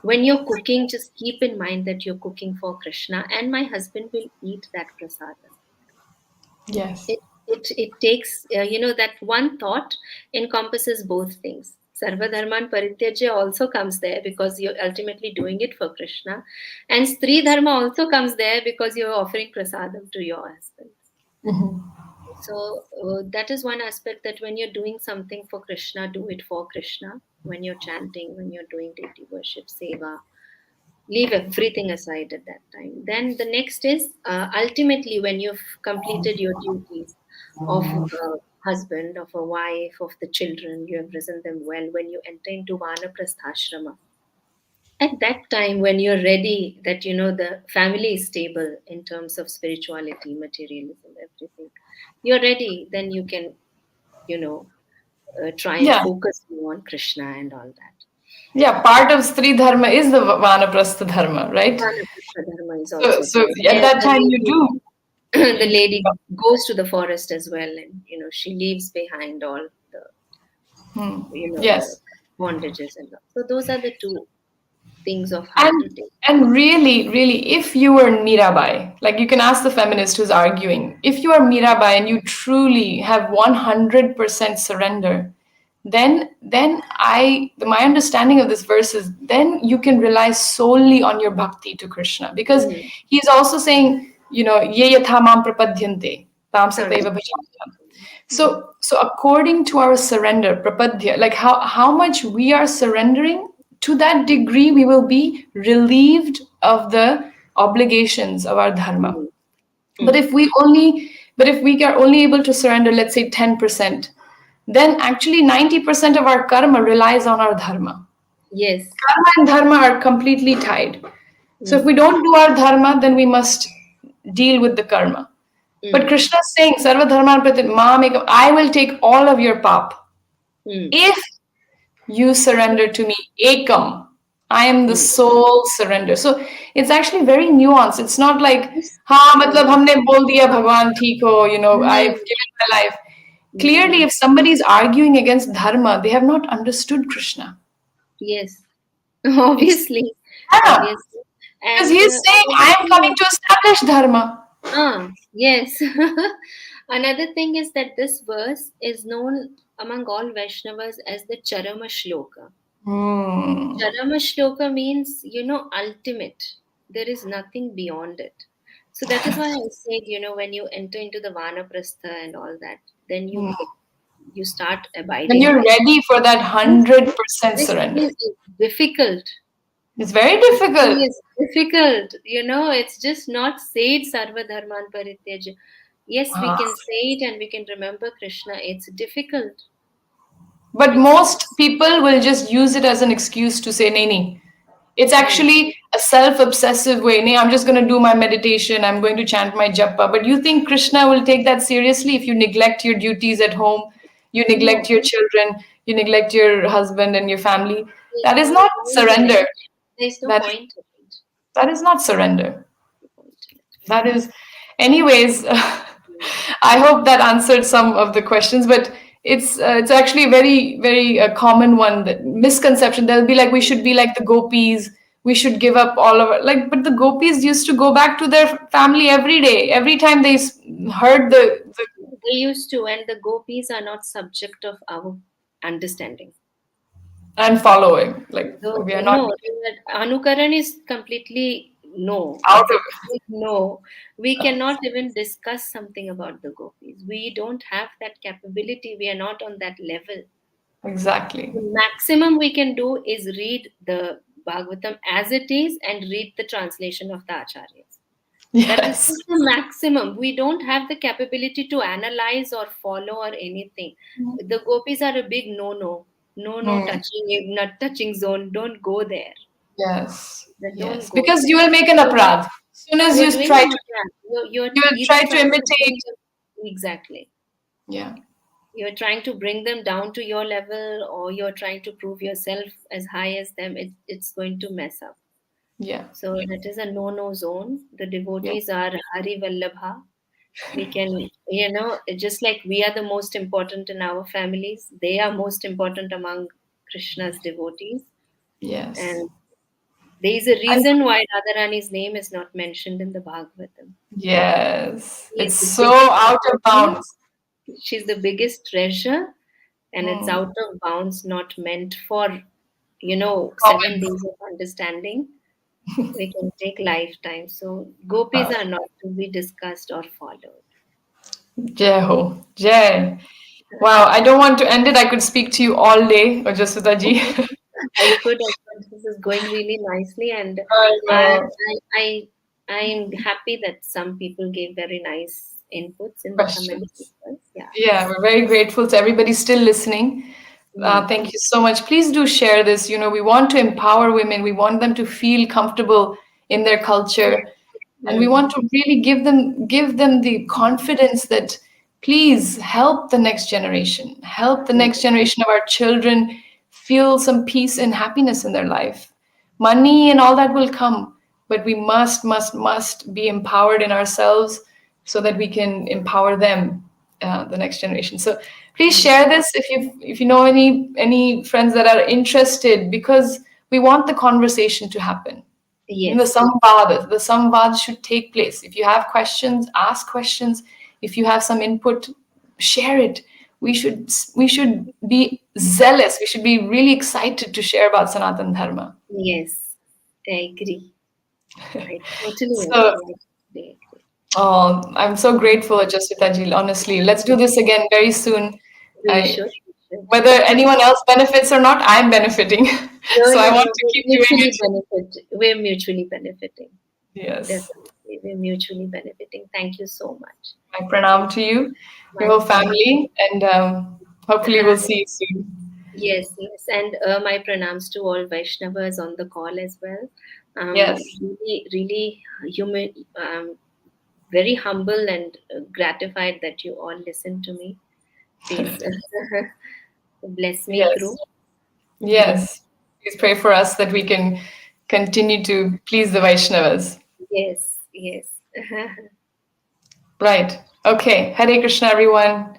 When you're cooking, just keep in mind that you're cooking for Krishna, and my husband will eat that prasadam. Yes. It takes, that one thought encompasses both things. Sarva dharman parityajya also comes there because you're ultimately doing it for Krishna, and Stri dharma also comes there because you're offering prasadam to your husband. So that is one aspect, that when you're doing something for Krishna, do it for Krishna. When you're chanting, when you're doing deity worship, seva, leave everything aside at that time. Then the next is, ultimately, when you've completed your duties of a husband, of a wife, of the children, you have risen them well. When you enter into vanaprastha, at that time, when you're ready, that the family is stable in terms of spirituality, materialism, everything, you're ready, then you can, you know try and Yeah. focus more on Krishna and all that. Yeah. Part of Sri Dharma is the Vanaprastha Dharma, right? Vanaprastha dharma is So, also so there, at where that the time you lady do. the lady goes to the forest as well, and she leaves behind all the Yes. the bondages and all. So those are the two things of how to And take. and really, really, if you were Mirabai, like you can ask the feminist who's arguing, if you are Mirabai and you truly have 100% surrender, then my understanding of this verse is then you can rely solely on your bhakti to Krishna, because Mm. he's also saying, ye yatha mam prapadyante tam Tam sataiva bhajamyaham. So according to our surrender, prapadya, like how much we are surrendering, to that degree we will be relieved of the obligations of our dharma. Mm. But Mm. if we are only able to surrender, let's say 10%, then actually 90% of our karma relies on our dharma. Yes. Karma and dharma are completely tied. So if Mm. we don't do our dharma, then we must deal with the karma. But Mm. Krishna is saying, Sarva Dharman Pratit Mam Ekam, I will take all of your pap Mm. if you surrender to me. Ekam. I am the Mm. sole surrender. So it's actually very nuanced. It's not like, Yes. ha, matlab humne bol diya Bhagwan theek ho, I've Mm. given my life. Clearly, Mm. if somebody is arguing against dharma, they have not understood Krishna. Yes. It's, Obviously. yeah, Obviously. because And he is saying, another I am thing coming is, to establish dharma. yes. Another thing is that this verse is known among all Vaishnavas as the Charama Shloka. Hmm. Charama Shloka means, ultimate. There is nothing beyond it. So that is why I said, when you enter into the Vanaprastha and all that, then you start When abiding you're there. ready for that This, 100% this surrender. thing is difficult. It's very This thing difficult. is difficult. It's just not said Sarva Dharman Parityaj. Yes, we Ah. can say it and we can remember Krishna. It's difficult. But It's most people will just use it as an excuse to say, nay, nay. It's mm, actually a self-obsessive way. Nay, I'm just going to do my meditation. I'm going to chant my japa. But you think Krishna will take that seriously if you neglect your duties at home, you neglect no. your children, you neglect your husband and your family? There's That is no not point in it. surrender. There's no That is, point in it. that is not surrender. No point in it. That is, anyways, Mm. I hope that answered some of the questions, but it's actually a very, very common one, that misconception. They'll be like, we should be like the gopis, we should give up all of it. Like, but the gopis used to go back to their family every day, every time heard the They used to, and the gopis are not subject of our. understanding. And following. Like So, we are not no, Anukaran is completely no. out It's of a complete no. We cannot even discuss something about the gopis. We don't have that capability. We are not on that level. it. Exactly. The maximum we can do is read the Bhagavatam as it is and read the translation of the acharyas. That is Yes. just the maximum. We don't have the capability to analyze or follow or anything. The gopis are a big no. No Hmm. touching, not touching zone. Don't go there. Yes. Then don't Yes. go Because there. you will make an So aparadh. As soon as you're you doing try an to, attack. You're you will either try to trying to imitate. bring them, exactly. Yeah. You're trying to bring them down to your level, or you're trying to prove yourself as high as them. It's going to mess up. Yeah. So that is a no zone. The Yeah. devotees are Hari Vallabha. We can, just like we are the most important in our families, they are most important among Krishna's devotees. Yes. And there is a And reason why Radharani's name is not mentioned in the Bhagavatam. yes. She It's is the so biggest out of treasure. bounds. She's the biggest treasure, and it's Hmm. out of bounds, not meant for, 7 days Comments. of understanding. We can take lifetime. So gopis are not to be discussed or followed. Jai ho. Jai. Wow. I don't want to end it. I could speak to you all day, Ojaswita ji. I could. This is going really nicely, and I I, know. I, I'm happy that some people gave very nice inputs in the comments as Questions. well. Yeah. Yeah, we're very grateful to everybody still listening. Mm. Thank you so much. Please do share this. We want to empower women. We want them to feel comfortable in their culture, and we Mm. want to really give them the confidence that please help the next generation, help the Mm. next generation of our children feel some peace and happiness in their life. Money and all that will come, but we must be empowered in ourselves so that we can empower them, the next generation. So please Mm. share this if you know any friends that are interested, because we want the conversation to happen. The Yes. samvad should take place. If you have questions, ask questions. If you have some input, share it. We should be zealous. We should be really excited to share about Sanatana Dharma. Yes. I agree. I totally So, agree. I totally agree. oh, I'm so grateful, Jasvita ji. Honestly, let's do this again very soon. We I, should. We should. whether anyone else benefits or not, I'm benefiting. No, So I no, want no. to keep doing it. We're mutually benefiting. Yes. Definitely. We're mutually benefiting. Thank you so much. My pranam to you, your My whole pranam. family, and hopefully we'll see you soon. Yes, yes. And my pranams to all Vaishnavas on the call as well. Yes. Really, really human, very humble and gratified that you all listen to me. Please bless me Yes. through. Yes. Please pray for us that we can continue to please the Vaishnavas. Yes, yes. Right. Okay. Hare Krishna, everyone.